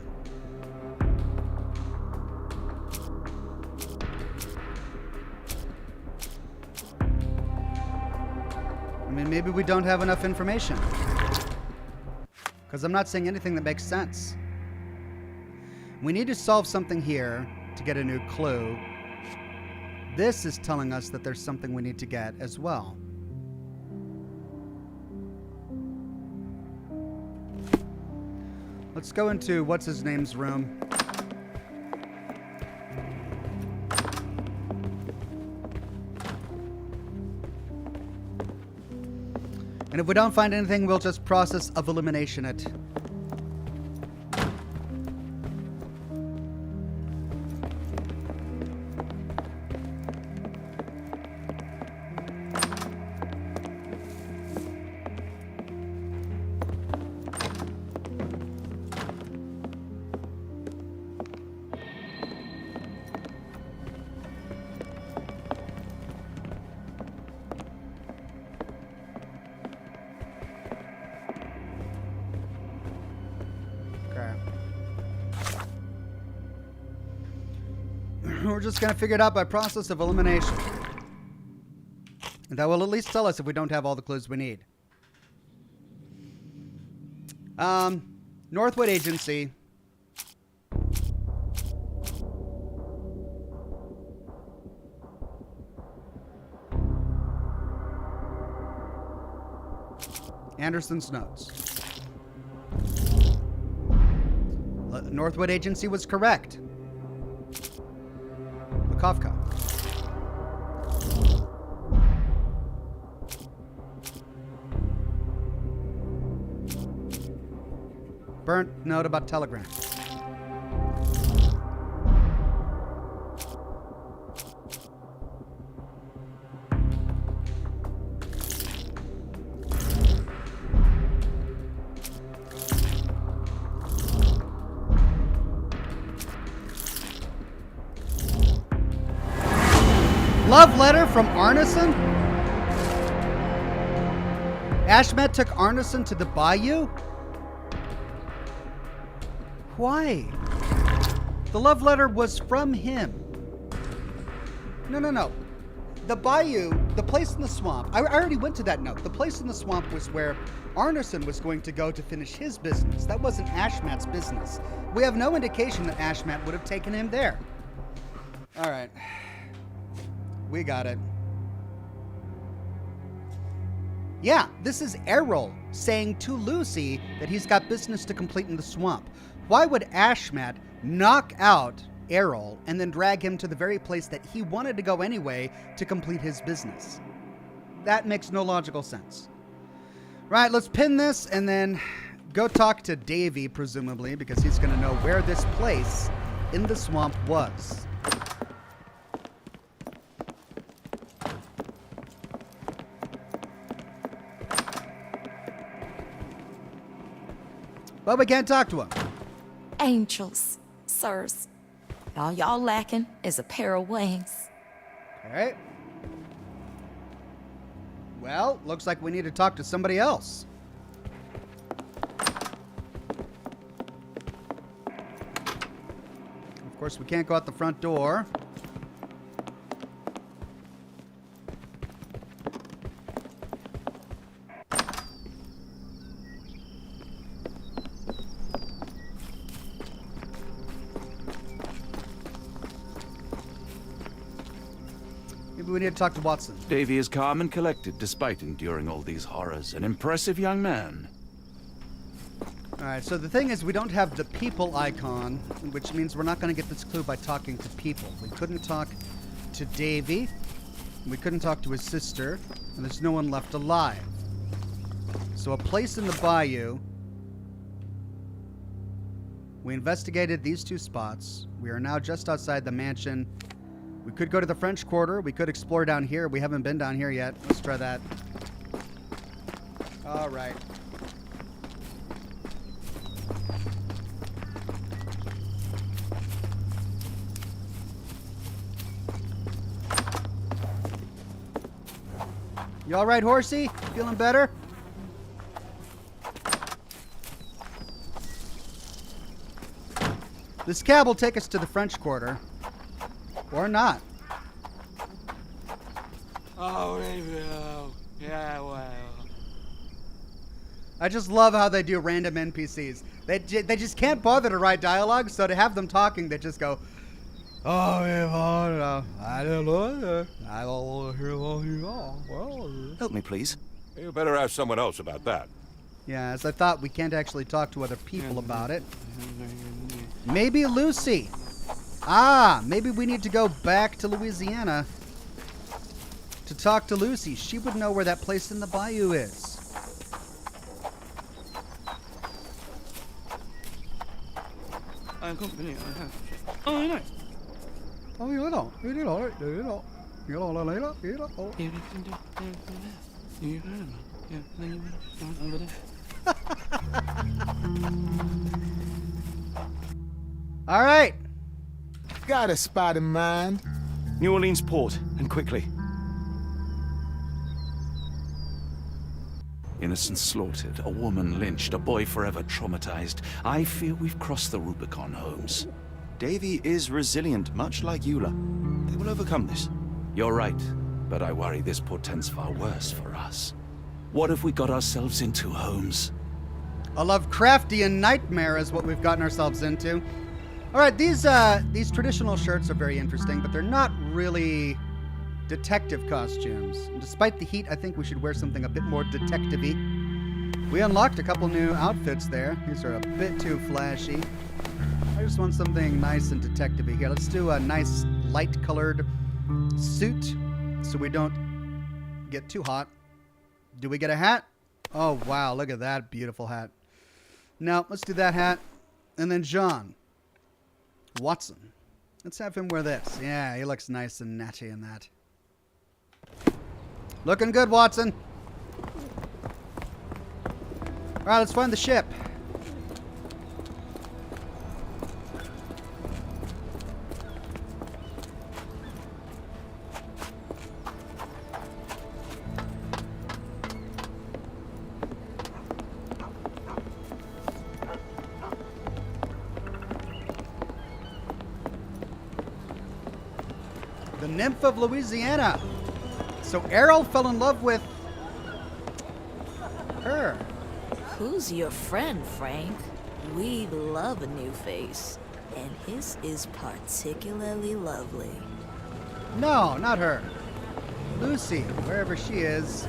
I mean, maybe we don't have enough information. Because I'm not seeing anything that makes sense. We need to solve something here to get a new clue. This is telling us that there's something we need to get as well. Let's go into what's-his-name's room. And if we don't find anything, we'll just process of elimination it. We're just going to figure it out by process of elimination. And that will at least tell us if we don't have all the clues we need. Northwood Agency. Anderson's notes. Northwood Agency was correct. Kafka. Burnt note about telegram. Love letter from Arneson? Ashmet took Arneson to the bayou? Why? The love letter was from him. No. The bayou, the place in the swamp, I already went to that note. The place in the swamp was where Arneson was going to go to finish his business. That wasn't Ashmat's business. We have no indication that Ashmat would have taken him there. All right. We got it. Yeah, this is Errol saying to Lucy that he's got business to complete in the swamp. Why would Ashmat knock out Errol and then drag him to the very place that he wanted to go anyway to complete his business? That makes no logical sense. Right, let's pin this and then go talk to Davy, presumably, because he's going to know where this place in the swamp was. But we can't talk to him. Angels, sirs. All y'all lacking is a pair of wings. All right. Well, looks like we need to talk to somebody else. Of course, we can't go out the front door. We need to talk to Watson. Davy is calm and collected despite enduring all these horrors. An impressive young man. Alright, so the thing is we don't have the people icon, which means we're not going to get this clue by talking to people. We couldn't talk to Davy. We couldn't talk to his sister. And there's no one left alive. So a place in the bayou. We investigated these two spots. We are now just outside the mansion. We could go to the French Quarter. We could explore down here. We haven't been down here yet. Let's try that. All right. You all right, horsey? Feeling better? This cab will take us to the French Quarter. Or not. Oh, they will. Yeah, well. I just love how they do random NPCs. They just can't bother to write dialogue, so to have them talking, they just go, "Oh, I don't know. I don't hear all you all." Help me, please. You better ask someone else about that. Yeah, as I thought, we can't actually talk to other people about it. Maybe Lucy. Ah, maybe we need to go back to Louisiana to talk to Lucy. She would know where that place in the bayou is. I accompany. I have. Oh, nice. Oh, you know, you know, you know. You know, you know. Over there. All right. Got a spot in mind. New Orleans port, and quickly. Innocents slaughtered, a woman lynched, a boy forever traumatized. I fear we've crossed the Rubicon, Holmes. Davy is resilient, much like Eula. They will overcome this. You're right, but I worry this portends far worse for us. What have we got ourselves into, Holmes? A Lovecraftian nightmare is what we've gotten ourselves into. All right, these traditional shirts are very interesting, but they're not really detective costumes. And despite the heat, I think we should wear something a bit more detective-y. We unlocked a couple new outfits there. These are a bit too flashy. I just want something nice and detective-y here. Let's do a nice light-colored suit so we don't get too hot. Do we get a hat? Oh, wow, look at that beautiful hat. No, let's do that hat. And then John Watson. Let's have him wear this. Yeah, he looks nice and natty in that. Looking good, Watson. All right, let's find the ship. The Nymph of Louisiana. So Errol fell in love with her. Who's your friend, Frank? We love a new face, and his is particularly lovely. No, not her. Lucy, wherever she is.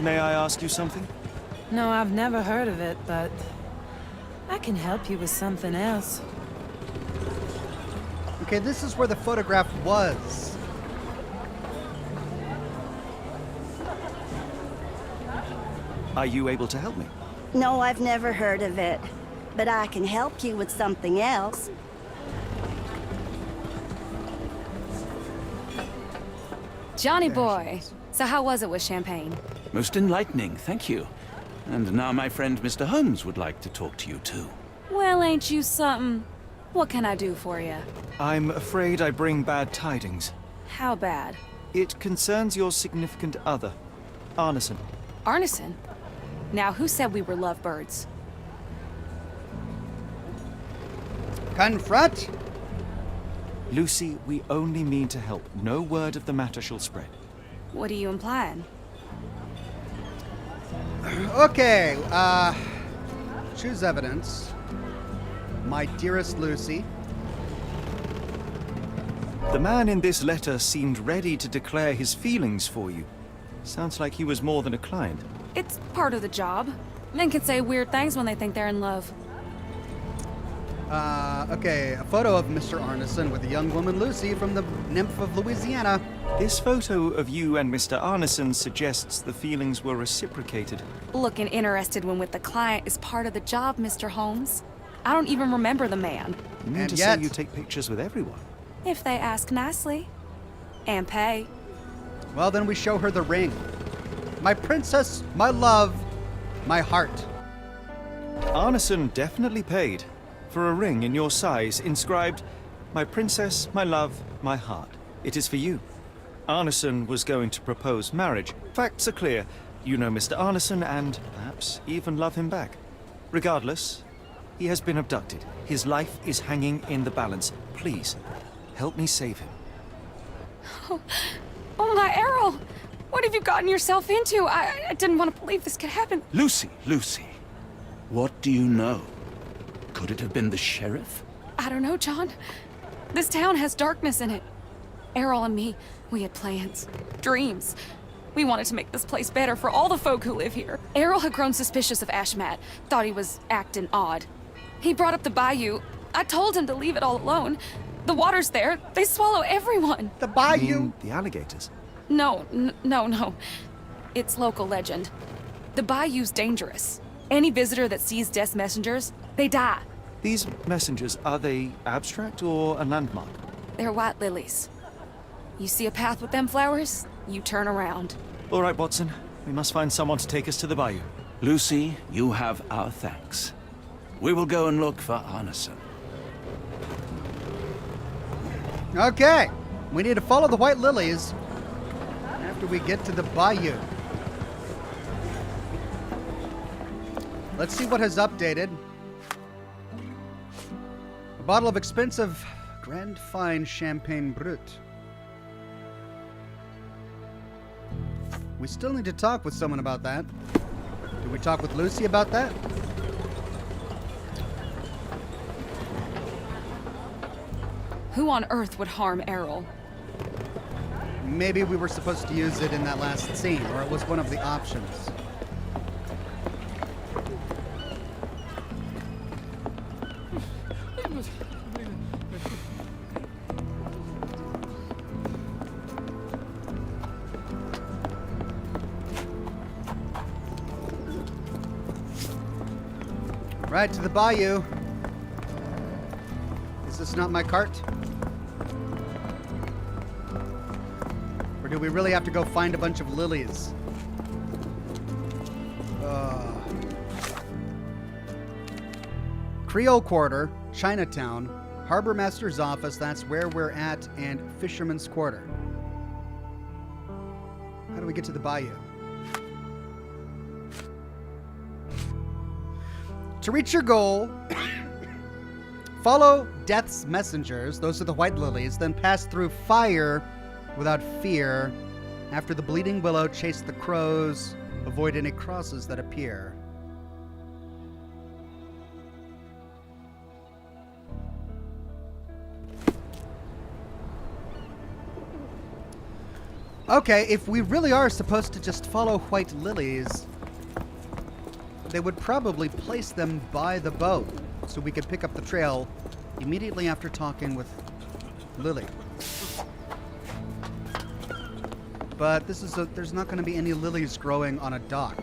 May I ask you something? No, I've never heard of it, but I can help you with something else. Okay, this is where the photograph was. Are you able to help me? No, I've never heard of it. But I can help you with something else. Johnny boy, so how was it with Champagne? Most enlightening, thank you. And now my friend Mr. Holmes would like to talk to you too. Well, ain't you something? What can I do for you? I'm afraid I bring bad tidings. How bad? It concerns your significant other, Arneson. Arneson? Now, who said we were lovebirds? Confront? Lucy, we only mean to help. No word of the matter shall spread. What are you implying? Okay, choose evidence. My dearest Lucy. The man in this letter seemed ready to declare his feelings for you. Sounds like he was more than a client. It's part of the job. Men can say weird things when they think they're in love. Okay, a photo of Mr. Arneson with a young woman, Lucy, from the Nymph of Louisiana. This photo of you and Mr. Arneson suggests the feelings were reciprocated. Looking interested when with the client is part of the job, Mr. Holmes. I don't even remember the man. You mean And to yet- say you take pictures with everyone? If they ask nicely. And pay. Well, then we show her the ring. My princess, my love, my heart. Arneson definitely paid for a ring in your size inscribed, "My princess, my love, my heart. It is for you." Arneson was going to propose marriage. Facts are clear. You know Mr. Arneson and perhaps even love him back. Regardless, he has been abducted. His life is hanging in the balance. Please, help me save him. Oh my Errol! What have you gotten yourself into? I didn't want to believe this could happen. Lucy, Lucy, what do you know? Could it have been the sheriff? I don't know, John. This town has darkness in it. Errol and me, we had plans, dreams. We wanted to make this place better for all the folk who live here. Errol had grown suspicious of Ashmat, thought he was acting odd. He brought up the bayou. I told him to leave it all alone. The water's there. They swallow everyone. The You bayou. mean the alligators? No. It's local legend. The bayou's dangerous. Any visitor that sees Death's messengers, they die. These messengers, are they abstract or a landmark? They're white lilies. You see a path with them flowers, you turn around. All right, Watson. We must find someone to take us to the bayou. Lucy, you have our thanks. We will go and look for Arneson. Okay, we need to follow the white lilies after we get to the bayou. Let's see what has updated. A bottle of expensive Grand Fine Champagne Brut. We still need to talk with someone about that. Did we talk with Lucy about that? Who on earth would harm Errol? Maybe we were supposed to use it in that last scene, or it was one of the options. Right to the bayou. Is this not my cart? Or do we really have to go find a bunch of lilies? Creole Quarter, Chinatown, Harbor Master's Office, that's where we're at, and Fisherman's Quarter. How do we get to the bayou? To reach your goal, follow Death's messengers, those are the white lilies, then pass through fire without fear. After the bleeding willow, chase the crows, avoid any crosses that appear. Okay, if we really are supposed to just follow white lilies, they would probably place them by the boat so we could pick up the trail immediately after talking with Lily. But there's not going to be any lilies growing on a dock.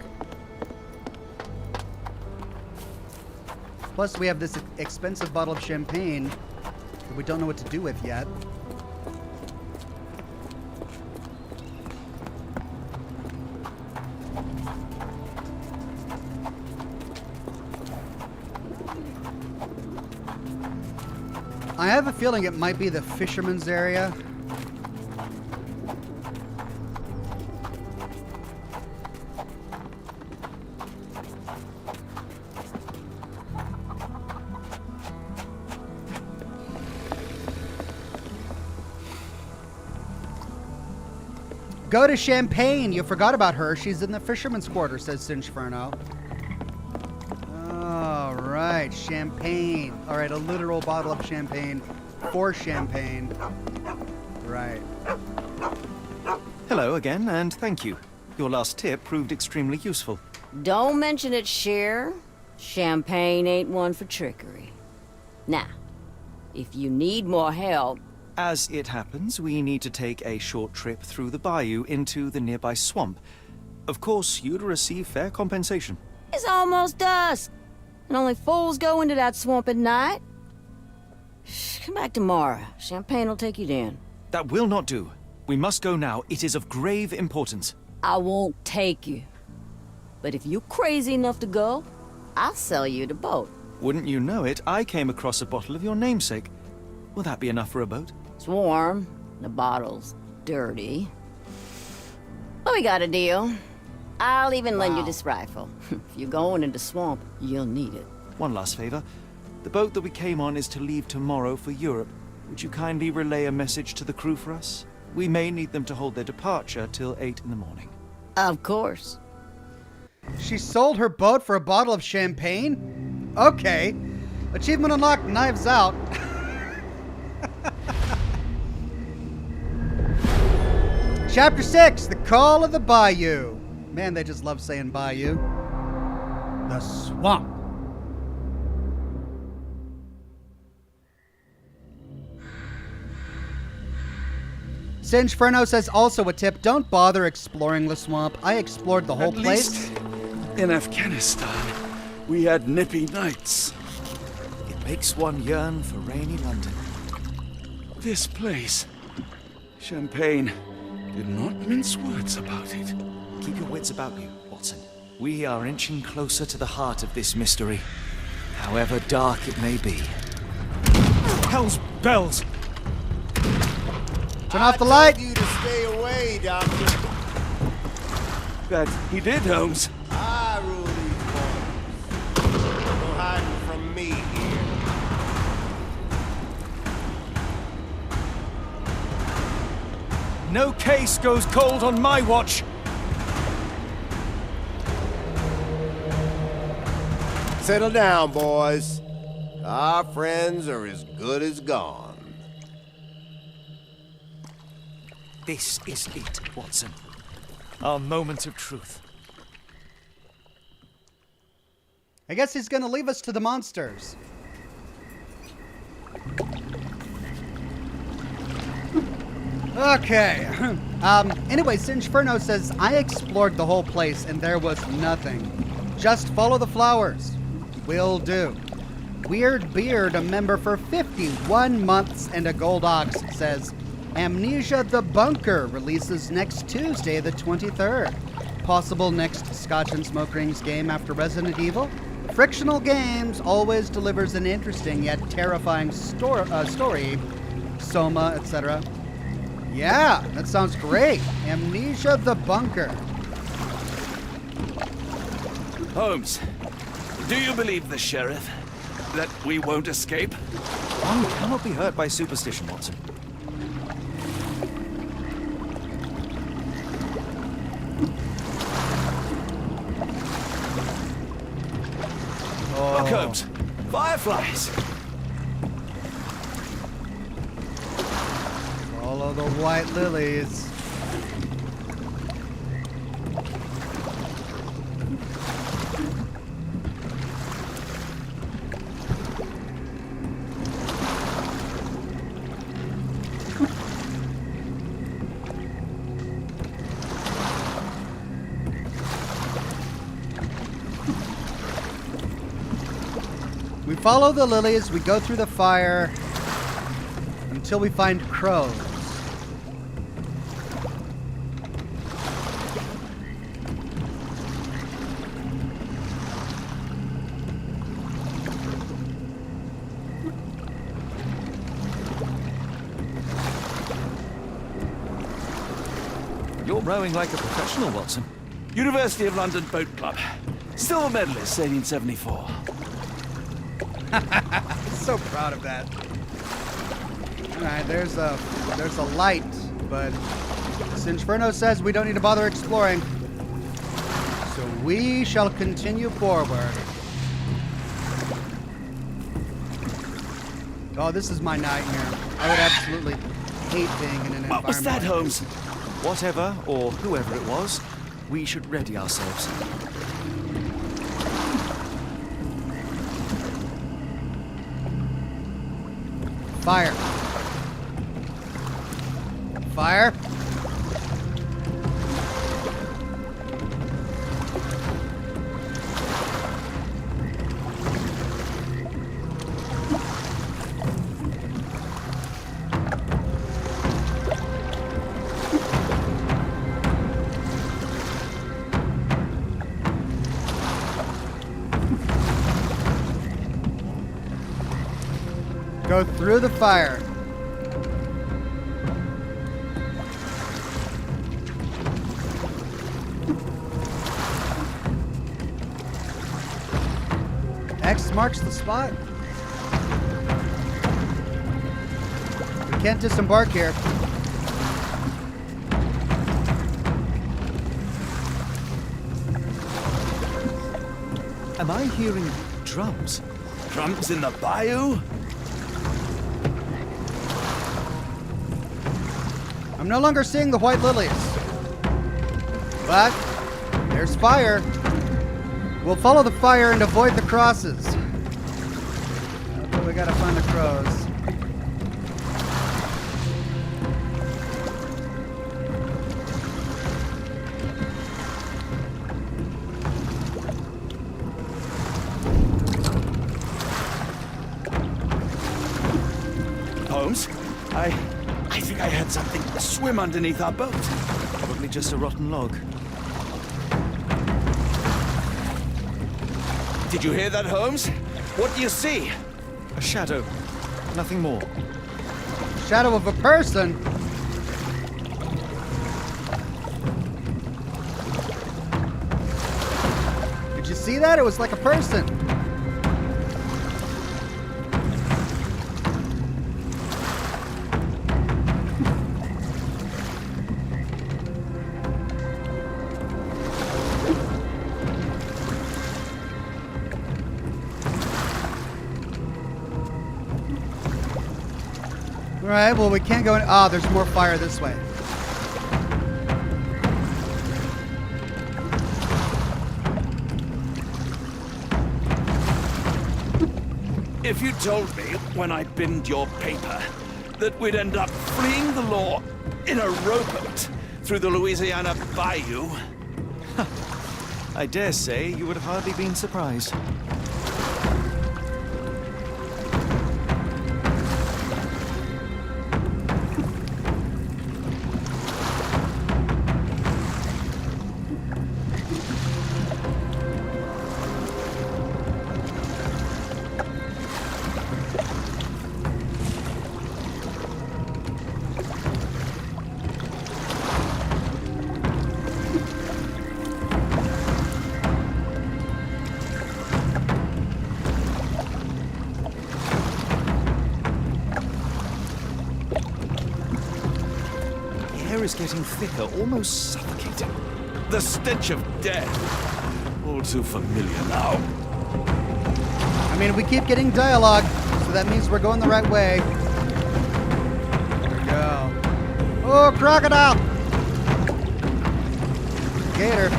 Plus, we have this expensive bottle of champagne that we don't know what to do with yet. I have a feeling it might be the fisherman's area. Go to Champagne. You forgot about her. She's in the fisherman's quarter, says Sinchferno. All right, champagne. All right, a literal bottle of champagne for champagne. Right. Hello again, and thank you. Your last tip proved extremely useful. Don't mention it, Cher. Champagne ain't one for trickery. Now, if you need more help... As it happens, we need to take a short trip through the bayou into the nearby swamp. Of course, you'd receive fair compensation. It's almost dusk, and only fools go into that swamp at night. Come back tomorrow. Champagne will take you down. That will not do. We must go now. It is of grave importance. I won't take you. But if you're crazy enough to go, I'll sell you the boat. Wouldn't you know it, I came across a bottle of your namesake. Will that be enough for a boat? It's warm. The bottle's dirty. But we got a deal. I'll even lend you this rifle. If you're going into swamp, you'll need it. One last favor. The boat that we came on is to leave tomorrow for Europe. Would you kindly relay a message to the crew for us? We may need them to hold their departure till 8 in the morning. Of course. She sold her boat for a bottle of champagne? Okay. Achievement unlocked, Knives Out. Chapter 6, The Call of the Bayou. Man, they just love saying bayou. The swamp. Sinchferno says also a tip, don't bother exploring the swamp. I explored the whole place. In Afghanistan, We had nippy nights. It makes one yearn for rainy London. This place. Champagne did not mince words about it. Keep your wits about you, Watson. We are inching closer to the heart of this mystery, however dark it may be. Hell's bells! Turn off the light! I told you to stay away, Doctor. That he did, Holmes. I rule these waters. No hiding from me here. No case goes cold on my watch! Settle down, boys. Our friends are as good as gone. This is it, Watson. Our moment of truth. I guess he's gonna leave us to the monsters. Okay. Anyway, Singeferno says, I explored the whole place and there was nothing. Just follow the flowers. Will do. Weird Beard, a member for 51 months and a gold ox, says, Amnesia the Bunker releases next Tuesday, the 23rd. Possible next Scotch and Smoke Rings game after Resident Evil? Frictional Games always delivers an interesting yet terrifying story. Soma, etc. Yeah, that sounds great. Amnesia the Bunker. Holmes, do you believe the sheriff? That we won't escape? One cannot be hurt by superstition, Watson. Look, Holmes. Fireflies! Follow the white lilies. We follow the lilies, we go through the fire until we find crows. You're rowing like a professional, Watson. University of London Boat Club. Silver medalist, 1874. So proud of that. Alright, there's a light, but Singeferno says we don't need to bother exploring. So we shall continue forward. Oh, this is my nightmare. I would absolutely hate being in an environment. What was that, like Holmes? Whatever, or whoever it was, we should ready ourselves. Fire. Fire. Go through the fire. X marks the spot. We can't disembark here. Am I hearing drums? Drums in the bayou? I'm no longer seeing the white lilies. But there's fire. We'll follow the fire and avoid the crosses. Okay, we gotta find the crows. Holmes. I think I had something swim underneath our boat. Probably just a rotten log. Did you hear that, Holmes? What do you see? A shadow. Nothing more. Shadow of a person. Did you see that? It was like a person. Alright, well, we can't go in. Ah, there's more fire this way. If you told me when I binned your paper that we'd end up fleeing the law in a rowboat through the Louisiana bayou... I dare say you would have hardly been surprised. The air is getting thicker, almost suffocating. The stench of death. All too familiar now. I mean, we keep getting dialogue, so that means we're going the right way. There we go. Oh, crocodile! Gator.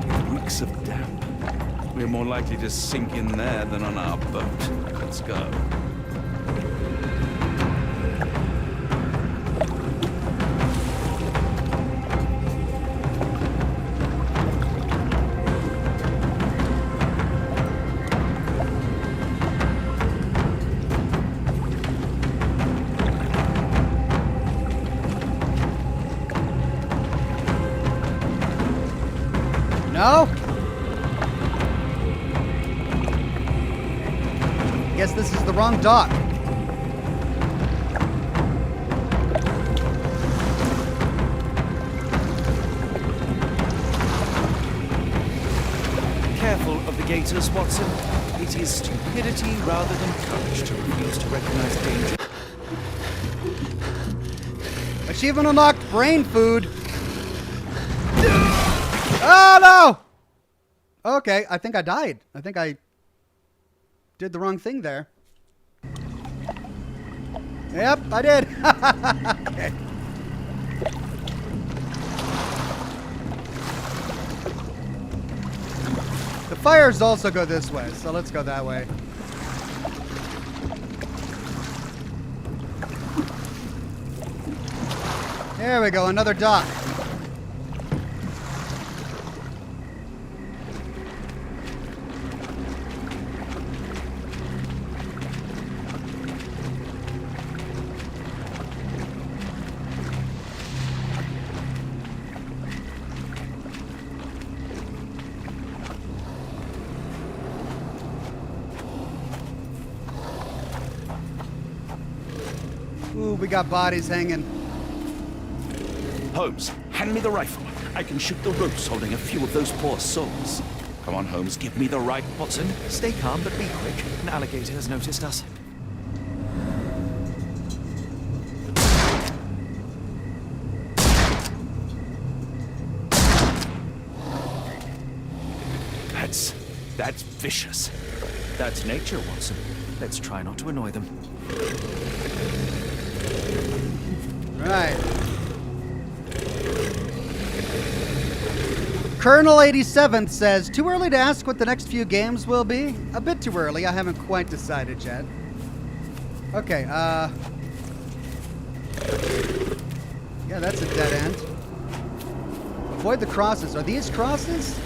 It reeks of damp. We're more likely to sink in there than on our boat. Let's go. No? Guess this is the wrong dock. Careful of the gators, Watson. It is stupidity rather than courage to refuse to recognize danger. Achievement unlocked, brain food. Oh no! Okay, I think I died. I think I did the wrong thing there. Yep, I did. Okay. The fires also go this way, so let's go that way. There we go, another dock. Ooh, we got bodies hanging. Holmes, hand me the rifle. I can shoot the ropes holding a few of those poor souls. Come on, Holmes, give me the right... Watson, stay calm, but be quick. An alligator has noticed us. That's vicious. That's nature, Watson. Let's try not to annoy them. Right. Colonel 87th says, too early to ask what the next few games will be? A bit too early. I haven't quite decided yet. Okay, yeah, that's a dead end. Avoid the crosses. Are these crosses?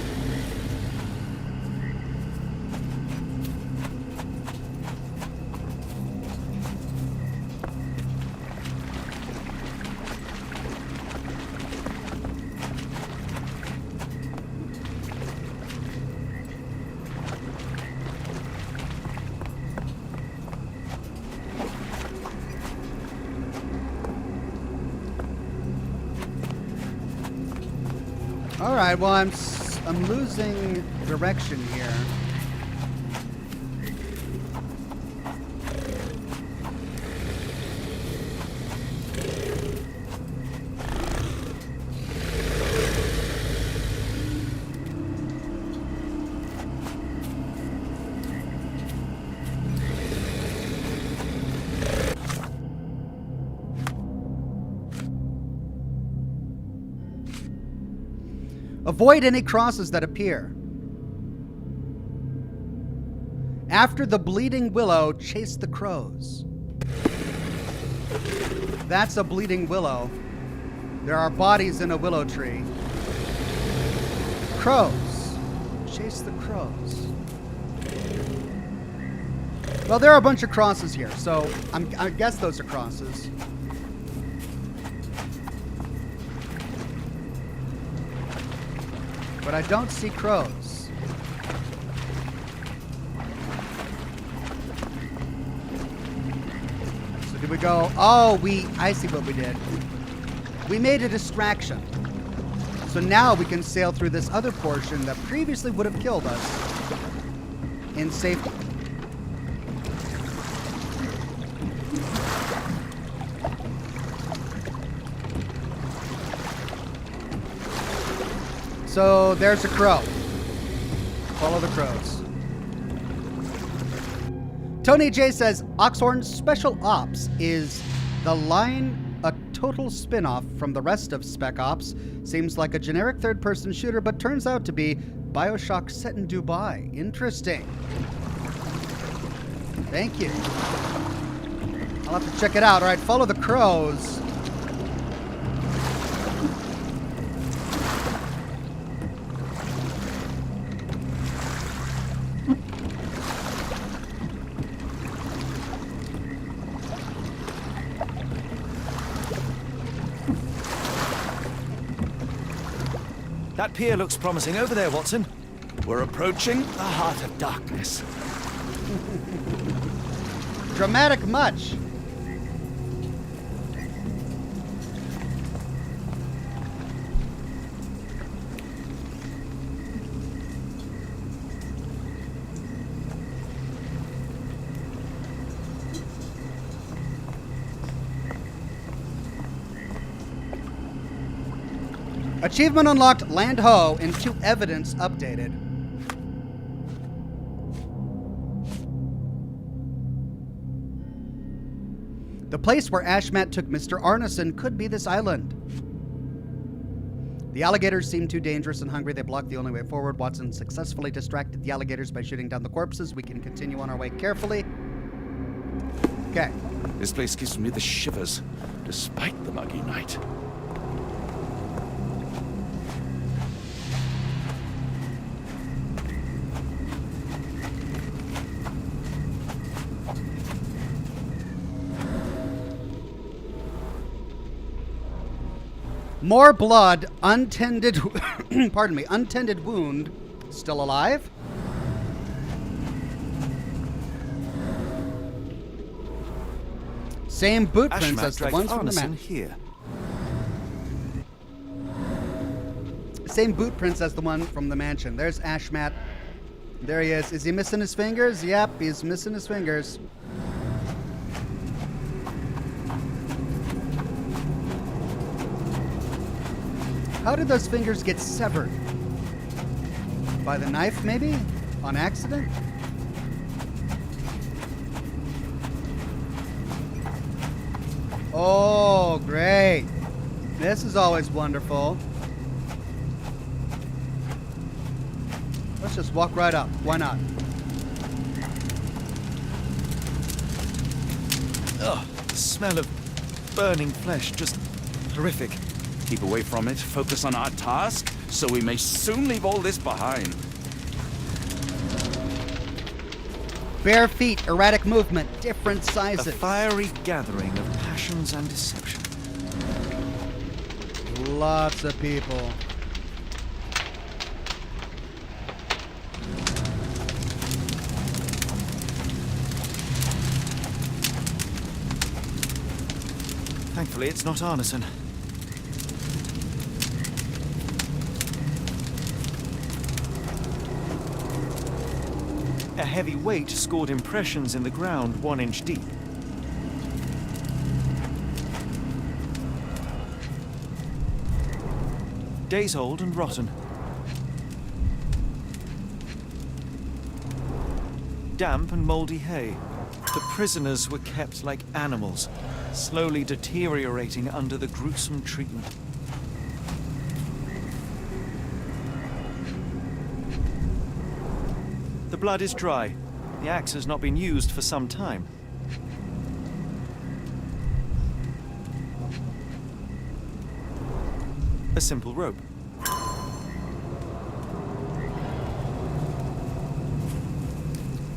All right, well, I'm losing direction here. Avoid any crosses that appear. After the bleeding willow, chase the crows. That's a bleeding willow. There are bodies in a willow tree. Crows. Chase the crows. Well, there are a bunch of crosses here, so I guess those are crosses. But I don't see crows. So did we go? Oh, I see what we did. We made a distraction. So now we can sail through this other portion that previously would have killed us in safety. So there's a crow. Follow the crows. Tony J says, Oxhorn's Special Ops is the line a total spin-off from the rest of Spec Ops. Seems like a generic third-person shooter, but turns out to be BioShock set in Dubai. Interesting. Thank you. I'll have to check it out. All right, follow the crows. That pier looks promising over there, Watson. We're approaching the heart of darkness. Dramatic much. Achievement unlocked, land ho, and 2 evidence updated. The place where Ashmat took Mr. Arneson could be this island. The alligators seem too dangerous and hungry. They block the only way forward. Watson successfully distracted the alligators by shooting down the corpses. We can continue on our way carefully. Okay. This place gives me the shivers, despite the muggy night. More blood, untended, pardon me, untended wound, still alive? Same boot prints as the ones from the map. Here. Same boot prints as the one from the mansion. There's Ashmat. There he is. Is he missing his fingers? Yep, he's missing his fingers. How did those fingers get severed? By the knife, maybe? On accident? Oh, great. This is always wonderful. Let's just walk right up. Why not? Ugh, the smell of burning flesh, just horrific. Keep away from it, focus on our task, so we may soon leave all this behind. Bare feet, erratic movement, different sizes. A fiery gathering of passions and deception. Lots of people. Thankfully, it's not Arneson. A heavy weight scored impressions in the ground 1 inch deep. Days old and rotten. Damp and moldy hay. The prisoners were kept like animals, slowly deteriorating under the gruesome treatment. The blood is dry. The axe has not been used for some time. A simple rope.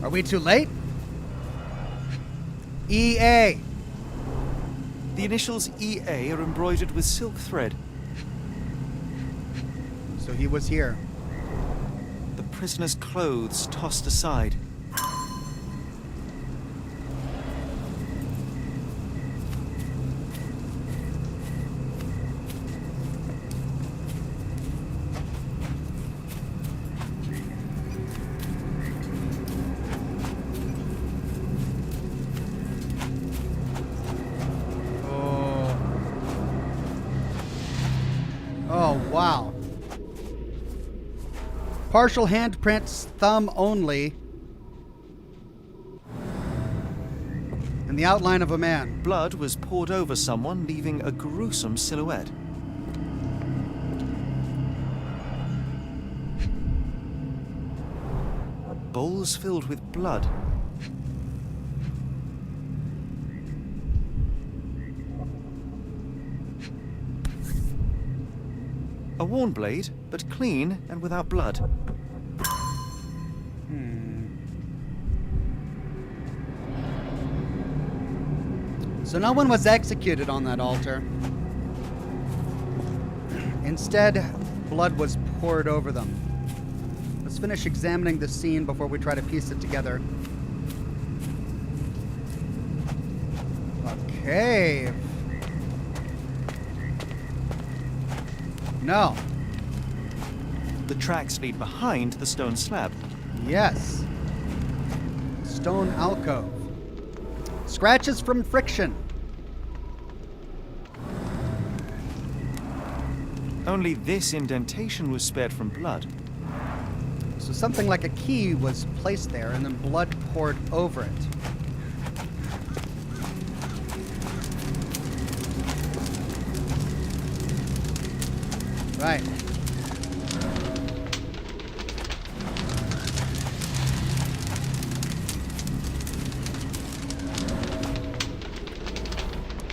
Are we too late? EA. The initials EA are embroidered with silk thread. So he was here. The prisoner's clothes tossed aside. Oh, wow. Partial handprints, thumb only. And the outline of a man. Blood was poured over someone, leaving a gruesome silhouette. Bowls filled with blood. A worn blade, but clean and without blood. So no one was executed on that altar. Instead, blood was poured over them. Let's finish examining the scene before we try to piece it together. Okay. No. The tracks lead behind the stone slab. Yes. Stone alcove. Scratches from friction. Only this indentation was spared from blood. So something like a key was placed there and then blood poured over it. Right.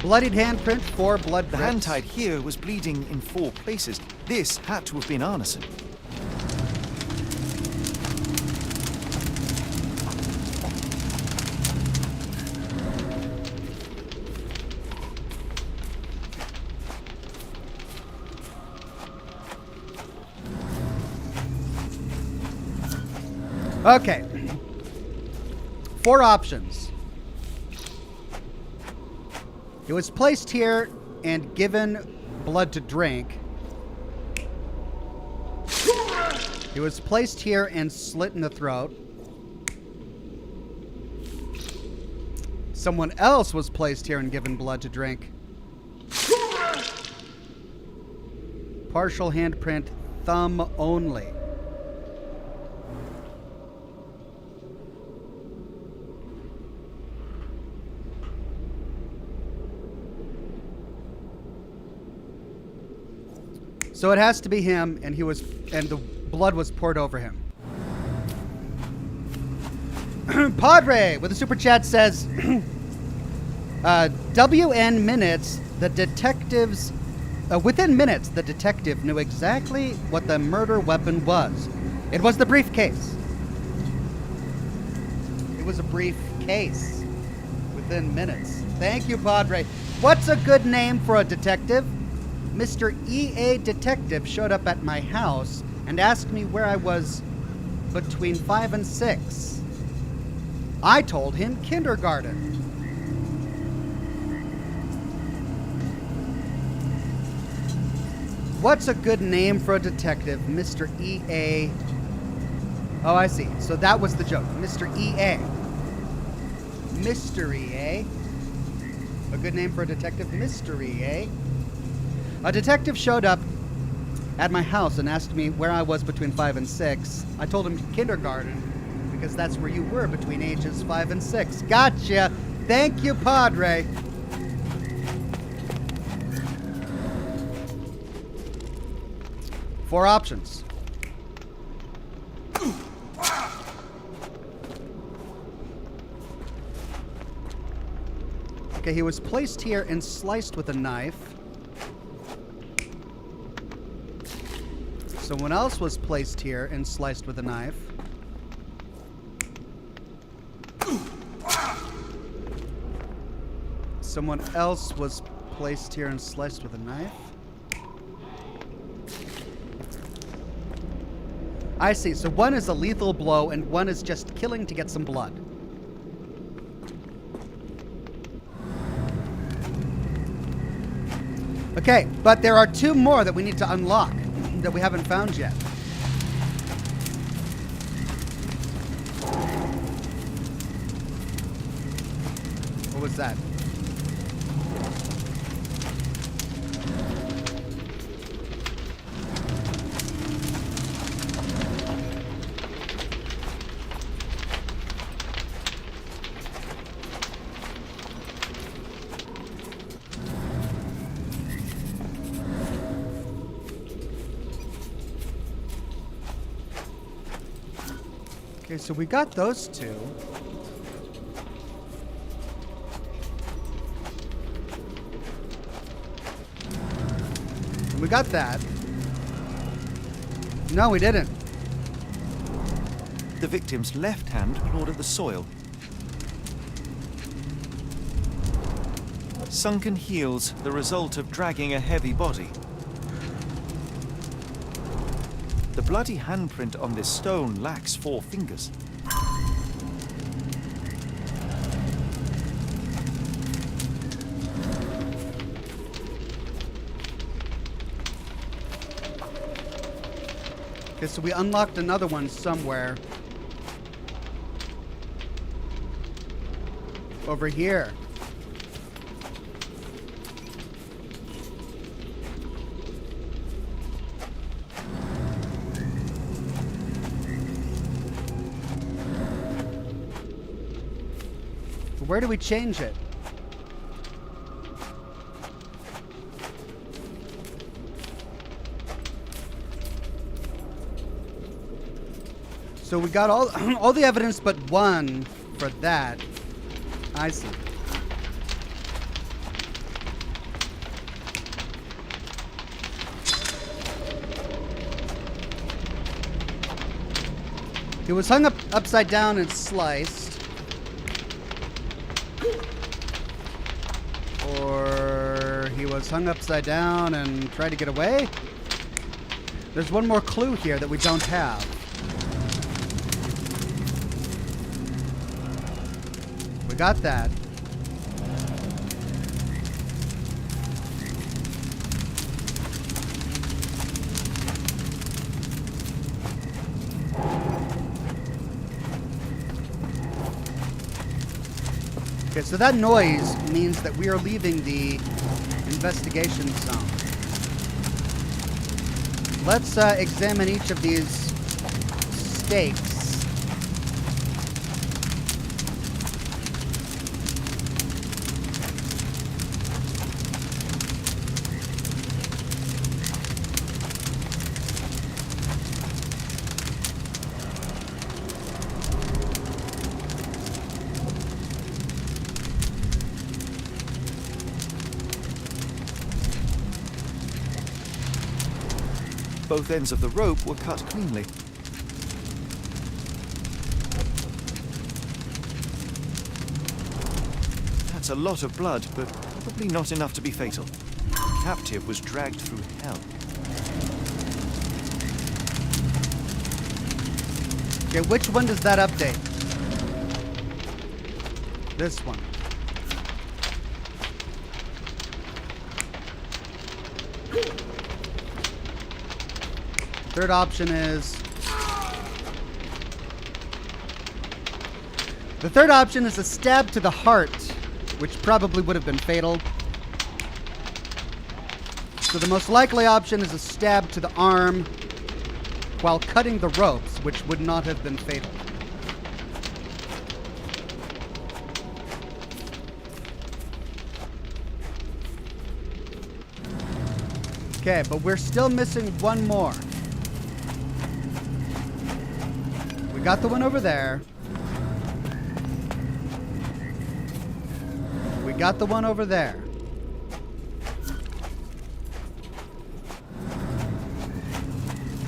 Bloodied handprint, 4 blood The drips. hand tied here was bleeding in 4 places. This had to have been Arneson. Okay. 4 options. He was placed here and given blood to drink. He was placed here and slit in the throat. Someone else was placed here and given blood to drink. Partial handprint, thumb only. So it has to be him, and the blood was poured over him. Padre with a super chat says, WN minutes, the detectives, within minutes, the detective knew exactly what the murder weapon was. It was the briefcase. It was a briefcase. Within minutes. Thank you, Padre. What's a good name for a detective? Mr. E.A. Detective showed up at my house and asked me where I was between 5 and 6. I told him kindergarten. What's a good name for a detective? Mr. E.A. Oh, I see. So that was the joke. Mr. EA. Mystery, eh? A good name for a detective. Mystery, eh? A detective showed up at my house and asked me where I was between 5 and 6. I told him kindergarten, because that's where you were between ages 5 and 6. Gotcha! Thank you, Padre! Four options. Okay, he was placed here and sliced with a knife. Someone else was placed here and sliced with a knife. Someone else was placed here and sliced with a knife. I see. So one is a lethal blow and one is just killing to get some blood. Okay, but there are two more that we need to unlock that we haven't found yet. What was that? Okay, so we got those two. We got that. No, we didn't. The victim's left hand clawed at the soil. Sunken heels, the result of dragging a heavy body. The bloody handprint on this stone lacks 4 fingers. Okay, so we unlocked another one somewhere. Over here. Where do we change it? So we got all the evidence but one for that. I see. He was hung up upside down and sliced. Or he was hung upside down and tried to get away. There's one more clue here that we don't have. We got that. Okay, so that noise means that we are leaving the investigation zone. Let's examine each of these stakes. Both ends of the rope were cut cleanly. That's a lot of blood, but probably not enough to be fatal. The captive was dragged through hell. Okay, which one does that update? This one. Third option is The third option is a stab to the heart, which probably would have been fatal. So the most likely option is a stab to the arm while cutting the ropes, which would not have been fatal. Okay, but we're still missing one more. We got the one over there. We got the one over there.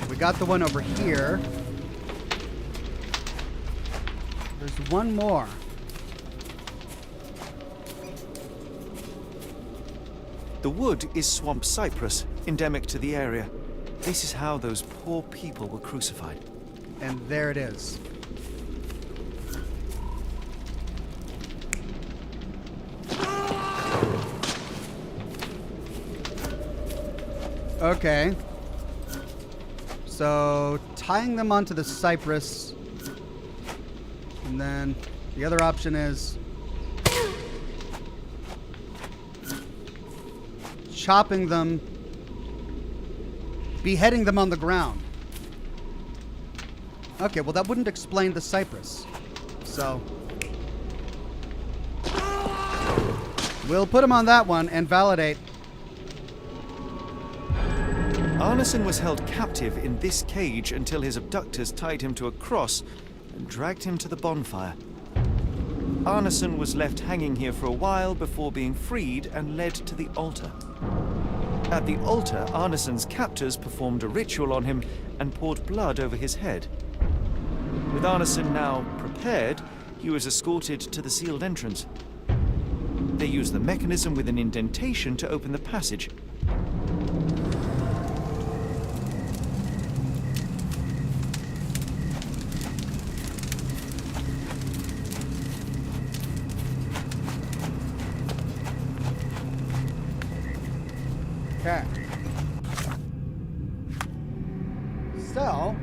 We got the one over here. There's one more. The wood is swamp cypress, endemic to the area. This is how those poor people were crucified. And there it is. Okay. So, tying them onto the cypress. And then the other option is chopping them, beheading them on the ground. Okay, well that wouldn't explain the cypress. So, we'll put him on that one and validate. Arneson was held captive in this cage until his abductors tied him to a cross and dragged him to the bonfire. Arneson was left hanging here for a while before being freed and led to the altar. At the altar, Arneson's captors performed a ritual on him and poured blood over his head. With Arneson now prepared, he was escorted to the sealed entrance. They used the mechanism with an indentation to open the passage. Okay. So,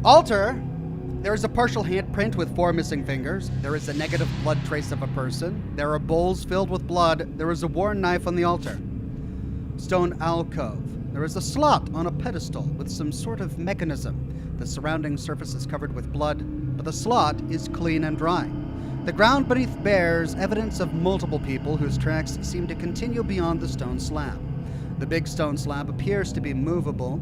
altar. There is a partial handprint with 4 missing fingers. There is a negative blood trace of a person. There are bowls filled with blood. There is a worn knife on the altar. Stone alcove. There is a slot on a pedestal with some sort of mechanism. The surrounding surface is covered with blood, but the slot is clean and dry. The ground beneath bears evidence of multiple people whose tracks seem to continue beyond the stone slab. The big stone slab appears to be movable.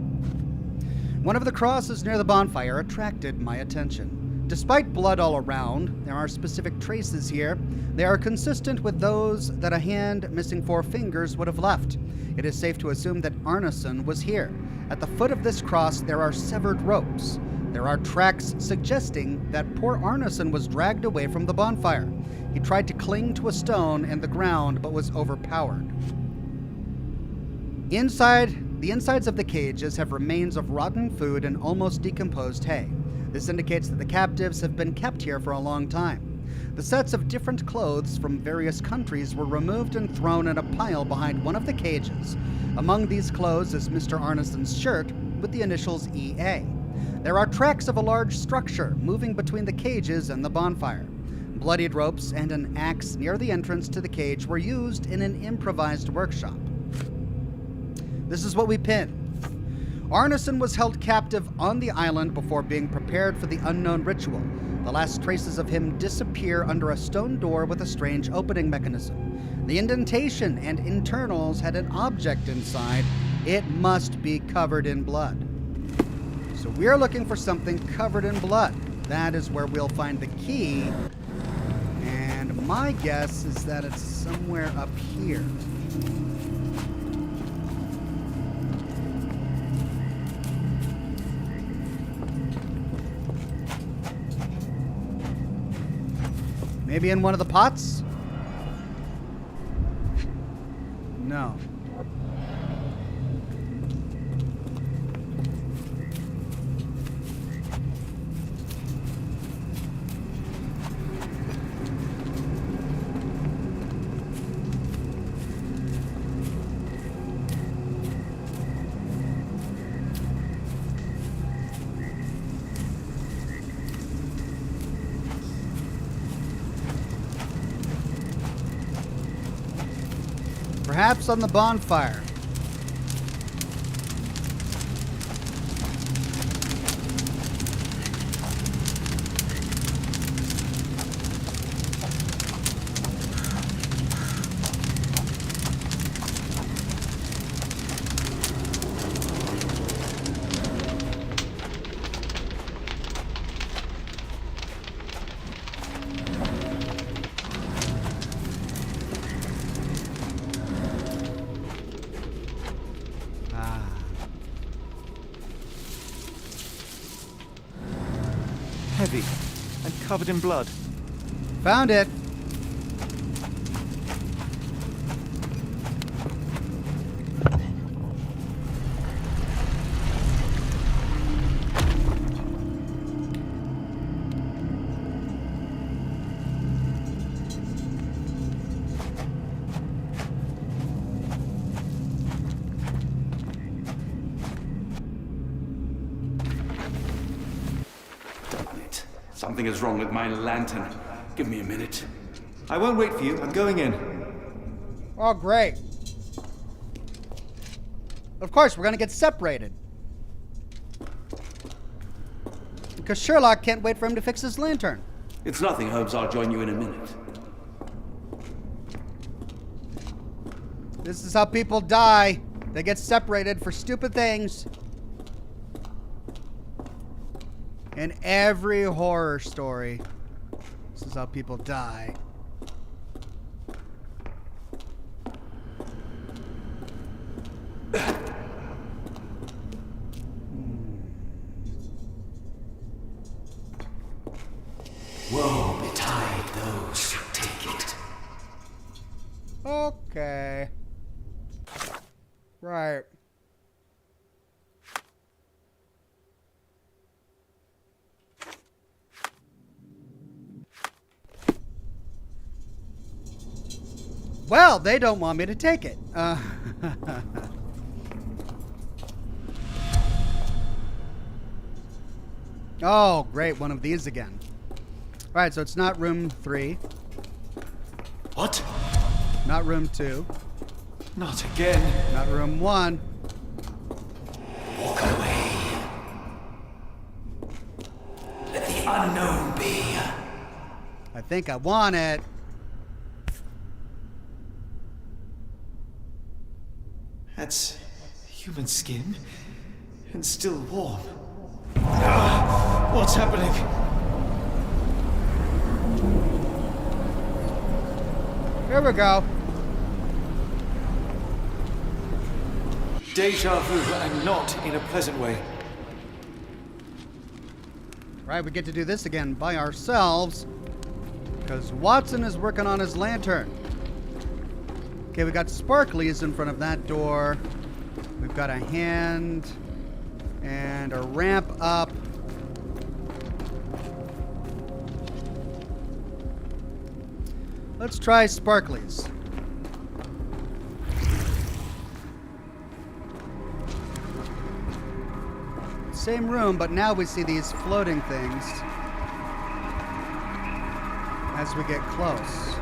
One of the crosses near the bonfire attracted my attention. Despite blood all around, there are specific traces here. They are consistent with those that a hand missing 4 fingers would have left. It is safe to assume that Arneson was here. At the foot of this cross, there are severed ropes. There are tracks suggesting that poor Arneson was dragged away from the bonfire. He tried to cling to a stone in the ground, but was overpowered. The insides of the cages have remains of rotten food and almost decomposed hay. This indicates that the captives have been kept here for a long time. The sets of different clothes from various countries were removed and thrown in a pile behind one of the cages. Among these clothes is Mr. Arneson's shirt with the initials EA. There are tracks of a large structure moving between the cages and the bonfire. Bloodied ropes and an axe near the entrance to the cage were used in an improvised workshop. This is what we pin. Arneson was held captive on the island before being prepared for the unknown ritual. The last traces of him disappear under a stone door with a strange opening mechanism. The indentation and internals had an object inside. It must be covered in blood. So we are looking for something covered in blood. That is where we'll find the key. And my guess is that it's somewhere up here. Maybe in one of the pots? No. Perhaps on the bonfire. Heavy and covered in blood. Found it. Something is wrong with my lantern. Give me a minute. I won't wait for you. I'm going in. Oh, great. Of course, we're going to get separated. Because Sherlock can't wait for him to fix his lantern. It's nothing, Holmes. I'll join you in a minute. This is how people die. They get separated for stupid things. In every horror story, this is how people die. Woe betide those who take it. Okay. Right. Well, they don't want me to take it. Oh, great. One of these again. All right, so it's not room 3. What? Not room 2. Not again. Not room 1. Walk away. Let the unknown be. I think I want it. That's human skin and still warm. What's happening? Here we go. Deja vu, and not in a pleasant way. Right, we get to do this again by ourselves because Watson is working on his lantern. Okay, we got sparklies in front of that door. We've got a hand and a ramp up. Let's try sparklies. Same room, but now we see these floating things as we get close.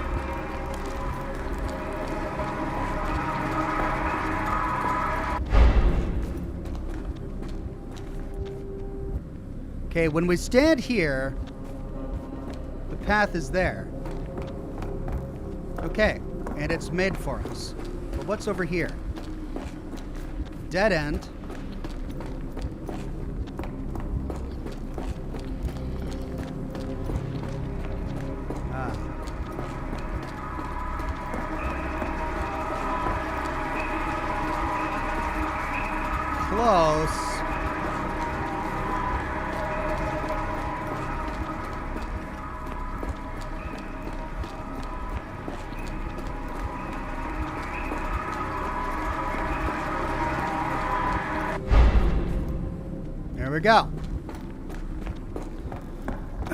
Okay, when we stand here, the path is there. Okay, and it's made for us. But what's over here? Dead end. Close. There we go.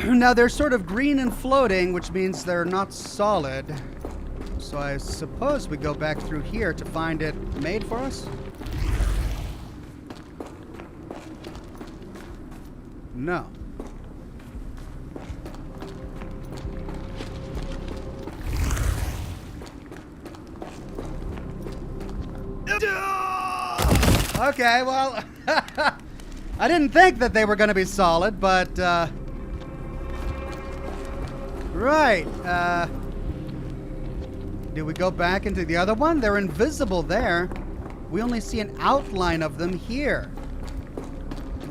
Now they're sort of green and floating, which means they're not solid. So I suppose we go back through here to find it made for us? No. Okay, well, I didn't think that they were going to be solid, but, right, do we go back into the other one? They're invisible there. We only see an outline of them here.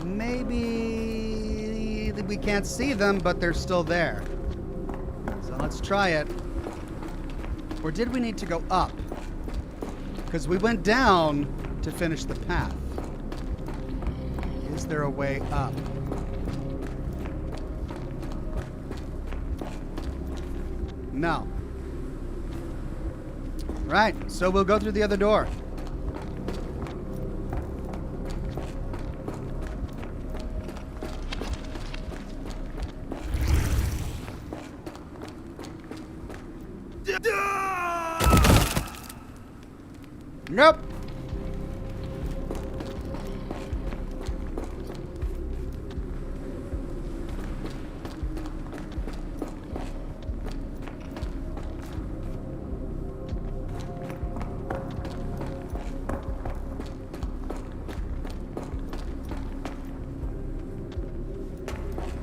Maybe we can't see them, but they're still there. So let's try it. Or did we need to go up? Because we went down to finish the path. Is there a way up? No. Right, so we'll go through the other door. Nope.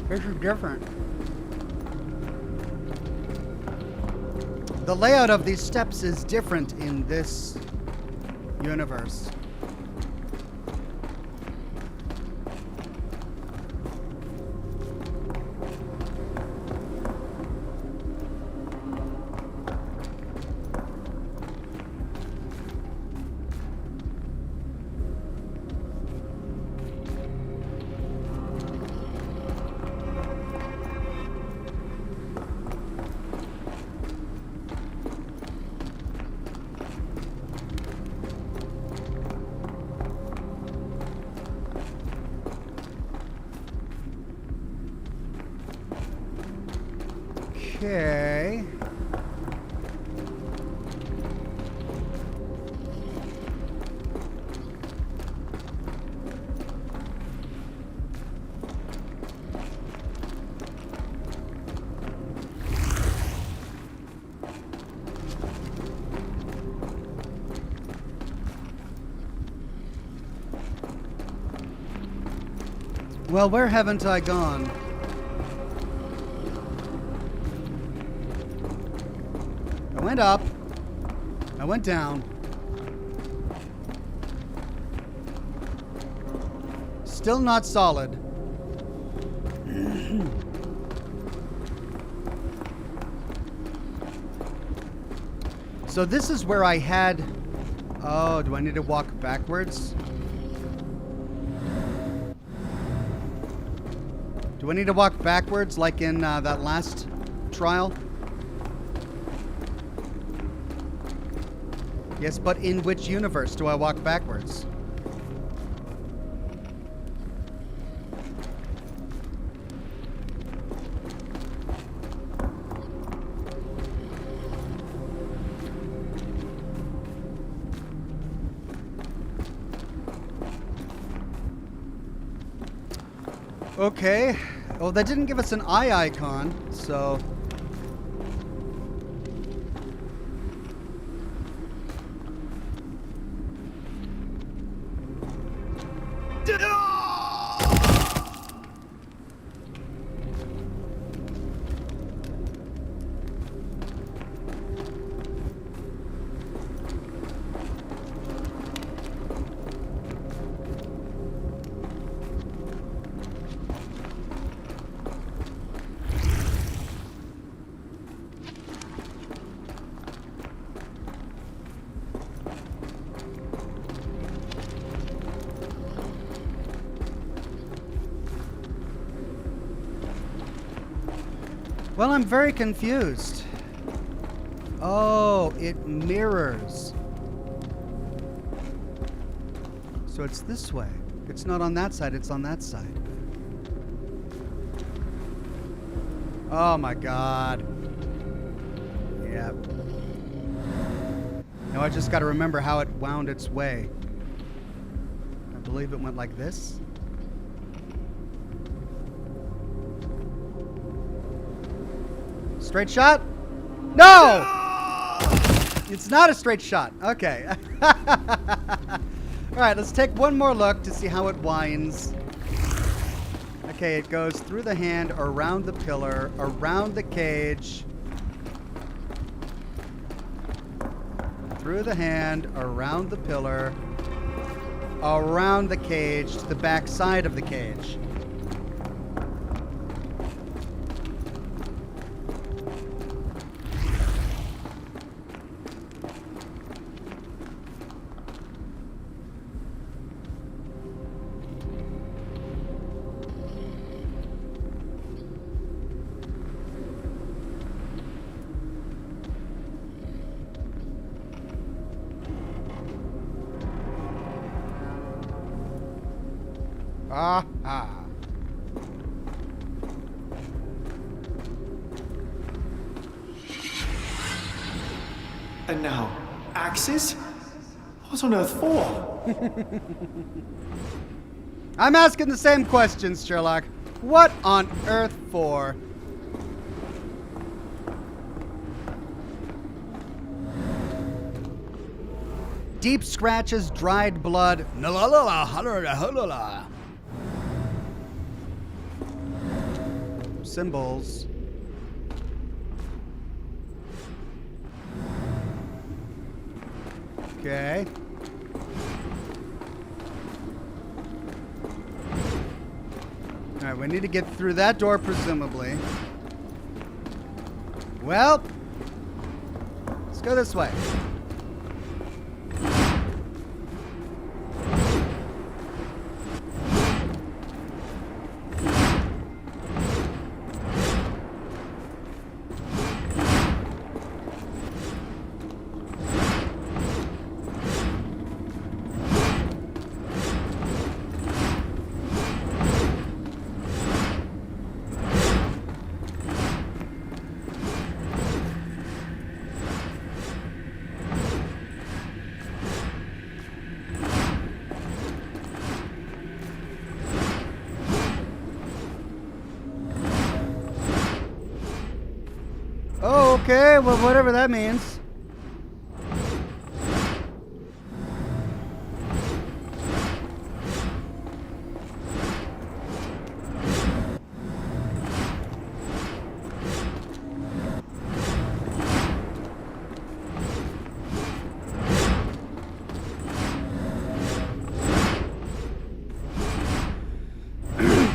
This is different. The layout of these steps is different in this universe. Okay. Well, where haven't I gone? I went up. I went down. Still not solid. So this is where I had... Oh, do I need to walk backwards? Do I need to walk backwards like in that last trial? Yes, but in which universe do I walk backwards? Okay. Well, that didn't give us an eye icon, so... Well, I'm very confused. Oh, it mirrors. So it's this way. It's not on that side, it's on that side. Oh my god. Yep. Now I just gotta remember how it wound its way. I believe it went like this. Straight shot? No! It's not a straight shot. Okay. Alright, let's take one more look to see how it winds. Okay, it goes through the hand, around the pillar, around the cage. Through the hand, around the pillar, around the cage, to the back side of the cage. Ah. And now, axes? What on earth for? I'm asking the same questions, Sherlock. What on earth for? Deep scratches, dried blood. Symbols. Okay. Alright, we need to get through that door, presumably. Well, let's go this way. Oh, okay. Well, whatever that means.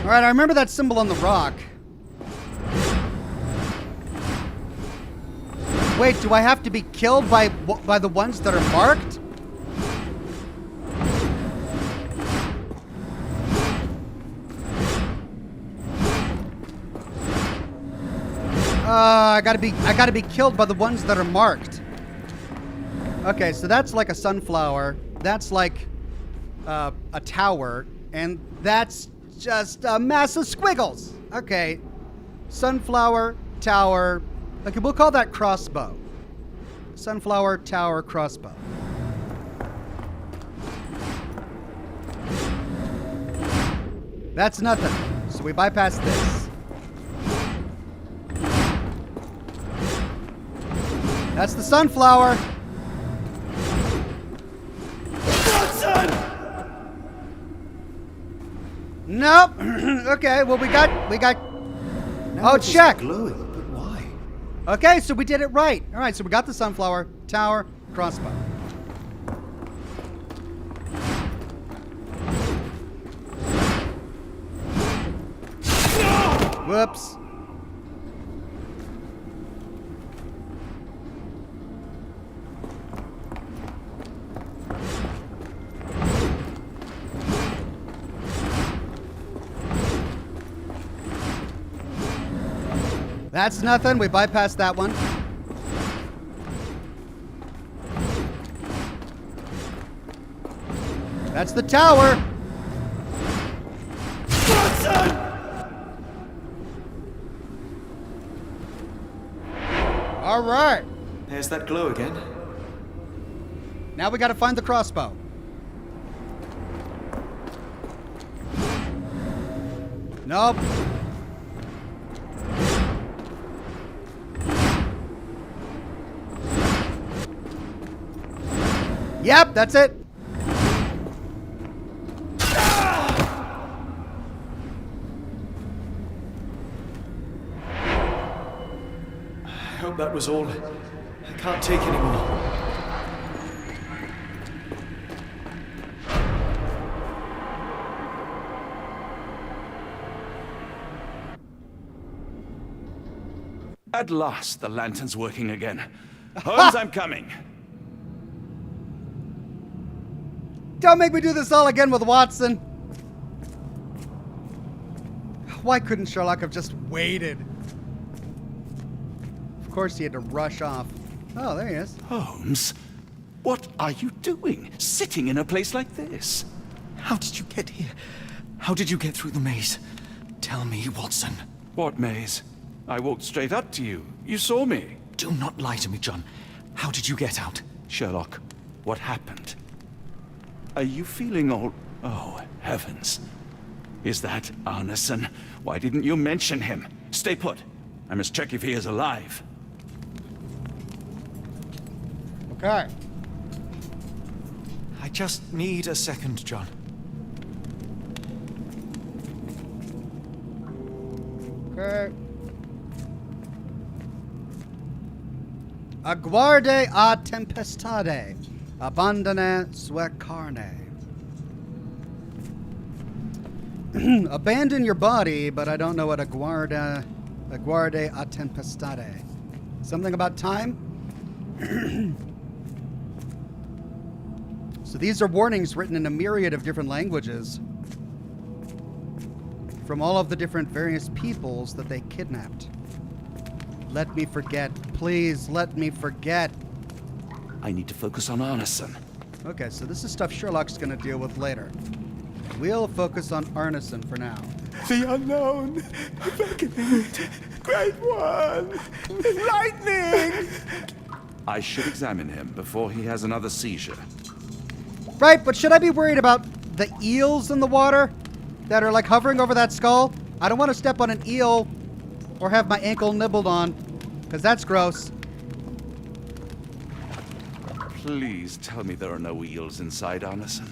All right, I remember that symbol on the rock. Wait, do I have to be killed by the ones that are marked? I gotta be killed by the ones that are marked. Okay, so that's like a sunflower. That's like a tower, and that's just a mass of squiggles. Okay, sunflower, tower. Okay, we'll call that crossbow. Sunflower, tower, crossbow. That's nothing. So we bypass this. That's the sunflower. Nope. Okay, well we got Now oh, check. Glowing, but why? Okay, so we did it right. All right, so we got the sunflower, tower, crossbow. Whoops. That's nothing. We bypassed that one. That's the tower. All right. There's that glow again. Now we got to find the crossbow. Nope. Yep, that's it. hope that was all. I can't take any more. At last, the lantern's working again. Holmes, I'm coming. Don't make me do this all again with Watson. Why couldn't Sherlock have just waited? Of course he had to rush off. Oh, there he is. Holmes, what are you doing? Sitting in a place like this? How did you get here? How did you get through the maze? Tell me, Watson. What maze? I walked straight up to you. You saw me. Do not lie to me, John. How did you get out? Sherlock, what happened? Are you feeling all... Oh, heavens. Is that Arneson? Why didn't you mention him? Stay put. I must check if he is alive. Okay. I just need a second, John. Okay. Aguarde a tempestade, abandone sua carne. Abandon your body, but I don't know what aguarde a tempestade. Something about time? So these are warnings written in a myriad of different languages from all of the different various peoples that they kidnapped. Let me forget. Please, let me forget. I need to focus on Arneson. Okay, so this is stuff Sherlock's gonna deal with later. We'll focus on Arneson for now. The unknown. Beckoning. Great one. Lightning. I should examine him before he has another seizure. Right, but should I be worried about the eels in the water that are like hovering over that skull? I don't want to step on an eel or have my ankle nibbled on, because that's gross. Please tell me there are no eels inside Arneson.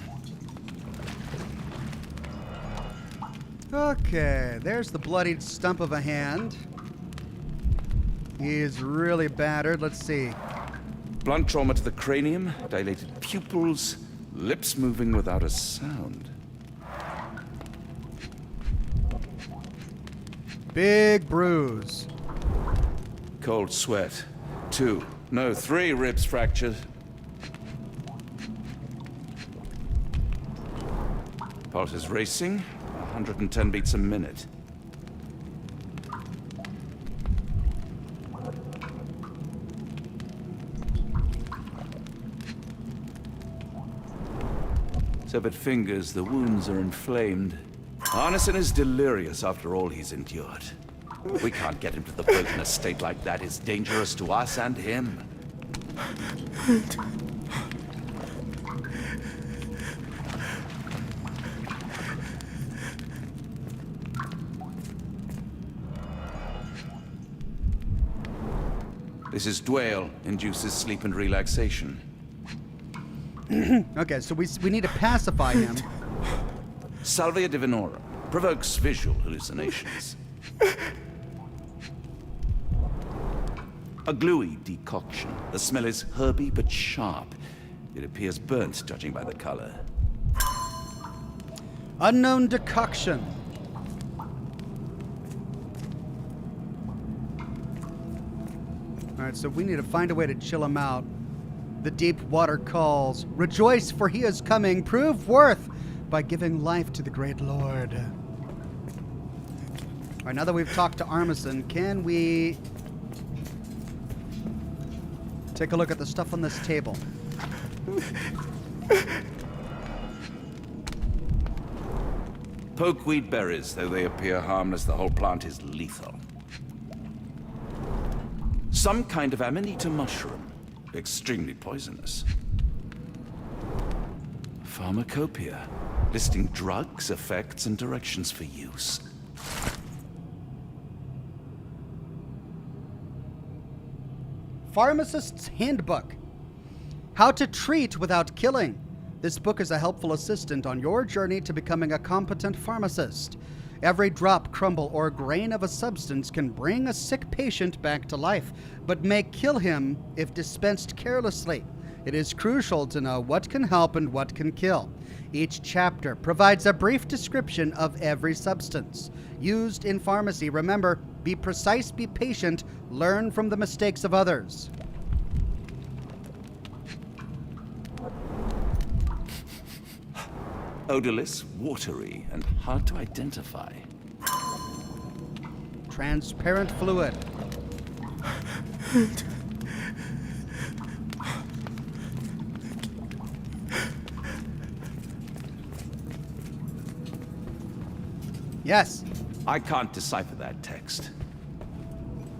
Okay, there's the bloodied stump of a hand. He is really battered. Let's see. Blunt trauma to the cranium, dilated pupils, lips moving without a sound. Big bruise. Cold sweat. 2, no, 3 ribs fractured. Pulse is racing, 110 beats a minute. Severed fingers, the wounds are inflamed. Arneson is delirious after all he's endured. We can't get him to the boat in a state like that. It's dangerous to us and him. This is Dwale, induces sleep and relaxation. Okay, so we need to pacify him. Salvia divinorum provokes visual hallucinations. A gluey decoction. The smell is herby but sharp. It appears burnt, judging by the color. Unknown decoction. Alright, so we need to find a way to chill him out. The deep water calls. Rejoice, for he is coming. Prove worth by giving life to the great lord. Alright, now that we've talked to Arneson, can we take a look at the stuff on this table? Pokeweed berries, though they appear harmless, the whole plant is lethal. Some kind of amanita mushroom, extremely poisonous. Pharmacopoeia, listing drugs, effects, and directions for use. Pharmacist's Handbook. How to treat without killing. This book is a helpful assistant on your journey to becoming a competent pharmacist. Every drop, crumble, or grain of a substance can bring a sick patient back to life, but may kill him if dispensed carelessly. It is crucial to know what can help and what can kill. Each chapter provides a brief description of every substance used in pharmacy. Remember, be precise, be patient, learn from the mistakes of others. Odorless, watery, and hard to identify. Transparent fluid. Yes. I can't decipher that text.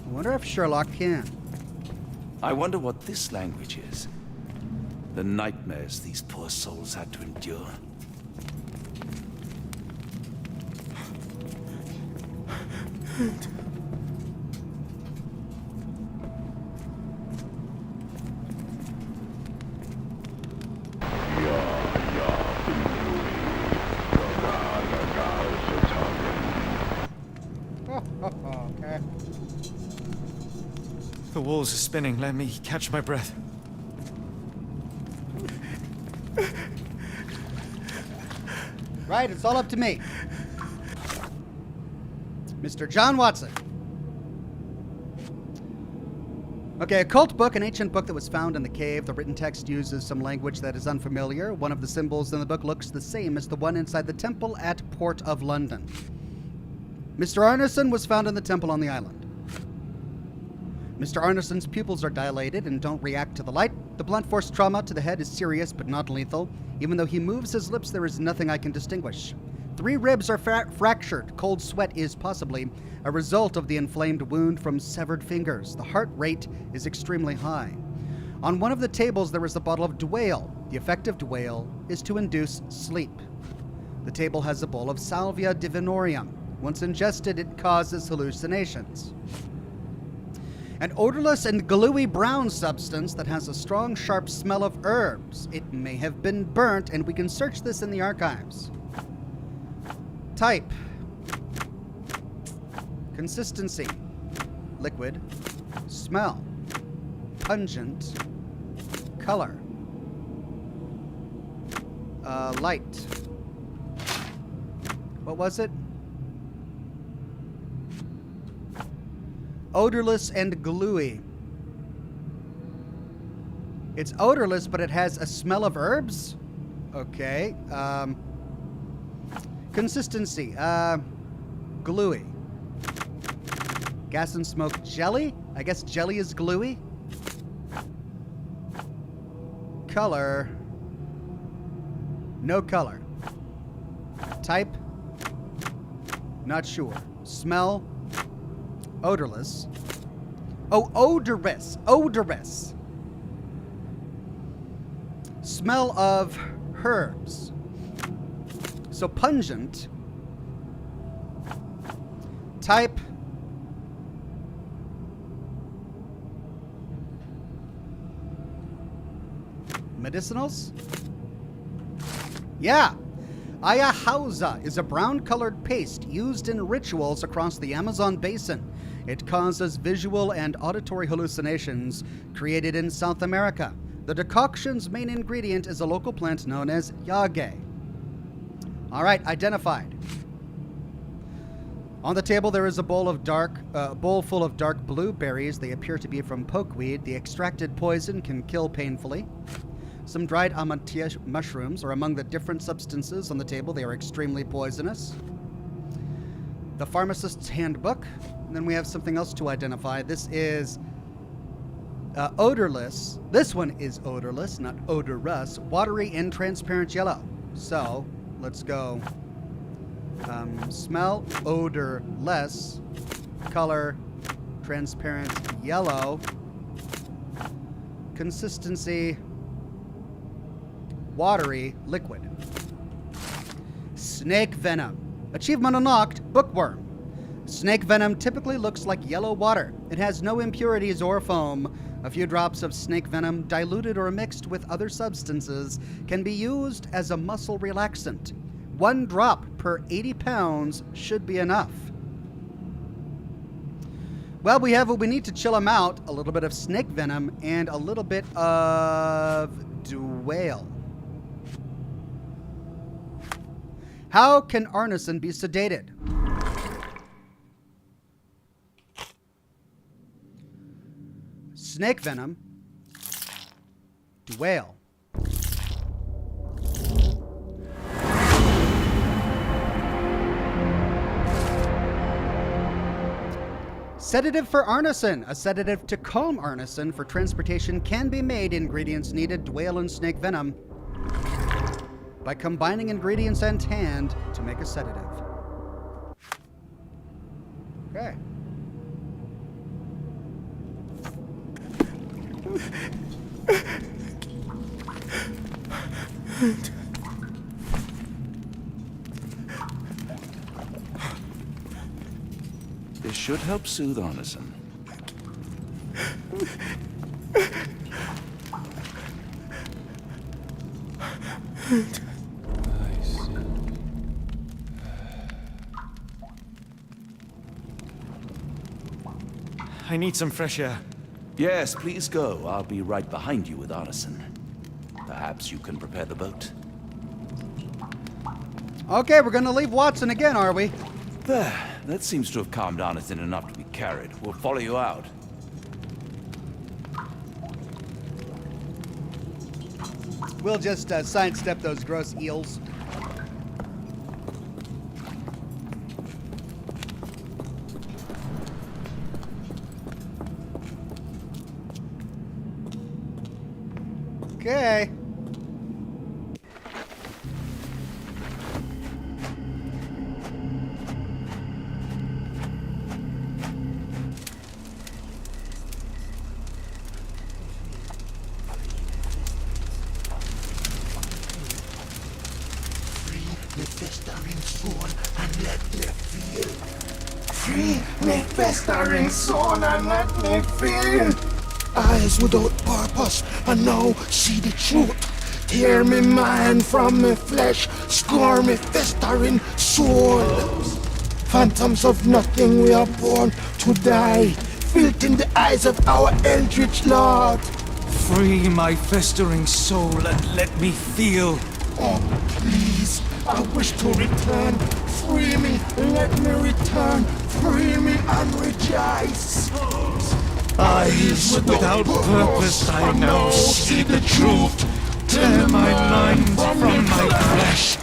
I wonder if Sherlock can. I wonder what this language is. The nightmares these poor souls had to endure. Okay. The walls are spinning. Let me catch my breath. Right, it's all up to me. Mr. John Watson. Okay, a cult book, an ancient book that was found in the cave. The written text uses some language that is unfamiliar. One of the symbols in the book looks the same as the one inside the temple at Port of London. Mr. Arneson was found in the temple on the island. Mr. Arneson's pupils are dilated and don't react to the light. The blunt force trauma to the head is serious but not lethal. Even though he moves his lips, there is nothing I can distinguish. 3 ribs are fractured. Cold sweat is possibly a result of the inflamed wound from severed fingers. The heart rate is extremely high. On one of the tables, there is a bottle of Dwale. The effect of Dwale is to induce sleep. The table has a bowl of Salvia divinorum. Once ingested, it causes hallucinations. An odorless and gluey brown substance that has a strong, sharp smell of herbs. It may have been burnt, and we can search this in the archives. Type. Consistency. Liquid. Smell. Pungent. Color. Light. What was it? Odorless and gluey. It's odorless, but it has a smell of herbs? Okay. Consistency. Gluey. Gas and smoke jelly? I guess jelly is gluey. Color. No color. Type. Not sure. Smell. Odorless. Oh, odorous. Odorous. Smell of herbs. So pungent. Type. Medicinals? Yeah. Ayahuasca is a brown-colored paste used in rituals across the Amazon basin. It causes visual and auditory hallucinations created in South America. The decoction's main ingredient is a local plant known as yage. All right, identified. On the table, there is a bowl full of dark blueberries. They appear to be from pokeweed. The extracted poison can kill painfully. Some dried amantia mushrooms are among the different substances on the table. They are extremely poisonous. The pharmacist's handbook. And then we have something else to identify. This is odorless. This one is odorless, not odorous. Watery and transparent yellow. So let's go. Smell, odorless. Color, transparent yellow. Consistency, watery liquid. Snake venom. Achievement unlocked, bookworm. Snake venom typically looks like yellow water. It has no impurities or foam. A few drops of snake venom, diluted or mixed with other substances, can be used as a muscle relaxant. 1 drop per 80 pounds should be enough. Well, we have what we need to chill him out. A little bit of snake venom and a little bit of dwale. How can Arneson be sedated? Snake venom. Dwale. Sedative for Arneson. A sedative to calm Arneson for transportation can be made. Ingredients needed: dwale and snake venom. By combining ingredients and hand to make a sedative. Okay. This should help soothe Arneson. I need some fresh air. Yes, please go. I'll be right behind you with Arneson. Perhaps you can prepare the boat. Okay, we're gonna leave Watson again, are we? There. That seems to have calmed Arneson enough to be carried. We'll follow you out. We'll just sidestep those gross eels. Okay. Me festering soul and let me feel. Free me festering soul and let me feel. Eyes without purpose and now see the truth. Tear me mind from me flesh, score me festering soul. Phantoms of nothing, we are born to die. Filth in the eyes of our eldritch lord. Free my festering soul and let me feel. Oh, please. I wish to return. Free me, let me return. Free me and rejoice. Eyes without purpose, I now see the truth. Tear my mind from my flesh.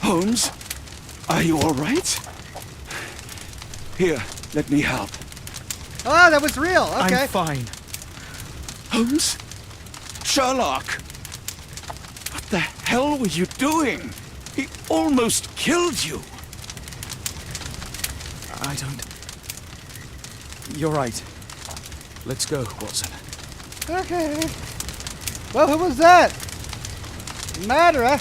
Holmes? Are you all right? Here, let me help. Oh, that was real. Okay. I'm fine. Holmes? Sherlock! What the hell were you doing? He almost killed you. I don't... You're right. Let's go, Watson. Okay. Well, who was that? Murderer?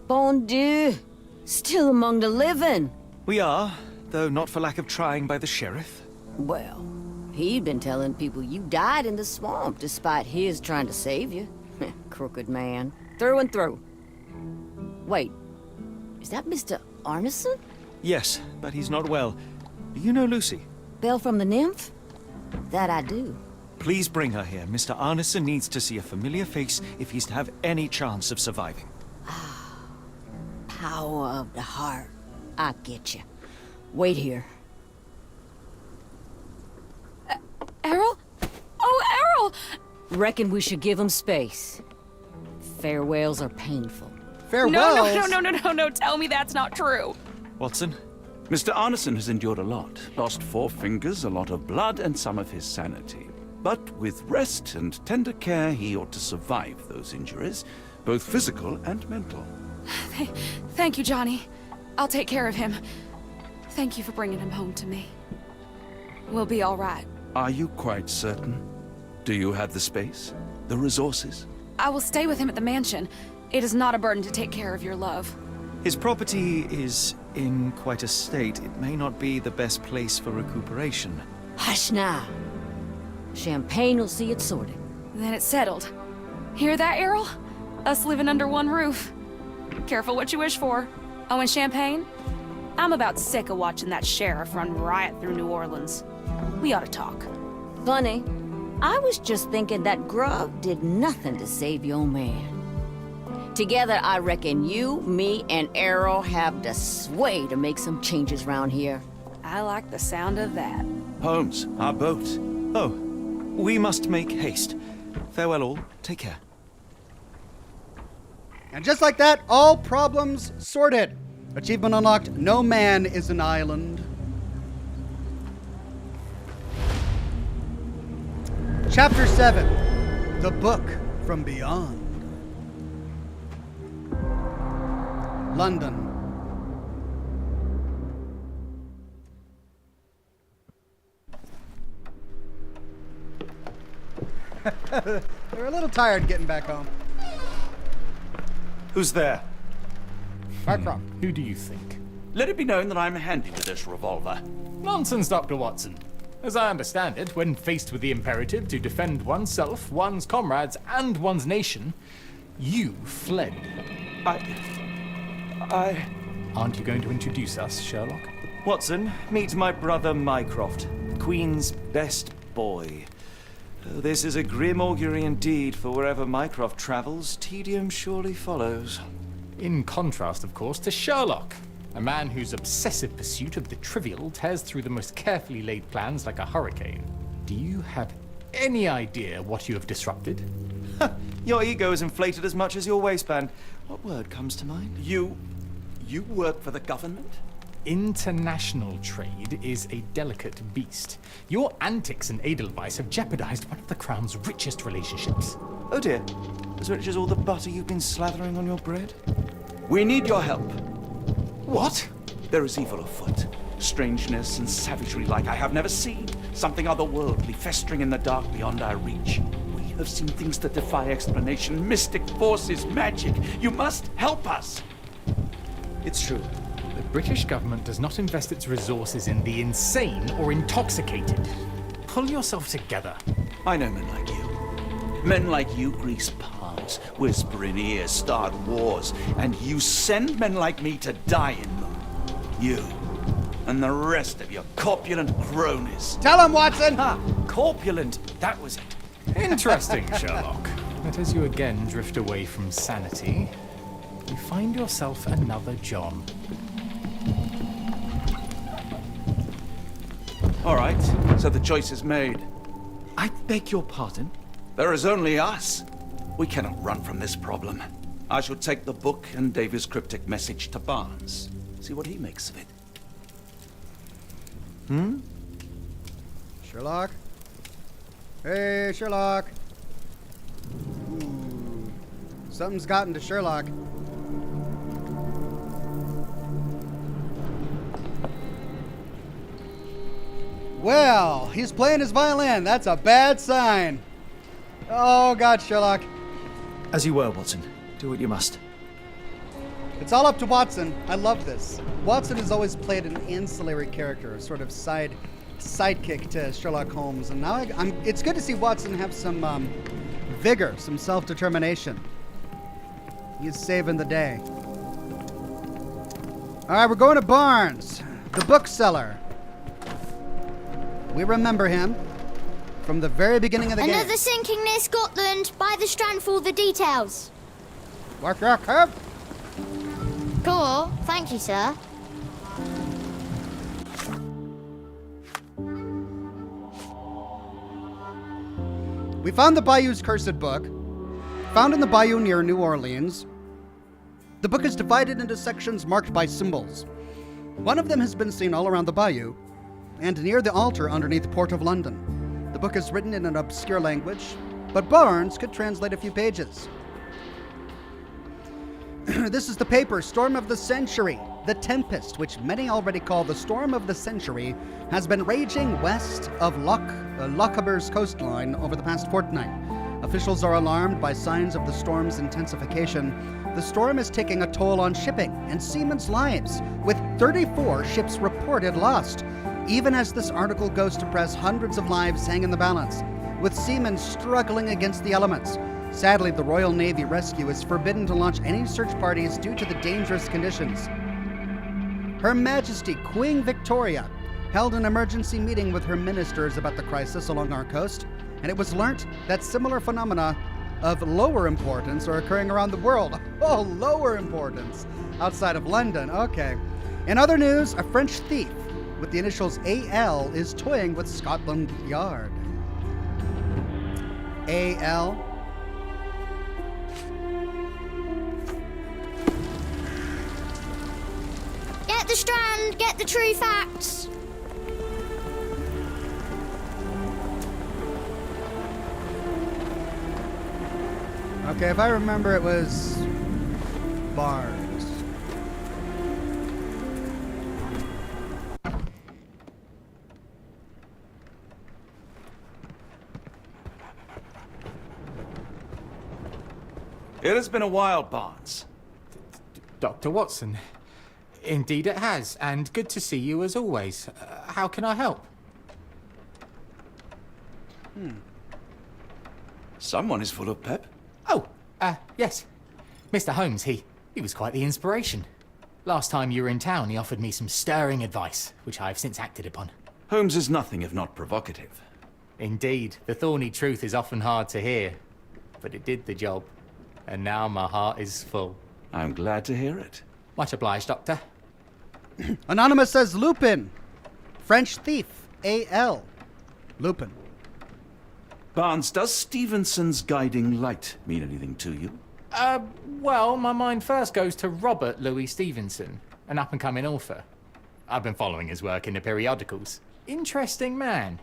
Bon Dieu! Still among the living. We are, though not for lack of trying by the sheriff. Well, he'd been telling people you died in the swamp despite his trying to save you. Crooked man. Through and through. Wait, is that Mr. Arneson? Yes, but he's not well. Do you know Lucy? Belle from the Nymph? That I do. Please bring her here. Mr. Arneson needs to see a familiar face if he's to have any chance of surviving. Power of the heart. I get you. Wait here. Errol? Oh, Errol! Reckon we should give him space. Farewells are painful. Farewells? No, tell me that's not true. Watson? Mr. Arneson has endured a lot. Lost 4 fingers, a lot of blood, and some of his sanity. But with rest and tender care, he ought to survive those injuries, both physical and mental. Thank you, Johnny. I'll take care of him. Thank you for bringing him home to me. We'll be all right. Are you quite certain? Do you have the space? The resources? I will stay with him at the mansion. It is not a burden to take care of your love. His property is in quite a state. It may not be the best place for recuperation. Hush now. Champagne will see it sorted. Then it's settled. Hear that, Errol? Us living under one roof. Careful what you wish for. Oh, and champagne? I'm about sick of watching that sheriff run riot through New Orleans. We ought to talk. Funny. I was just thinking that grub did nothing to save your man. Together, I reckon you, me, and Errol have the sway to make some changes round here. I like the sound of that. Holmes, our boat. Oh, we must make haste. Farewell all. Take care. And just like that, all problems sorted. Achievement unlocked. No man is an island. Chapter 7. The Book from Beyond. London. They're a little tired getting back home. Who's there? Mycroft. Who do you think? Let it be known that I'm handy with this revolver. Nonsense, Dr. Watson. As I understand it, when faced with the imperative to defend oneself, one's comrades, and one's nation, you fled. Aren't you going to introduce us, Sherlock? Watson, meet my brother Mycroft, Queen's best boy. This is a grim augury indeed, for wherever Mycroft travels, tedium surely follows. In contrast, of course, to Sherlock, a man whose obsessive pursuit of the trivial tears through the most carefully laid plans like a hurricane. Do you have any idea what you have disrupted? Your ego is inflated as much as your waistband. What word comes to mind? You work for the government? International trade is a delicate beast. Your antics and Edelweiss have jeopardized one of the Crown's richest relationships. Oh dear. As rich as all the butter you've been slathering on your bread? We need your help. What? There is evil afoot. Strangeness and savagery like I have never seen. Something otherworldly festering in the dark beyond our reach. We have seen things that defy explanation. Mystic forces, magic. You must help us. It's true. The British government does not invest its resources in the insane or intoxicated. Pull yourself together. I know men like you. Men like you grease palms, whisper in ears, start wars, and you send men like me to die in them. You and the rest of your corpulent cronies. Tell him, Watson! Ah, corpulent. That was it. Interesting, Sherlock. But as you again drift away from sanity, you find yourself another John. All right, so the choice is made. I beg your pardon? There is only us. We cannot run from this problem. I should take the book and Davy's cryptic message to Barnes. See what he makes of it. Sherlock? Hey, Sherlock. Ooh. Something's gotten to Sherlock. Well, he's playing his violin. That's a bad sign. Oh, God, Sherlock. As you were, Watson. Do what you must. It's all up to Watson. I love this. Watson has always played an ancillary character, a sort of sidekick to Sherlock Holmes, and now it's good to see Watson have some vigor, some self-determination. He's saving the day. All right, we're going to Barnes, the bookseller. We remember him from the very beginning of the game. Another sinking near Scotland. By the Strand for all the details. Work your curve. Cool. Thank you, sir. We found the Bayou's cursed book, found in the bayou near New Orleans. The book is divided into sections marked by symbols. One of them has been seen all around the bayou and near the altar underneath Port of London. The book is written in an obscure language, but Barnes could translate a few pages. This is the paper, Storm of the Century. The tempest, which many already call the Storm of the Century, has been raging west of Lochaber's coastline over the past fortnight. Officials are alarmed by signs of the storm's intensification. the storm is taking a toll on shipping and seamen's lives, with 34 ships reported lost. Even as this article goes to press, hundreds of lives hang in the balance, with seamen struggling against the elements. Sadly, the Royal Navy Rescue is forbidden to launch any search parties due to the dangerous conditions. Her Majesty Queen Victoria held an emergency meeting with her ministers about the crisis along our coast, and it was learnt that similar phenomena of lower importance are occurring around the world. Oh, lower importance. Outside of London, okay. In other news, a French thief with the initials AL is toying with Scotland Yard. AL. Get the Strand, get the true facts. Okay, if I remember, it was Barnes. It has been a while, Barnes. Dr. Watson. Indeed it has, and good to see you as always. How can I help? Someone is full of pep. Oh, yes. Mr. Holmes, he was quite the inspiration. Last time you were in town, he offered me some stirring advice, which I have since acted upon. Holmes is nothing if not provocative. Indeed, the thorny truth is often hard to hear, but it did the job, and now my heart is full. I'm glad to hear it. Much obliged, Doctor. Anonymous says Lupin. French thief. AL. Lupin. Barnes, does Stevenson's guiding light mean anything to you? Well, my mind first goes to Robert Louis Stevenson, an up-and-coming author. I've been following his work in the periodicals. Interesting man.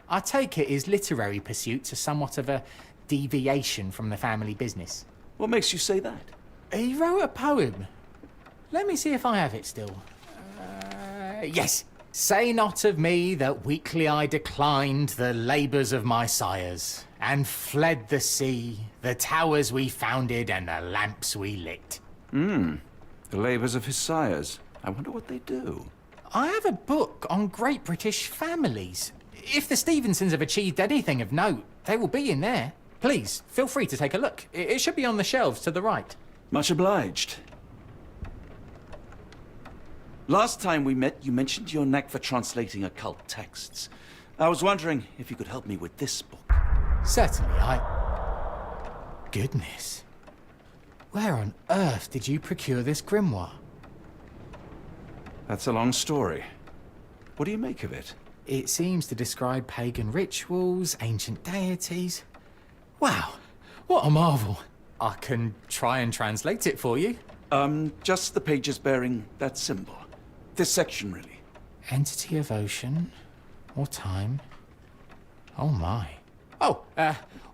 I take it his literary pursuits are somewhat of a deviation from the family business. What makes you say that? He wrote a poem. Let me see if I have it still. Yes. Say not of me that weakly I declined the labours of my sires, and fled the sea, the towers we founded, and the lamps we lit. The labours of his sires. I wonder what they do. I have a book on great British families. If the Stevensons have achieved anything of note, they will be in there. Please, feel free to take a look. It should be on the shelves to the right. Much obliged. Last time we met, you mentioned your knack for translating occult texts. I was wondering if you could help me with this book. Certainly, Goodness. Where on earth did you procure this grimoire? That's a long story. What do you make of it? It seems to describe pagan rituals, ancient deities. Wow, what a marvel. I can try and translate it for you. Just the pages bearing that symbol. This section, really. Entity of ocean or time. Oh my. Oh,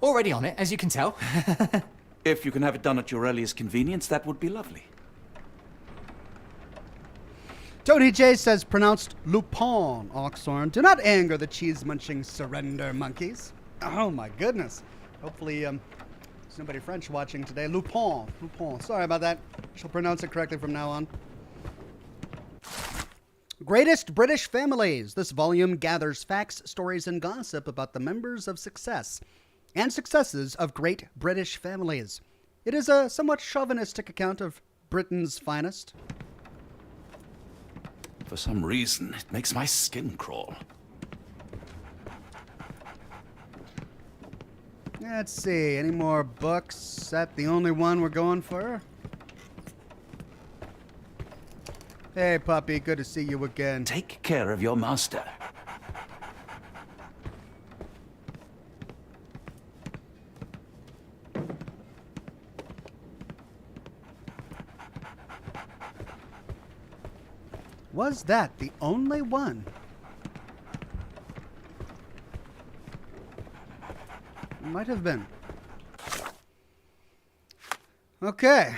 already on it, as you can tell. If you can have it done at your earliest convenience, that would be lovely. Tony J says pronounced Lupin, Oxhorn. Do not anger the cheese-munching surrender monkeys. Oh my goodness. Hopefully, there's nobody French watching today. Lupin. Sorry about that. Shall pronounce it correctly from now on. Greatest British Families. This volume gathers facts, stories, and gossip about the members of success and successes of great British families. It is a somewhat chauvinistic account of Britain's finest. For some reason, it makes my skin crawl. Let's see, any more books? Is that the only one we're going for? Hey, puppy, good to see you again. Take care of your master. Was that the only one? Might have been. Okay.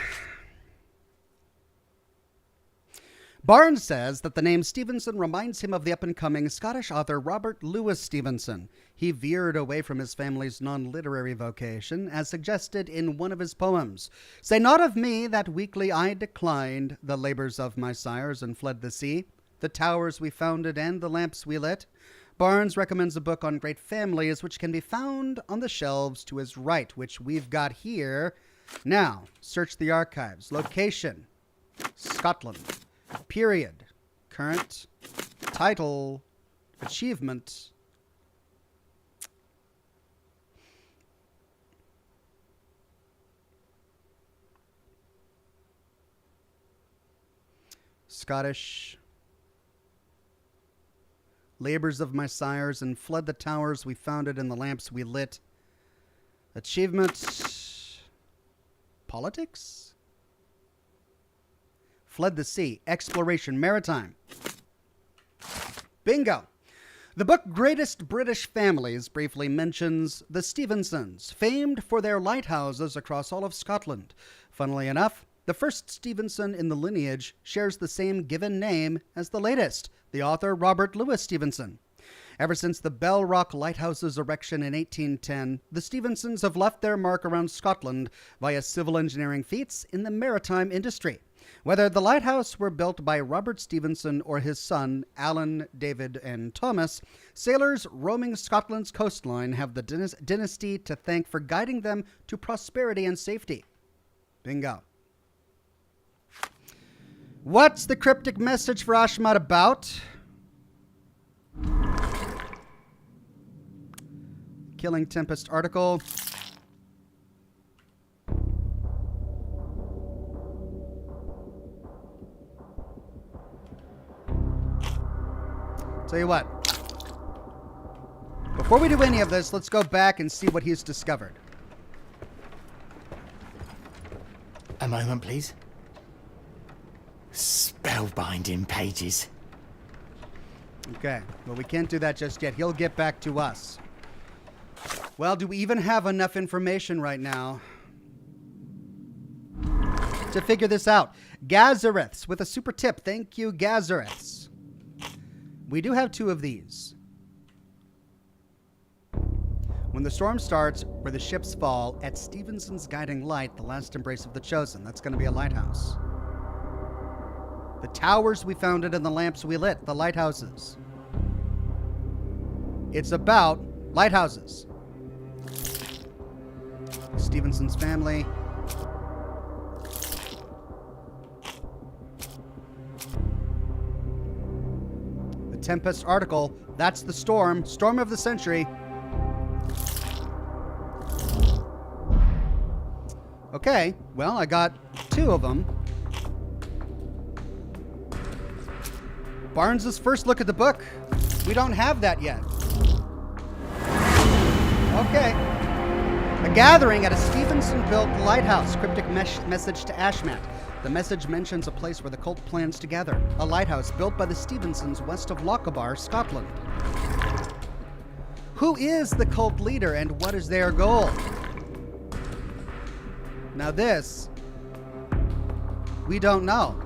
Barnes says that the name Stevenson reminds him of the up-and-coming Scottish author Robert Louis Stevenson. He veered away from his family's non-literary vocation, as suggested in one of his poems. Say not of me that weakly I declined the labors of my sires and fled the sea, the towers we founded and the lamps we lit. Barnes recommends a book on great families, which can be found on the shelves to his right, which we've got here. Now, search the archives. Location, Scotland. Period. Current. Title. Achievement. Scottish. Labors of my sires and fled the towers we founded and the lamps we lit. Achievement. Politics? Fled the sea. Exploration. Maritime. Bingo. The book Greatest British Families briefly mentions the Stevensons, famed for their lighthouses across all of Scotland. Funnily enough, the first Stevenson in the lineage shares the same given name as the latest, the author Robert Louis Stevenson. Ever since the Bell Rock Lighthouse's erection in 1810, the Stevensons have left their mark around Scotland via civil engineering feats in the maritime industry. Whether the lighthouse were built by Robert Stevenson or his son, Alan, David, and Thomas, sailors roaming Scotland's coastline have the dynasty to thank for guiding them to prosperity and safety. Bingo. What's the cryptic message for Ashmat about? Killing Tempest article. Tell you what. Before we do any of this, let's go back and see what he's discovered. A moment, please. Spellbinding pages. Okay. Well, we can't do that just yet. He'll get back to us. Well, do we even have enough information right now to figure this out? Gazareths with a super tip. Thank you, Gazareths. We do have two of these. When the storm starts, where the ships fall, at Stevenson's guiding light, the last embrace of the chosen. That's going to be a lighthouse. The towers we founded and the lamps we lit, the lighthouses. It's about lighthouses. Stevenson's family. The Tempest article, that's the storm. Storm of the century. Okay, well, I got two of them. Barnes's first look at the book. We don't have that yet. Okay. A gathering at a Stevenson-built lighthouse. Cryptic message to Ashmat. The message mentions a place where the cult plans to gather. A lighthouse built by the Stevensons west of Lochaber, Scotland. Who is the cult leader and what is their goal? Now this, we don't know.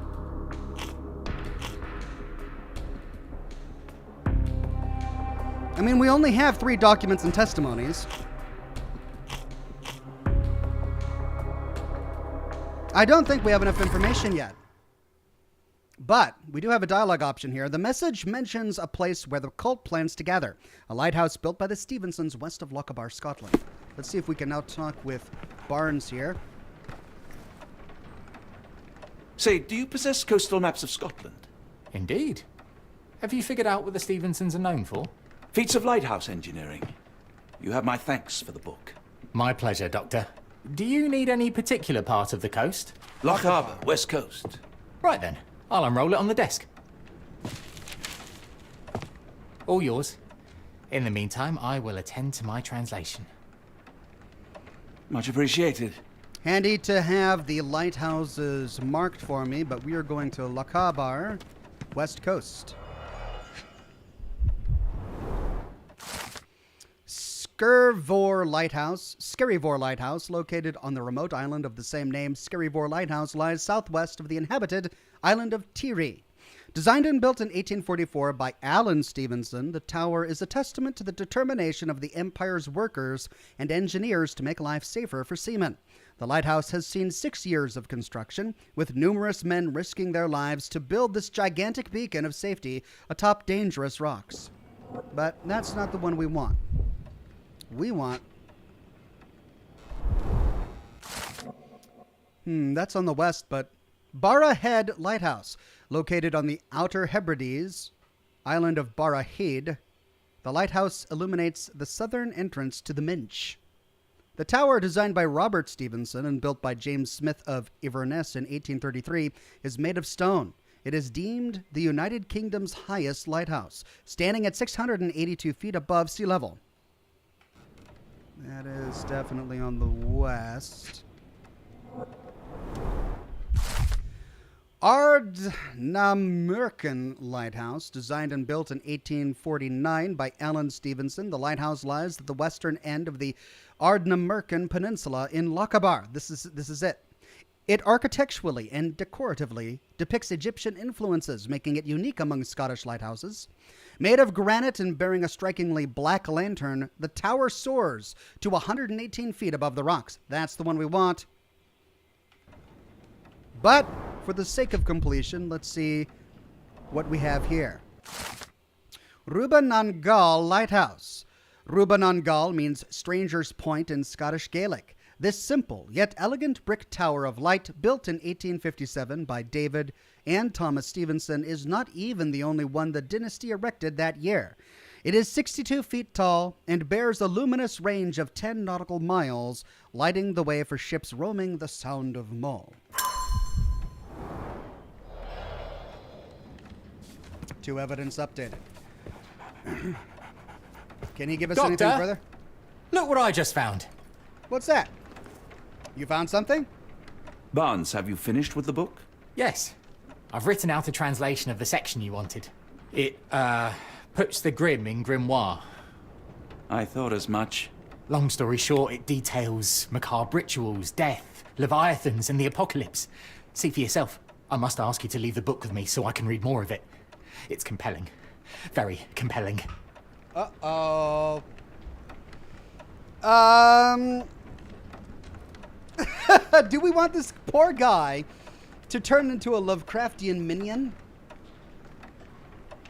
I mean, we only have 3 documents and testimonies. I don't think we have enough information yet. But we do have a dialogue option here. The message mentions a place where the cult plans to gather. A lighthouse built by the Stevensons west of Lochaber, Scotland. Let's see if we can now talk with Barnes here. Say, do you possess coastal maps of Scotland? Indeed. Have you figured out what the Stevensons are known for? Feats of lighthouse engineering. You have my thanks for the book. My pleasure, Doctor. Do you need any particular part of the coast? Lochaber, west coast. Right then. I'll unroll it on the desk. All yours. In the meantime, I will attend to my translation. Much appreciated. Handy to have the lighthouses marked for me, but we are going to Lochaber, west coast. Skervor Lighthouse, located on the remote island of the same name. Skervor Lighthouse lies southwest of the inhabited island of Tiree. Designed and built in 1844 by Alan Stevenson, the tower is a testament to the determination of the Empire's workers and engineers to make life safer for seamen. The lighthouse has seen 6 years of construction, with numerous men risking their lives to build this gigantic beacon of safety atop dangerous rocks. But that's not the one we want. We want... that's on the west, but... Barra Head Lighthouse, located on the Outer Hebrides, island of Barra Head. The lighthouse illuminates the southern entrance to the Minch. The tower, designed by Robert Stevenson and built by James Smith of Inverness in 1833, is made of stone. It is deemed the United Kingdom's highest lighthouse, standing at 682 feet above sea level. That is definitely on the west. Ardnamurchan Lighthouse, designed and built in 1849 by Alan Stevenson. The lighthouse lies at the western end of the Ardnamurchan Peninsula in Lochaber. This is it. It architecturally and decoratively depicts Egyptian influences, making it unique among Scottish lighthouses. Made of granite and bearing a strikingly black lantern, the tower soars to 118 feet above the rocks. That's the one we want. But for the sake of completion, let's see what we have here. Rubanangal Lighthouse. Rubanangal means Stranger's Point in Scottish Gaelic. This simple yet elegant brick tower of light, built in 1857 by David and Thomas Stevenson, is not even the only one the dynasty erected that year. It is 62 feet tall and bears a luminous range of 10 nautical miles, lighting the way for ships roaming the Sound of Mull. To evidence updated. Can he give us anything further? Look what I just found. What's that? You found something? Barnes, have you finished with the book? Yes. I've written out a translation of the section you wanted. It, puts the grim in grimoire. I thought as much. Long story short, it details macabre rituals, death, leviathans, and the apocalypse. See for yourself. I must ask you to leave the book with me so I can read more of it. It's compelling. Very compelling. Uh-oh. Do we want this poor guy to turn into a Lovecraftian minion?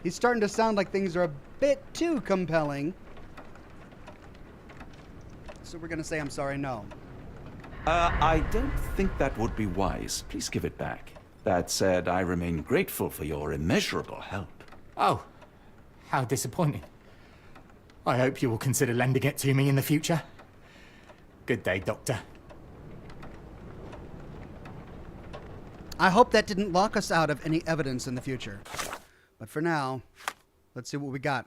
He's starting to sound like things are a bit too compelling. So we're going to say, I'm sorry, no. I don't think that would be wise. Please give it back. That said, I remain grateful for your immeasurable help. Oh, how disappointing. I hope you will consider lending it to me in the future. Good day, Doctor. I hope that didn't lock us out of any evidence in the future. But for now, let's see what we got.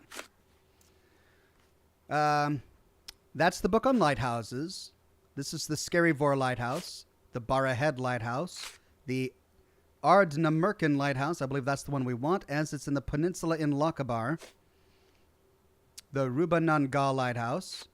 That's the book on lighthouses. This is the Skerryvore Lighthouse, the Barra Head Lighthouse, the Ardnamurchan Lighthouse. I believe that's the one we want, as it's in the peninsula in Lochaber. The Rubanangal Lighthouse.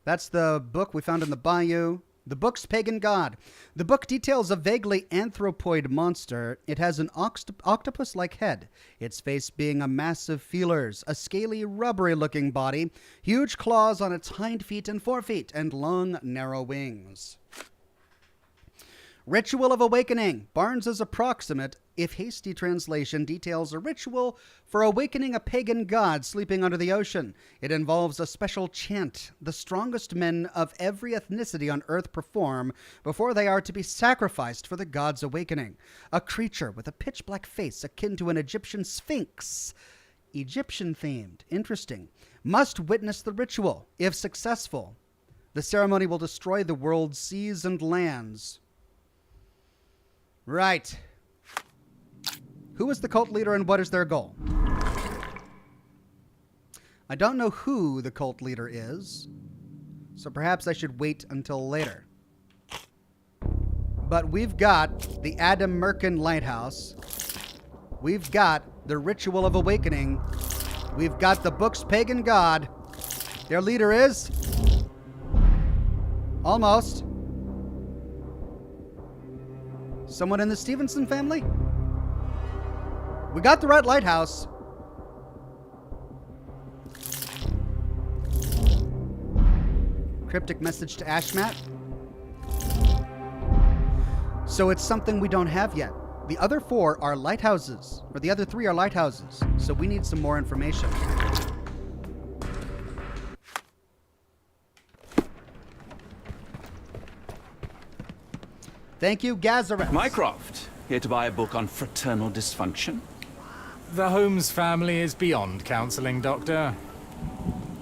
That's the book we found in the bayou. The book's Pagan God. The book details a vaguely anthropoid monster. It has an octopus-like head, its face being a mass of feelers, a scaly, rubbery-looking body, huge claws on its hind feet and forefeet, and long, narrow wings. Ritual of Awakening. Barnes's approximate, if hasty translation, details a ritual for awakening a pagan god sleeping under the ocean. It involves a special chant the strongest men of every ethnicity on Earth perform before they are to be sacrificed for the god's awakening. A creature with a pitch-black face akin to an Egyptian sphinx. Egyptian-themed. Interesting. Must witness the ritual. If successful, the ceremony will destroy the world's seas and lands. Right. Who is the cult leader and what is their goal? I don't know who the cult leader is, so perhaps I should wait until later. But we've got the Ardnamurchan Lighthouse. We've got the Ritual of Awakening. We've got the book's Pagan God. Their leader is... almost... Someone in the Stevenson family? We got the right lighthouse. Cryptic message to Ashmat. So it's something we don't have yet. The other 4 are lighthouses, or the other 3 are lighthouses. So we need some more information. Thank you, Gazaret. Mycroft, here to buy a book on fraternal dysfunction. The Holmes family is beyond counseling, Doctor.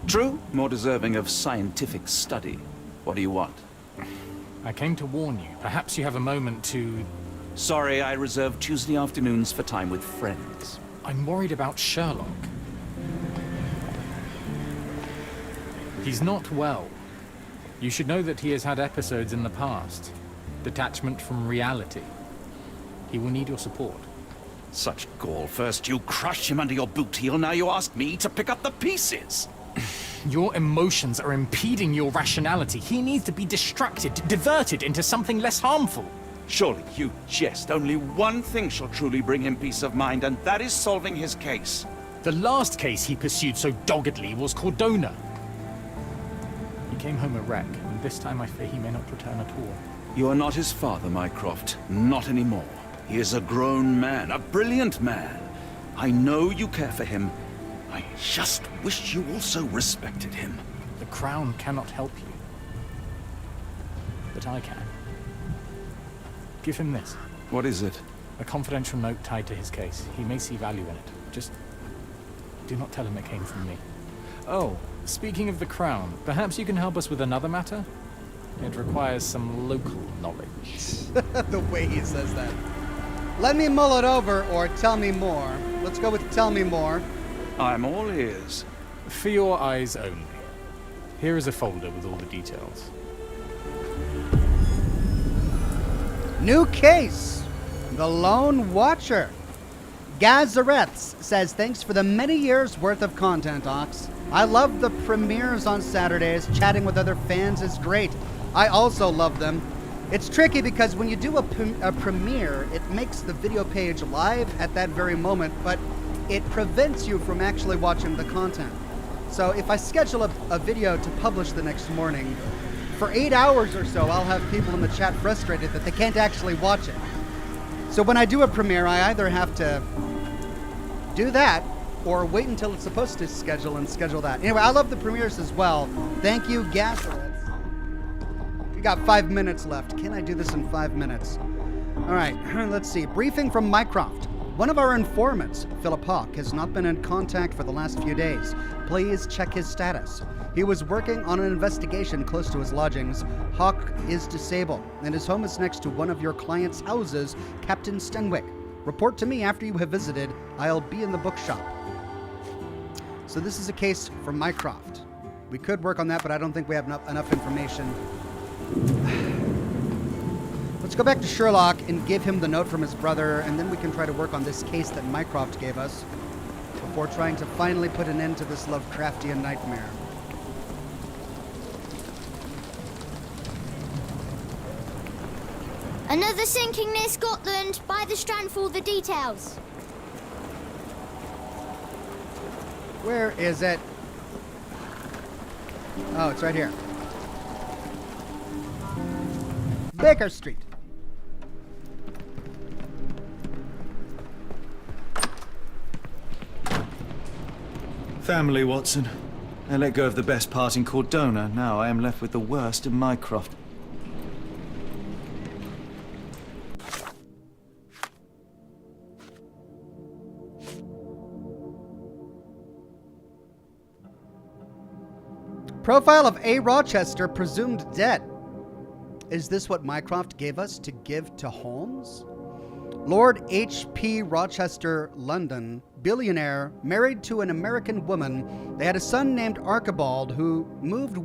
True, more deserving of scientific study. What do you want? I came to warn you. Perhaps you have a moment to... Sorry, I reserve Tuesday afternoons for time with friends. I'm worried about Sherlock. He's not well. You should know that he has had episodes in the past. Detachment from reality. He will need your support. Such gall. First you crush him under your boot heel, now you ask me to pick up the pieces. Your emotions are impeding your rationality. He needs to be distracted, diverted into something less harmful. Surely you jest. Only one thing shall truly bring him peace of mind, and that is solving his case. The last case he pursued so doggedly was Cordona. He came home a wreck, and this time I fear he may not return at all. You are not his father, Mycroft. Not anymore. He is a grown man, a brilliant man. I know you care for him. I just wish you also respected him. The Crown cannot help you. But I can. Give him this. What is it? A confidential note tied to his case. He may see value in it. Just do not tell him it came from me. Oh, speaking of the Crown, perhaps you can help us with another matter? It requires some local knowledge. The way he says that. Let me mull it over, or tell me more. Let's go with tell me more. I'm all ears. For your eyes only. Here is a folder with all the details. New case. The Lone Watcher. Gazarets says, thanks for the many years worth of content, Ox. I love the premieres on Saturdays. Chatting with other fans is great. I also love them. It's tricky because when you do a premiere, it makes the video page live at that very moment, but it prevents you from actually watching the content. So if I schedule a video to publish the next morning, for 8 hours or so, I'll have people in the chat frustrated that they can't actually watch it. So when I do a premiere, I either have to do that or wait until it's supposed to schedule and schedule that. Anyway, I love the premieres as well. Thank you, Gasser. We got 5 minutes left. Can I do this in 5 minutes? All right, let's see. Briefing from Mycroft. One of our informants, Philip Hawke, has not been in contact for the last few days. Please check his status. He was working on an investigation close to his lodgings. Hawke is disabled, and his home is next to one of your client's houses, Captain Stenwick. Report to me after you have visited. I'll be in the bookshop. So this is a case from Mycroft. We could work on that, but I don't think we have enough information. Let's go back to Sherlock and give him the note from his brother, and then we can try to work on this case that Mycroft gave us before trying to finally put an end to this Lovecraftian nightmare. Another sinking near Scotland. By the Strand for all the details. Where is it? Oh, it's right here. Baker Street. Family, Watson. I let go of the best part in Cordona. Now I am left with the worst in Mycroft. Profile of A. Rochester, presumed dead. Is this what Mycroft gave us to give to Holmes? Lord H.P. Rochester, London, billionaire, married to an American woman. They had a son named Archibald who moved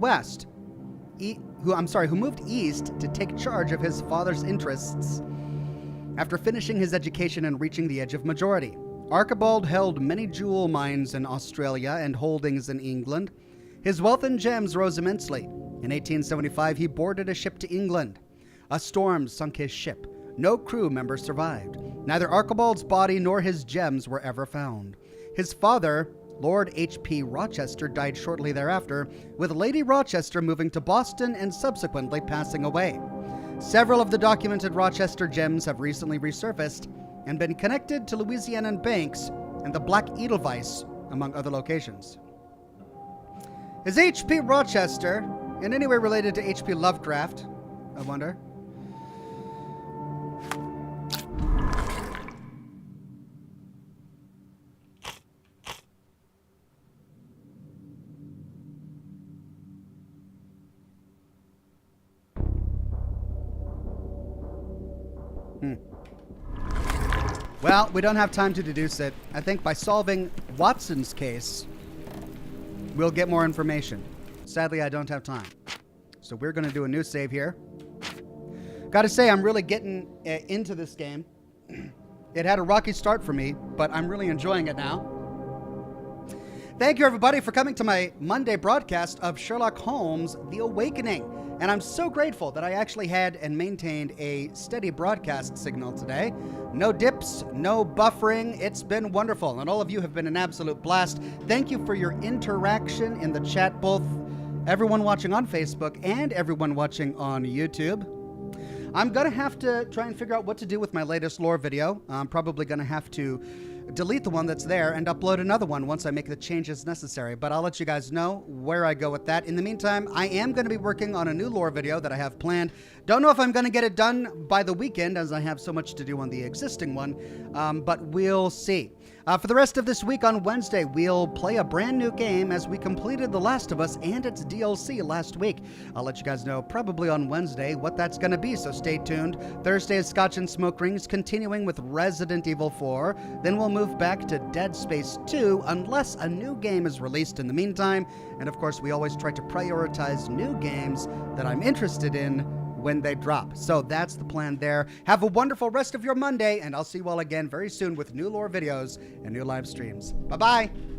east to take charge of his father's interests after finishing his education and reaching the age of majority. Archibald held many jewel mines in Australia and holdings in England. His wealth and gems rose immensely. In 1875, he boarded a ship to England. A storm sunk his ship. no crew member survived. Neither Archibald's body nor his gems were ever found. His father, Lord H.P. Rochester, died shortly thereafter, with Lady Rochester moving to Boston and subsequently passing away. Several of the documented Rochester gems have recently resurfaced and been connected to Louisianan banks and the Black Edelweiss, among other locations. Is H.P. Rochester in any way related to H.P. Lovecraft? I wonder. Well, we don't have time to deduce it. I think by solving Watson's case, we'll get more information. Sadly, I don't have time. So we're going to do a new save here. Gotta say, I'm really getting into this game. It had a rocky start for me, but I'm really enjoying it now. Thank you, everybody, for coming to my Monday broadcast of Sherlock Holmes: The Awakening. And I'm so grateful that I actually had and maintained a steady broadcast signal today. No dips, no buffering. It's been wonderful, and all of you have been an absolute blast. Thank you for your interaction in the chat, both everyone watching on Facebook and everyone watching on YouTube. I'm going to have to try and figure out what to do with my latest lore video. I'm probably going to have to delete the one that's there and upload another one once I make the changes necessary, but I'll let you guys know where I go with that. In the meantime, I am going to be working on a new lore video that I have planned. Don't know if I'm going to get it done by the weekend, as I have so much to do on the existing one, but we'll see. For the rest of this week on Wednesday, we'll play a brand new game as we completed The Last of Us and its DLC last week. I'll let you guys know probably on Wednesday what that's going to be, so stay tuned. Thursday is Scotch and Smoke Rings, continuing with Resident Evil 4. Then we'll move back to Dead Space 2 unless a new game is released in the meantime. And of course, we always try to prioritize new games that I'm interested in when they drop. So that's the plan there. Have a wonderful rest of your Monday, and I'll see you all again very soon with new lore videos and new live streams. Bye-bye.